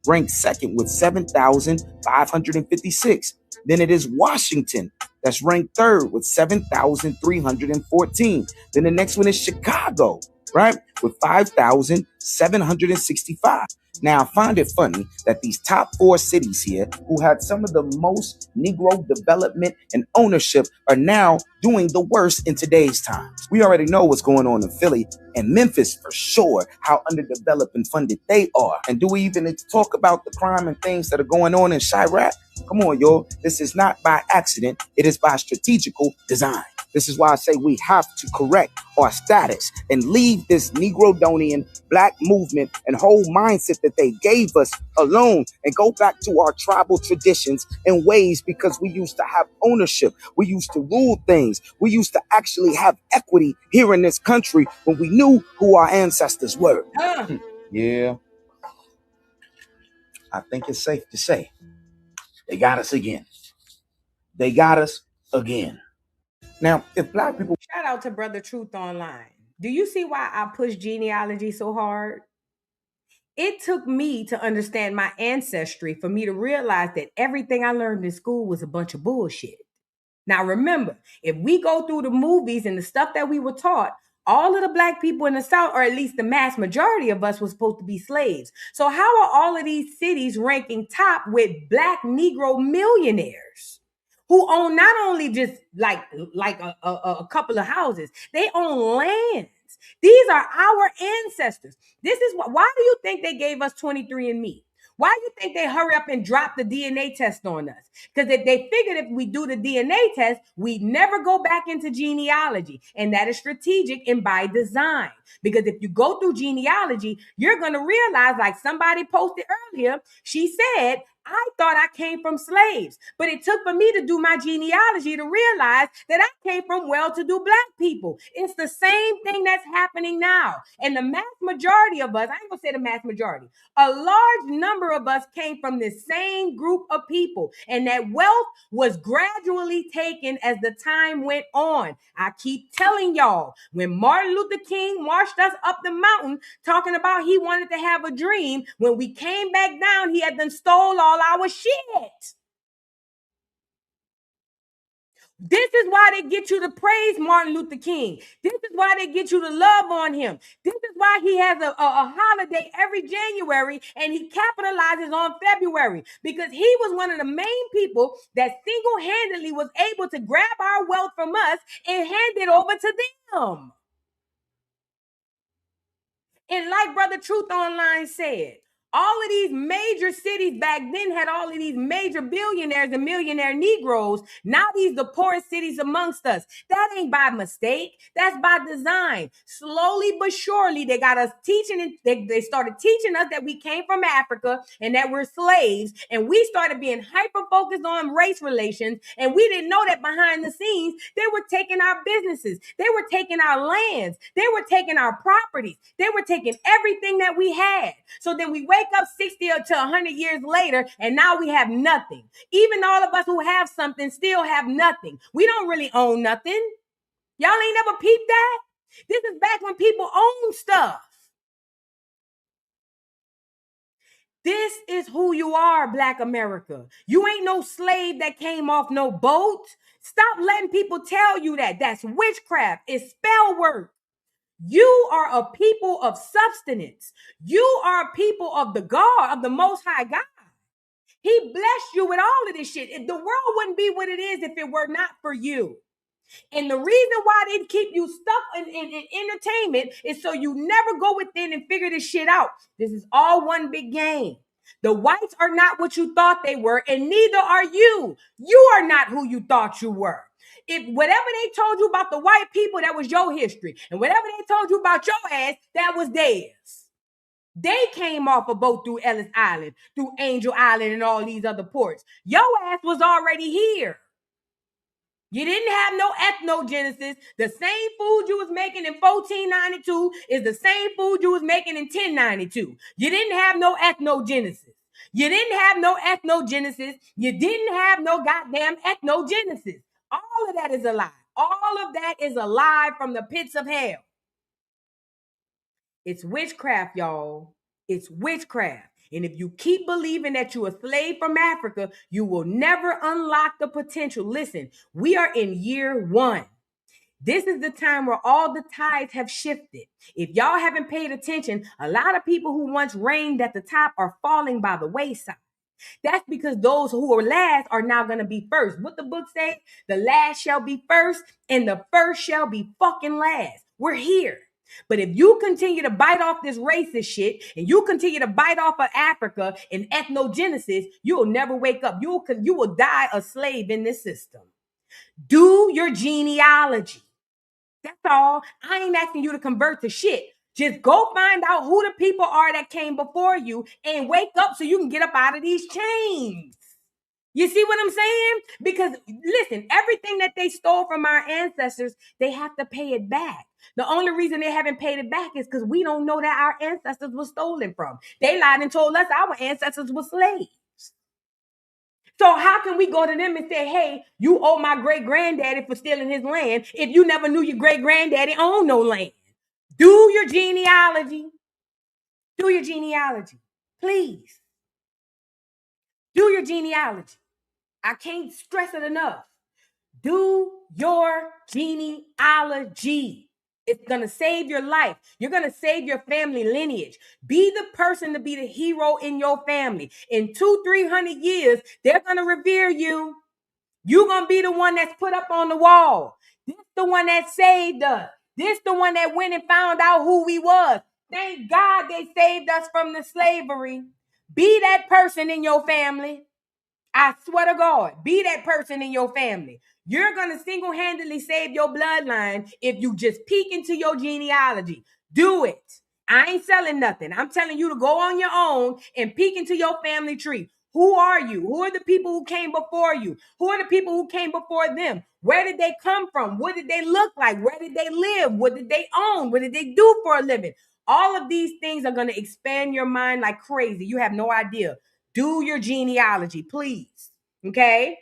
ranked second with 7,556. Then it is Washington, that's ranked third with 7,314. Then the next one is Chicago, right, with 5,765. Now, I find it funny that these top four cities here, who had some of the most Negro development and ownership, are now doing the worst in today's times. We already know what's going on in Philly and Memphis for sure, how underdeveloped and funded they are. And do we even need to talk about the crime and things that are going on in Chirac? Come on, y'all. This is not by accident. It is by strategical design. This is why I say we have to correct our status and leave this Negro-donian black movement and whole mindset that they gave us alone and go back to our tribal traditions and ways, because we used to have ownership. We used to rule things. We used to actually have equity here in this country when we knew who our ancestors were. Yeah, I think it's safe to say they got us again. They got us again. Now, if black people... Shout out to Brother Truth Online. Do you see why I push genealogy so hard? It took me to understand my ancestry for me to realize that everything I learned in school was a bunch of bullshit. Now, remember, if we go through the movies and the stuff that we were taught, all of the black people in the South, or at least the mass majority of us, was supposed to be slaves. So how are all of these cities ranking top with black Negro millionaires who own not only just like a couple of houses, they own lands. These are our ancestors. This is why do you think they gave us 23andMe? Why do you think they hurry up and drop the DNA test on us? Because if they figured if we do the DNA test, we'd never go back into genealogy. And that is strategic and by design. Because if you go through genealogy, you're going to realize, like somebody posted earlier, she said, I thought I came from slaves, but it took for me to do my genealogy to realize that I came from well-to-do black people. It's the same thing that's happening now. And the mass majority of us, I ain't gonna say the mass majority, a large number of us came from the same group of people. And that wealth was gradually taken as the time went on. I keep telling y'all, when Martin Luther King marched us up the mountain talking about he wanted to have a dream, when we came back down, he had done stole all our shit. This is why they get you to praise Martin Luther King. This is why they get you to love on him. This is why he has a holiday every January and he capitalizes on February, because he was one of the main people that single-handedly was able to grab our wealth from us and hand it over to them. And like Brother Truth Online said, all of these major cities back then had all of these major billionaires and millionaire Negroes. Now these the poorest cities amongst us. That ain't by mistake. That's by design. Slowly but surely, they got us teaching. They started teaching us that we came from Africa and that we're slaves. And we started being hyper-focused on race relations. And we didn't know that behind the scenes, they were taking our businesses. They were taking our lands. They were taking our properties. They were taking everything that we had. So then we wake up 60 to 100 years later, and now we have nothing. Even all of us who have something still have nothing. We don't really own nothing. Y'all ain't never peeped that? This is back when people owned stuff. This is who you are, Black America. You ain't no slave that came off no boat. Stop letting people tell you that. That's witchcraft. It's spell work. You are a people of substance. You are a people of the God, of the Most High God. He blessed you with all of this shit. The world wouldn't be what it is if it were not for you. And the reason why they keep you stuck in entertainment is so you never go within and figure this shit out. This is all one big game. The whites are not what you thought they were, and neither are you. You are not who you thought you were. If whatever they told you about the white people, that was your history. And whatever they told you about your ass, that was theirs. They came off a boat through Ellis Island, through Angel Island, and all these other ports. Your ass was already here. You didn't have no ethnogenesis. The same food you was making in 1492 is the same food you was making in 1092. You didn't have no ethnogenesis. You didn't have no ethnogenesis. You didn't have no goddamn ethnogenesis. All of that is a lie. All of that is a lie from the pits of hell. It's witchcraft, y'all. It's witchcraft. And if you keep believing that you're a slave from Africa, you will never unlock the potential. Listen, we are in year 1. This is the time where all the tides have shifted. If y'all haven't paid attention, a lot of people who once reigned at the top are falling by the wayside. That's because those who are last are now going to be first. What the book says, the last shall be first and the first shall be fucking last. We're here. But if you continue to bite off this racist shit and you continue to bite off of Africa and ethnogenesis, you'll never wake up. You will die a slave in this system. Do your genealogy. That's all. I ain't asking you to convert to shit. Just go find out who the people are that came before you and wake up so you can get up out of these chains. You see what I'm saying? Because listen, everything that they stole from our ancestors, they have to pay it back. The only reason they haven't paid it back is because we don't know that our ancestors were stolen from. They lied and told us our ancestors were slaves. So how can we go to them and say, hey, you owe my great-granddaddy for stealing his land if you never knew your great-granddaddy owned no land? Do your genealogy. Do your genealogy. Please. Do your genealogy. I can't stress it enough. Do your genealogy. It's going to save your life. You're going to save your family lineage. Be the person to be the hero in your family. In 200-300 years, they're going to revere you. You're going to be the one that's put up on the wall. This the one that saved us. This the one that went and found out who we was. Thank God they saved us from the slavery. Be that person in your family. I swear to God, be that person in your family. You're going to single-handedly save your bloodline if you just peek into your genealogy. Do it. I ain't selling nothing. I'm telling you to go on your own and peek into your family tree. Who are you? Who are the people who came before you? Who are the people who came before them? Where did they come from? What did they look like? Where did they live? What did they own? What did they do for a living? All of these things are going to expand your mind like crazy. You have no idea. Do your genealogy, please. Okay?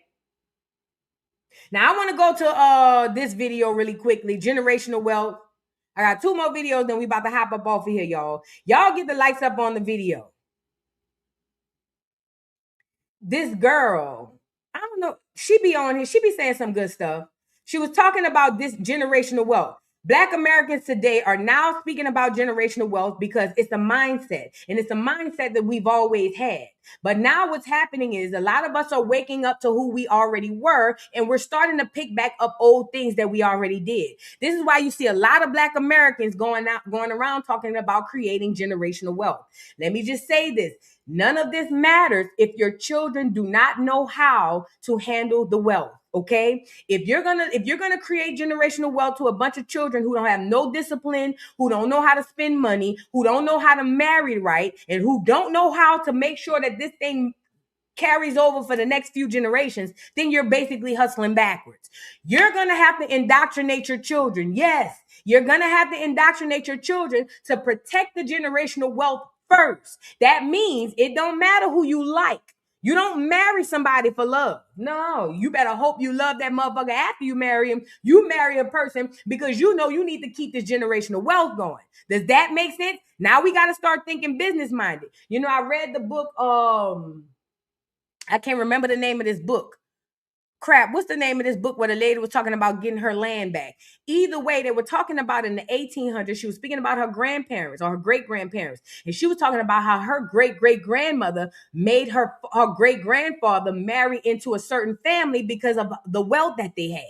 Now, I want to go to this video really quickly. Generational wealth. I got 2 more videos, then we about to hop up off of here, y'all. Y'all get the lights up on the video. This girl, I don't know, she be on here. She be saying some good stuff. She was talking about this generational wealth. Black Americans today are now speaking about generational wealth because it's a mindset, and it's a mindset that we've always had. But now what's happening is a lot of us are waking up to who we already were, and we're starting to pick back up old things that we already did. This is why you see a lot of Black Americans going around talking about creating generational wealth. Let me just say this. None of this matters if your children do not know how to handle the wealth. Okay, if you're gonna create generational wealth to a bunch of children who don't have no discipline, who don't know how to spend money, who don't know how to marry right, and who don't know how to make sure that this thing carries over for the next few generations, then you're basically hustling backwards. You're gonna have to indoctrinate your children. Yes, you're gonna have to indoctrinate your children to protect the generational wealth first. That means it don't matter who you like. You don't marry somebody for love. No, you better hope you love that motherfucker after you marry him. You marry a person because you know you need to keep this generational wealth going. Does that make sense? Now we got to start thinking business minded. You know, I read the book, I can't remember the name of this book. Crap, what's the name of this book where the lady was talking about getting her land back? Either way, they were talking about in the 1800s. She was speaking about her grandparents or her great-grandparents. And she was talking about how her great-great-grandmother made her great-grandfather marry into a certain family because of the wealth that they had.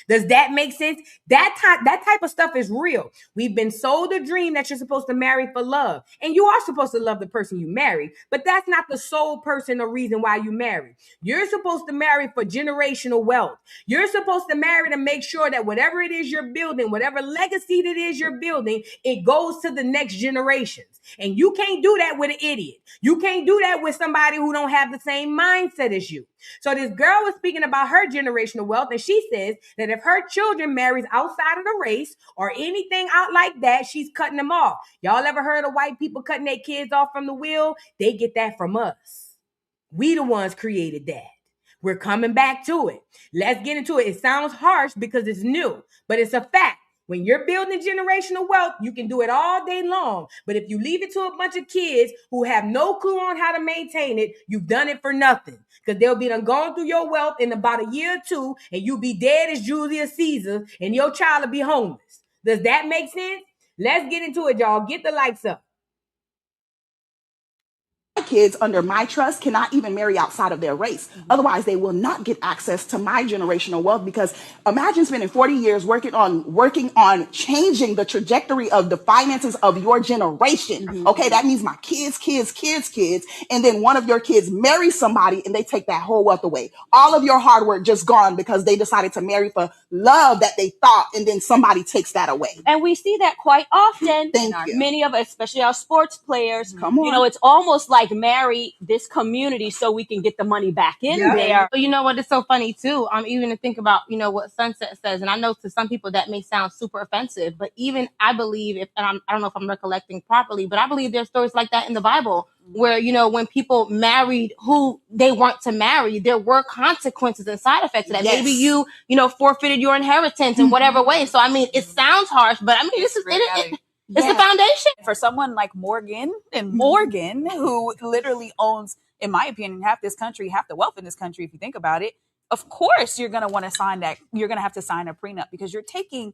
Does that make sense? That type of stuff is real. We've been sold a dream that you're supposed to marry for love. And you are supposed to love the person you marry, but that's not the sole person or reason why you marry. You're supposed to marry for generational wealth. You're supposed to marry to make sure that whatever it is you're building, whatever legacy it is you're building, it goes to the next generations. And you can't do that with an idiot. You can't do that with somebody who don't have the same mindset as you. So this girl was speaking about her generational wealth, and she says that if her children marries outside of the race or anything out like that, she's cutting them off. Y'all ever heard of white people cutting their kids off from the wheel? They get that from us. We the ones created that. We're coming back to it. Let's get into it. It sounds harsh because it's new, but it's a fact. When you're building generational wealth, you can do it all day long. But if you leave it to a bunch of kids who have no clue on how to maintain it, you've done it for nothing. Because they'll be done going through your wealth in about a year or two, and you'll be dead as Julius Caesar, and your child will be homeless. Does that make sense? Let's get into it, y'all. Get the lights up. Kids under my trust cannot even marry outside of their race. Otherwise, they will not get access to my generational wealth, because imagine spending 40 years working on changing the trajectory of the finances of your generation. Okay, that means my kids, and then one of your kids marries somebody and they take that whole wealth away. All of your hard work just gone because they decided to marry for love that they thought, and then somebody takes that away. And we see that quite often. Many of us, especially our sports players, you know, it's almost like marry this community so we can get the money back in there. You know what? It's so funny too. Even to think about, you know, what Sunset says, and I know to some people that may sound super offensive, but even I believe, I don't know if I'm recollecting properly, but I believe there's stories like that in the Bible where, you know, when people married who they want to marry, there were consequences and side effects to that. Maybe you know, forfeited your inheritance in whatever way. So I mean, it sounds harsh, but I mean, It's the foundation. For someone like Morgan, who literally owns, in my opinion, half this country, half the wealth in this country, if you think about it, of course you're going to want to sign that. You're going to have to sign a prenup because you're taking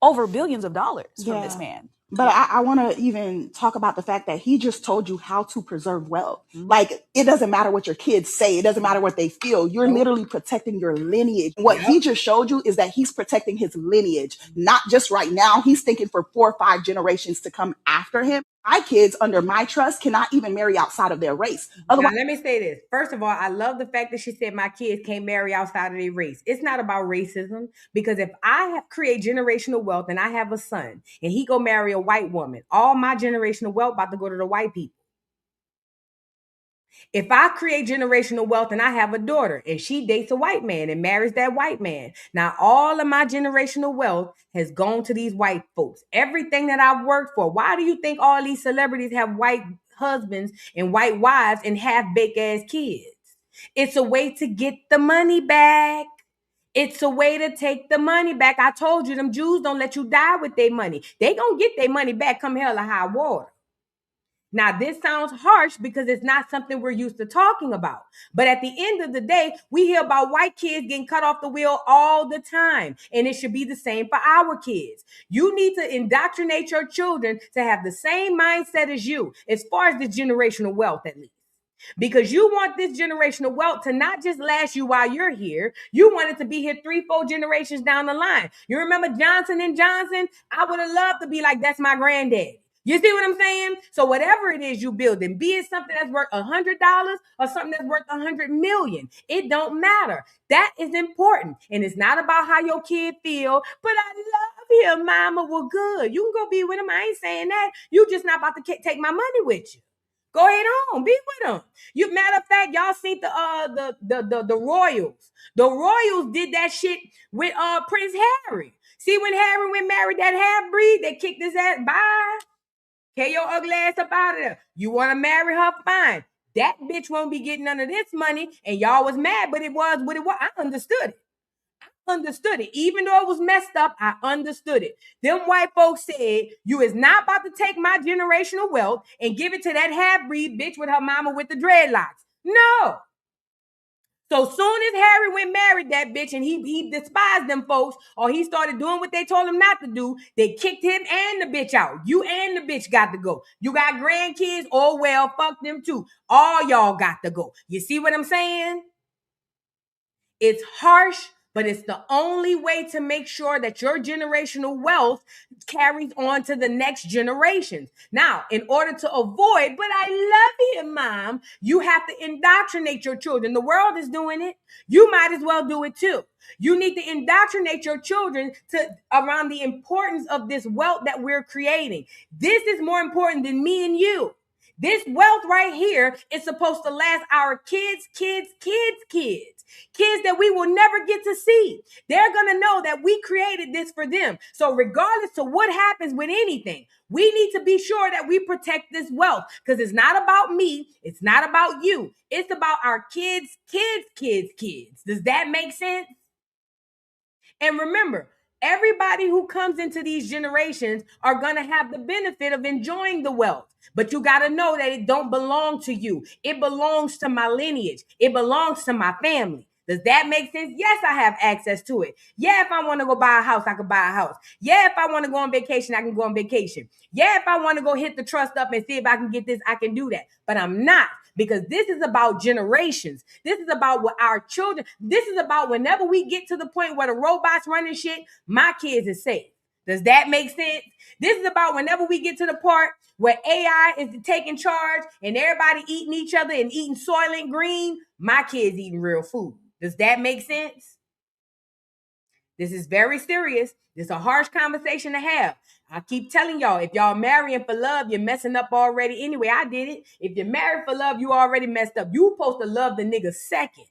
over billions of dollars from this man. But I want to even talk about the fact that he just told you how to preserve wealth. Like, it doesn't matter what your kids say. It doesn't matter what they feel. You're literally protecting your lineage. What he just showed you is that he's protecting his lineage, not just right now. He's thinking for 4 or 5 generations to come after him. My kids, under my trust, cannot even marry outside of their race. Otherwise, now, let me say this. First of all, I love the fact that she said my kids can't marry outside of their race. It's not about racism, because if I create generational wealth and I have a son and he go marry a white woman, all my generational wealth about to go to the white people. If I create generational wealth and I have a daughter and she dates a white man and marries that white man, now all of my generational wealth has gone to these white folks. Everything that I've worked for. Why do you think all these celebrities have white husbands and white wives and half-baked ass kids? It's a way to get the money back. It's a way to take the money back. I told you, them Jews don't let you die with their money. They gonna get their money back come hell or high water. Now, this sounds harsh because it's not something we're used to talking about. But at the end of the day, we hear about white kids getting cut off the wheel all the time. And it should be the same for our kids. You need to indoctrinate your children to have the same mindset as you, as far as the generational wealth, at least. Because you want this generational wealth to not just last you while you're here. You want it to be here 3-4 generations down the line. You remember Johnson & Johnson? I would have loved to be like, that's my granddad. You see what I'm saying? So whatever it is you building, be it something that's worth $100 or something that's worth $100 million, it don't matter. That is important. And it's not about how your kid feel, but I love him, mama. Well, good. You can go be with him. I ain't saying that. You just not about to take my money with you. Go ahead on, be with them. You, matter of fact, y'all seen the Royals. The Royals did that shit with Prince Harry. See, when Harry went married that half breed, they kicked his ass. Bye. Get your ugly ass up out of there. You want to marry her? Fine. That bitch won't be getting none of this money. And y'all was mad, but it was what it was. I understood it. Even though it was messed up, I understood it. Them white folks said, you is not about to take my generational wealth and give it to that half-breed bitch with her mama with the dreadlocks. No. So soon as Harry went married that bitch and he despised them folks, or he started doing what they told him not to do, they kicked him and the bitch out. You and the bitch got to go. You got grandkids? Oh, well, fuck them too. All y'all got to go. You see what I'm saying? It's harsh, but it's the only way to make sure that your generational wealth carries on to the next generations. Now, in order to avoid, but I love him, Mom, you have to indoctrinate your children. The world is doing it. You might as well do it too. You need to indoctrinate your children around the importance of this wealth that we're creating. This is more important than me and you. This wealth right here is supposed to last our kids that we will never get to see. They're going to know that we created this for them. So regardless of what happens with anything, we need to be sure that we protect this wealth, because it's not about me. It's not about you. It's about our kids. Does that make sense? And remember, everybody who comes into these generations are going to have the benefit of enjoying the wealth. But you got to know that it don't belong to you. It belongs to my lineage. It belongs to my family. Does that make sense? Yes, I have access to it. Yeah, if I want to go buy a house, I can buy a house. Yeah, if I want to go on vacation, I can go on vacation. Yeah, if I want to go hit the trust up and see if I can get this, I can do that. But I'm not, because this is about generations. This is about what our children, this is about whenever we get to the point where the robots running shit, my kids is safe. Does that make sense? This is about whenever we get to the part where AI is taking charge and everybody eating each other and eating Soylent Green, my kids eating real food. Does that make sense? This is very serious. This is a harsh conversation to have. I keep telling y'all, if y'all marrying for love, you're messing up already. Anyway, I did it. If you're married for love, you already messed up. You supposed to love the nigga second.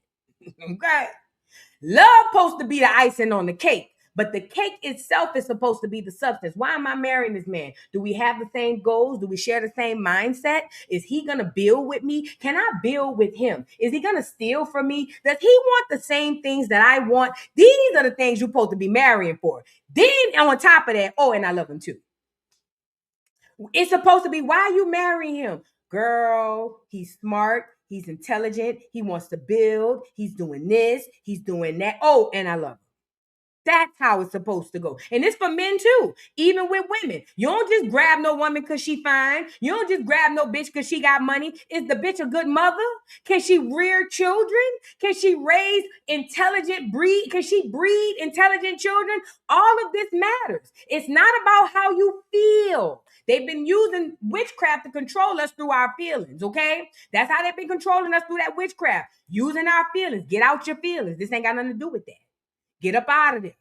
Okay? Love supposed to be the icing on the cake. But the cake itself is supposed to be the substance. Why am I marrying this man? Do we have the same goals? Do we share the same mindset? Is he going to build with me? Can I build with him? Is he going to steal from me? Does he want the same things that I want? These are the things you're supposed to be marrying for. Then on top of that, oh, and I love him too. It's supposed to be, why are you marrying him? Girl, he's smart. He's intelligent. He wants to build. He's doing this. He's doing that. Oh, and I love him. That's how it's supposed to go. And it's for men too, even with women. You don't just grab no woman because she fine. You don't just grab no bitch because she got money. Is the bitch a good mother? Can she rear children? Can she raise intelligent breed? Can she breed intelligent children? All of this matters. It's not about how you feel. They've been using witchcraft to control us through our feelings, okay? That's how they've been controlling us through that witchcraft. Using our feelings. Get out your feelings. This ain't got nothing to do with that. Get up out of there.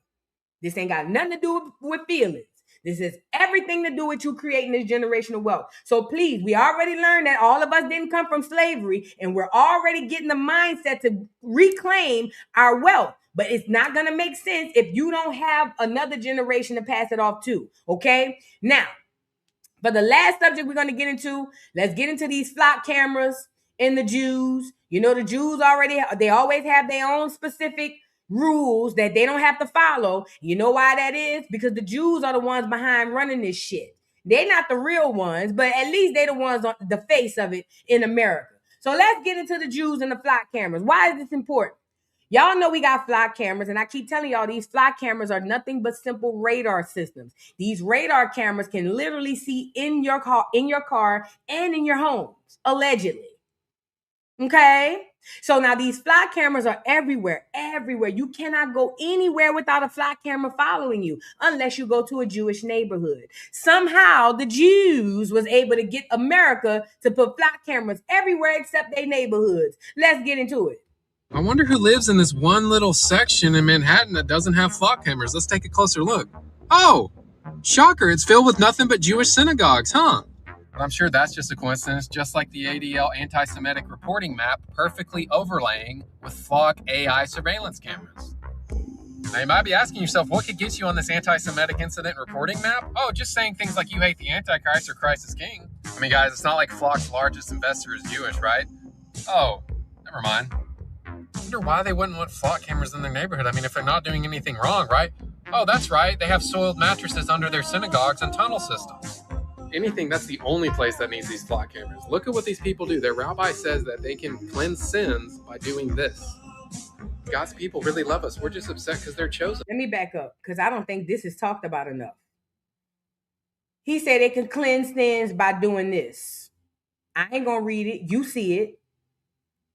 This ain't got nothing to do with feelings. This has everything to do with you creating this generational wealth. So please, we already learned that all of us didn't come from slavery, and we're already getting the mindset to reclaim our wealth. But it's not going to make sense if you don't have another generation to pass it off to. Okay? Now, for the last subject we're going to get into, let's get into these flock cameras and the Jews. You know, the Jews they always have their own specific rules that they don't have to follow. You know why that is? Because the Jews are the ones behind running this shit. They're not the real ones, but at least they're the ones on the face of it in America. So let's get into the Jews and the flock cameras. Why is this important? Y'all know we got flock cameras, and I keep telling y'all these flock cameras are nothing but simple radar systems. These radar cameras can literally see in your car, and in your homes, allegedly. Okay? So now these flock cameras are everywhere. You cannot go anywhere without a flock camera following you unless you go to a Jewish neighborhood. Somehow the Jews was able to get America to put flock cameras everywhere except their neighborhoods. Let's get into it. I wonder who lives in this one little section in Manhattan that doesn't have flock cameras. Let's take a closer look. Oh, shocker, it's filled with nothing but Jewish synagogues, huh? But I'm sure that's just a coincidence, just like the ADL anti-Semitic reporting map perfectly overlaying with flock AI surveillance cameras. Now you might be asking yourself, what could get you on this anti-Semitic incident reporting map? Oh, just saying things like you hate the Antichrist or Christ is king. I mean, guys, it's not like Flock's largest investor is Jewish, right? Oh, never mind. I wonder why they wouldn't want flock cameras in their neighborhood. I mean, if they're not doing anything wrong, right? Oh, that's right. They have soiled mattresses under their synagogues and tunnel systems. Anything, that's the only place that needs these flock cameras. Look at what these people do. Their rabbi says that they can cleanse sins by doing this. God's people really love us. We're just upset because they're chosen. Let me back up because I don't think this is talked about enough. He said they can cleanse sins by doing this. I ain't going to read it. You see it.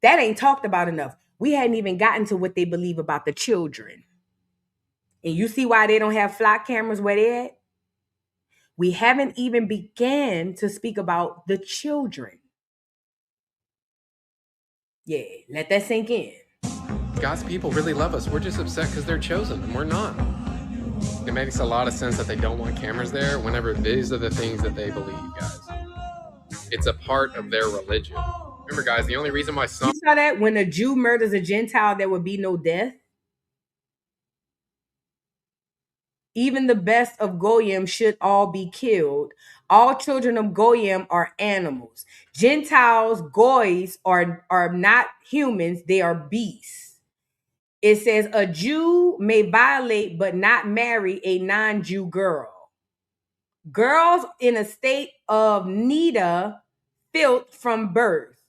That ain't talked about enough. We hadn't even gotten to what they believe about the children. And you see why they don't have flock cameras where they're at? We haven't even began to speak about the children. Yeah, let that sink in. God's people really love us. We're just upset because they're chosen, and we're not. It makes a lot of sense that they don't want cameras there whenever these are the things that they believe, guys. It's a part of their religion. Remember, guys, the only reason why some... You saw that? When a Jew murders a Gentile, there would be no death. Even the best of Goyim should all be killed. All children of Goyim are animals. Gentiles, Goys, are not humans. They are beasts. It says a Jew may violate but not marry a non-Jew girl. Girls in a state of nida, filth from birth.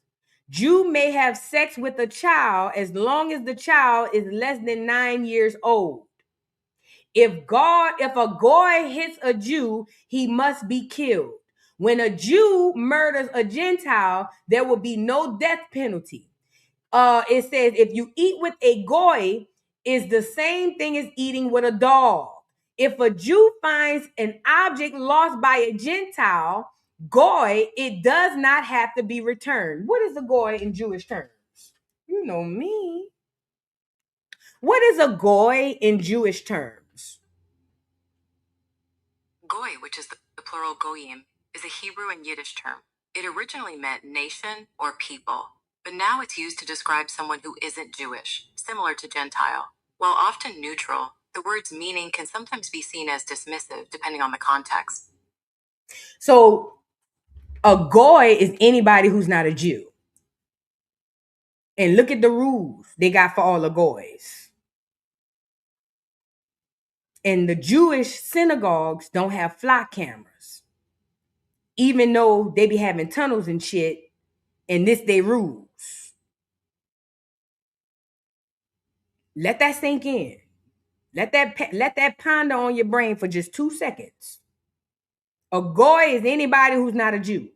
Jew may have sex with a child as long as the child is less than 9 years old. If a goy hits a Jew, he must be killed. When a Jew murders a Gentile, there will be no death penalty. It says if you eat with a goy, is the same thing as eating with a dog. If a Jew finds an object lost by a Gentile, goy, it does not have to be returned. What is a goy in Jewish terms? You know me. What is a goy in Jewish terms? Goy, which is the plural goyim, is a Hebrew and Yiddish term. It originally meant nation or people, but now it's used to describe someone who isn't Jewish, similar to Gentile. While often neutral, the word's meaning can sometimes be seen as dismissive depending on the context. So a goy is anybody who's not a Jew. And look at the rules they got for all the goys. And the Jewish synagogues don't have flock cameras. even though they be having tunnels and shit, and this they rules. Let that sink in. Let that ponder on your brain for just 2 seconds. A goy is anybody who's not a Jew.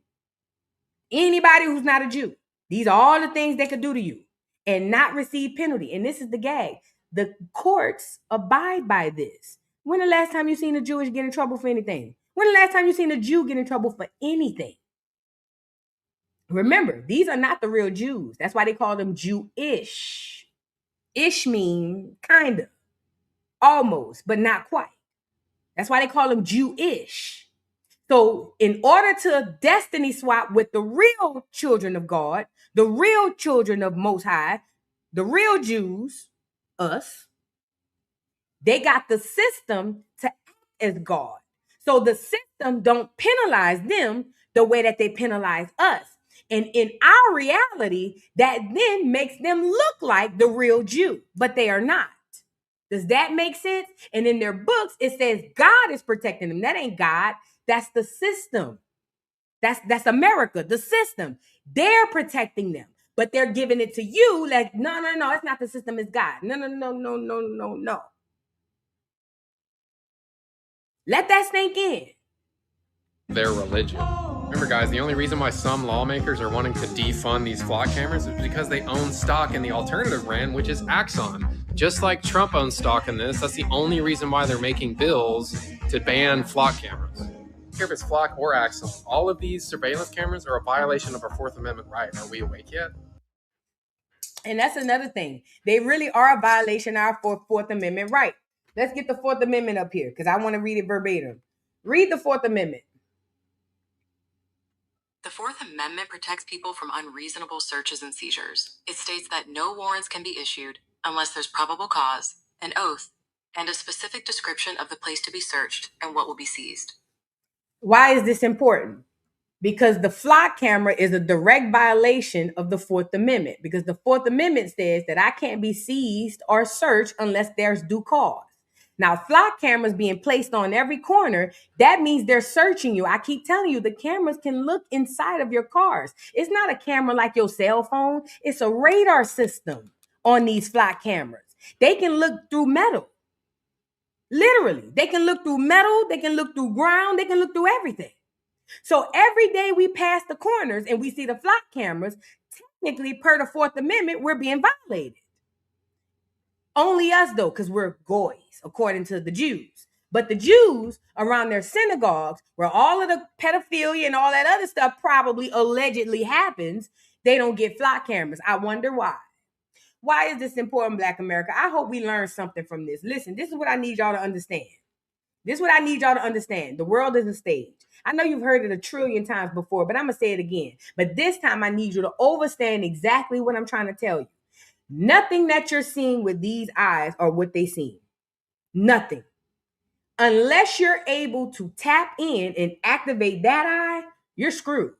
Anybody who's not a Jew. These are all the things they could do to you and not receive penalty. And this is the gag. The courts abide by this. When the last time you seen a Jewish get in trouble for anything? When the last time you seen a Jew get in trouble for anything? Remember, these are not the real Jews. That's why they call them Jewish. Ish mean kind of, almost, but not quite. That's why they call them Jewish. So in order to destiny swap with the real children of God, the real children of Most High, the real Jews, us, they got the system to act as God. So the system don't penalize them the way that they penalize us. And in our reality, that then makes them look like the real Jew, but they are not. Does that make sense? And in their books, it says God is protecting them. That ain't God. That's the system. That's America, the system. They're protecting them, but they're giving it to you like, no, it's not the system, it's God. No. Let that sink in. Their religion. Remember, guys, the only reason why some lawmakers are wanting to defund these flock cameras is because they own stock in the alternative brand, which is Axon. Just like Trump owns stock in this, that's the only reason why they're making bills to ban flock cameras. I don't care if it's flock or Axon. All of these surveillance cameras are a violation of our Fourth Amendment right. Are we awake yet? And that's another thing. They really are a violation of our Fourth Amendment right. Let's get the Fourth Amendment up here because I want to read it verbatim. Read the Fourth Amendment. The Fourth Amendment protects people from unreasonable searches and seizures. It states that no warrants can be issued unless there's probable cause, an oath, and a specific description of the place to be searched and what will be seized. Why is this important? Because the flock camera is a direct violation of the Fourth Amendment. Because the Fourth Amendment says that I can't be seized or searched unless there's due cause. Now, flock cameras being placed on every corner, that means they're searching you. I keep telling you, the cameras can look inside of your cars. It's not a camera like your cell phone. It's a radar system on these flock cameras. They can look through metal. Literally, they can look through metal. They can look through ground. They can look through everything. So every day we pass the corners and we see the flock cameras, technically per the Fourth Amendment, we're being violated. Only us though, because we're goys, according to the Jews. But the Jews around their synagogues, where all of the pedophilia and all that other stuff probably allegedly happens, they don't get flock cameras. I wonder why. Why is this important, Black America? I hope we learn something from this. Listen, this is what I need y'all to understand. This is what I need y'all to understand. The world is a stage. I know you've heard it 1 trillion times before, but I'm going to say it again. But this time I need you to understand exactly what I'm trying to tell you. Nothing that you're seeing with these eyes are what they see. Nothing. Unless you're able to tap in and activate that eye, you're screwed.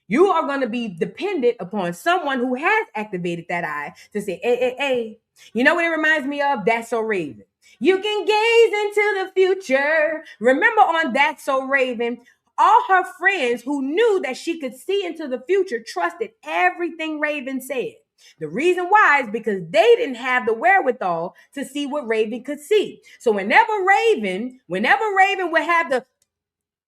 You are going to be dependent upon someone who has activated that eye to say, hey. You know what it reminds me of? That's So Raven. You can gaze into the future. Remember on That's So Raven, all her friends who knew that she could see into the future trusted everything Raven said. The reason why is because they didn't have the wherewithal to see what Raven could see. So whenever Raven would have the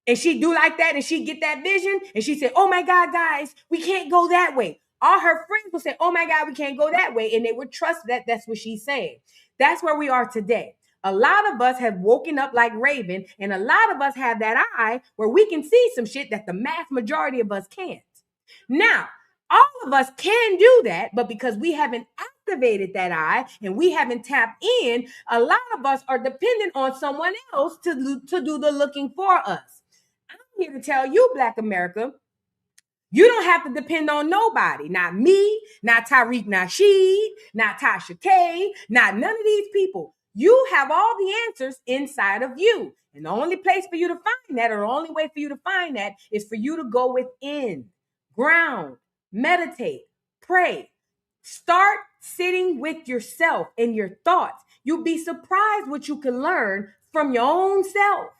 and she'd do like that and she'd get that vision and she said, oh my God, guys, we can't go that way. All her friends would say, oh my God, we can't go that way. And they would trust that that's what she's saying. That's where we are today. A lot of us have woken up like Raven, and a lot of us have that eye where we can see some shit that the mass majority of us can't. Now, all of us can do that, but because we haven't activated that eye and we haven't tapped in, a lot of us are dependent on someone else to do the looking for us. I'm here to tell you, Black America, you don't have to depend on nobody. Not me, not Tariq Nasheed, not Tasha K, not none of these people. You have all the answers inside of you. And the only place for you to find that, or the only way for you to find that, is for you to go within, ground, meditate, pray. Start sitting with yourself and your thoughts. You'll be surprised what you can learn from your own self.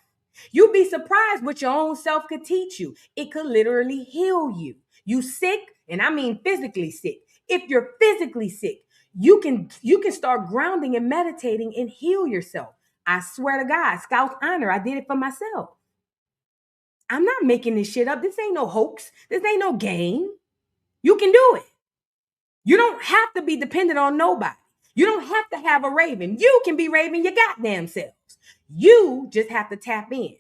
You'd be surprised what your own self could teach you. It could literally heal you. You sick, and I mean physically sick. If you're physically sick, you can start grounding and meditating and heal yourself. I swear to God, Scout's honor, I did it for myself. I'm not making this shit up. This ain't no hoax. This ain't no game. You can do it. You don't have to be dependent on nobody. You don't have to have a Raven. You can be Raven your goddamn selves. You just have to tap in.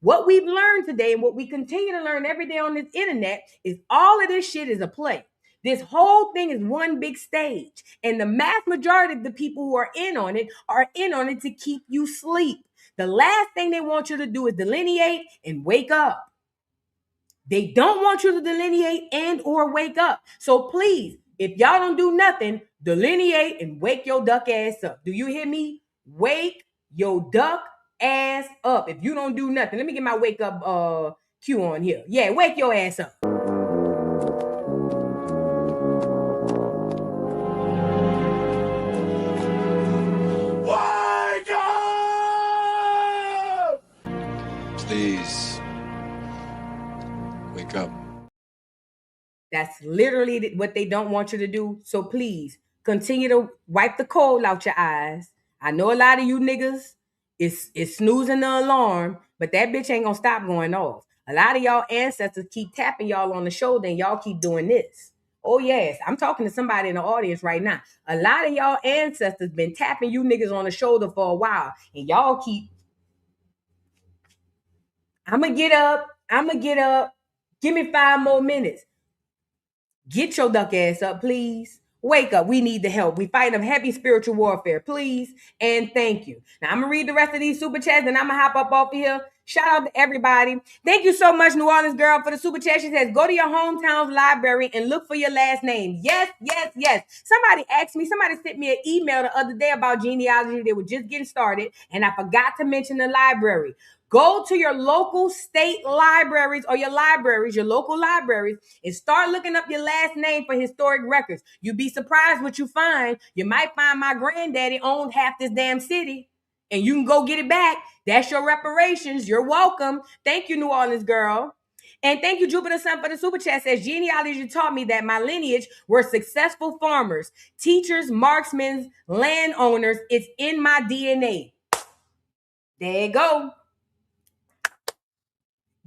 What we've learned today and what we continue to learn every day on this internet is all of this shit is a play. This whole thing is one big stage. And the mass majority of the people who are in on it to keep you asleep. The last thing they want you to do is delineate and wake up. They don't want you to delineate and or wake up. So please, if y'all don't do nothing, delineate and wake your duck ass up. Do you hear me? Wake your duck ass up. If you don't do nothing, let me get my wake up cue on here. Yeah, wake your ass up. Wake up! Please, wake up. That's literally what they don't want you to do. So please continue to wipe the coal out your eyes. I know a lot of you niggas is snoozing the alarm, but that bitch ain't gonna stop going off. A lot of y'all ancestors keep tapping y'all on the shoulder and y'all keep doing this. Oh yes, I'm talking to somebody in the audience right now. A lot of y'all ancestors been tapping you niggas on the shoulder for a while, and y'all keep, I'ma get up. Give me 5 more minutes. Get your duck ass up, please. Wake up. We need the help. We fight a heavy spiritual warfare, please. And thank you. Now, I'm going to read the rest of these super chats and I'm going to hop up off of here. Shout out to everybody. Thank you so much, New Orleans girl, for the super chat. She says, go to your hometown's library and look for your last name. Yes, yes, yes. Somebody sent me an email the other day about genealogy. They were just getting started, and I forgot to mention the library. Go to your local state libraries or your local libraries, and start looking up your last name for historic records. You'd be surprised what you find. You might find my granddaddy owned half this damn city, and you can go get it back. That's your reparations. You're welcome. Thank you, New Orleans girl. And thank you, Jupiter Sun, for the super chat. Says, genealogy taught me that my lineage were successful farmers, teachers, marksmen, landowners. It's in my DNA. There you go.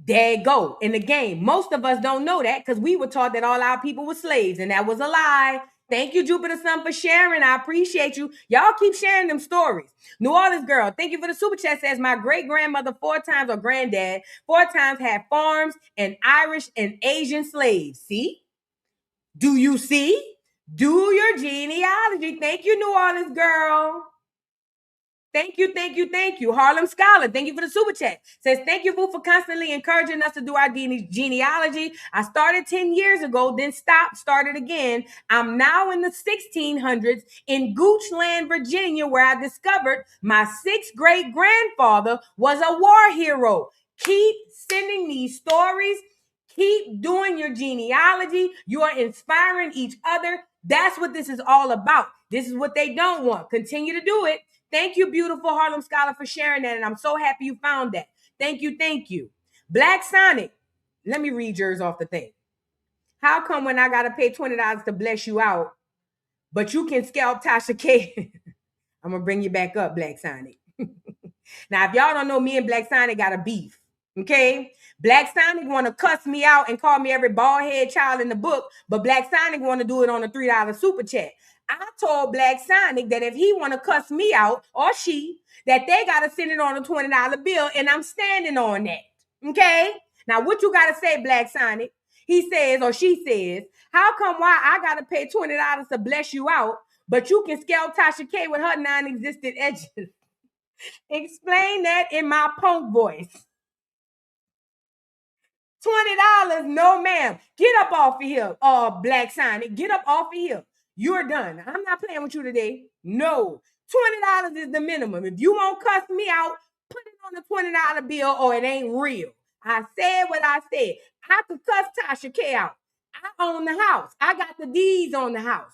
There you go. In the game, most of us don't know that because we were taught that all our people were slaves, and that was a lie. Thank you, Jupiter Sun, for sharing. I appreciate you. Y'all keep sharing them stories. New Orleans girl, thank you for the super chat. Says, my great-grandmother 4 times, or granddad 4 times, had farms and Irish and Asian slaves. See? Do you see? Do your genealogy. Thank you, New Orleans girl. Thank you. Harlem Scholar, thank you for the super chat. Says, thank you, Boo, for constantly encouraging us to do our genealogy. I started 10 years ago, then stopped, started again. I'm now in the 1600s in Goochland, Virginia, where I discovered my 6th great-grandfather was a war hero. Keep sending these stories. Keep doing your genealogy. You are inspiring each other. That's what this is all about. This is what they don't want. Continue to do it. Thank you, beautiful Harlem Scholar, for sharing that. And I'm so happy you found that. Thank you. Black Sonic. Let me read yours off the thing. How come when I got to pay $20 to bless you out, but you can scalp Tasha K? I'm going to bring you back up, Black Sonic. Now, if y'all don't know, me and Black Sonic got a beef. Okay? Black Sonic want to cuss me out and call me every bald head child in the book, but Black Sonic want to do it on a $3 super chat. I told Black Sonic that if he want to cuss me out, or she, that they got to send it on a $20 bill, and I'm standing on that. Okay? Now, what you got to say, Black Sonic? He says, or she says, how come why I got to pay $20 to bless you out, but you can scalp Tasha K with her non-existent edges? Explain that in my punk voice. $20, no ma'am. Get up off of here, Black Sonic. Get up off of here. You're done. I'm not playing with you today. No. $20 is the minimum. If you won't cuss me out, put it on the $20 bill or it ain't real. I said what I said. I could cuss Tasha K out. I own the house. I got the deeds on the house.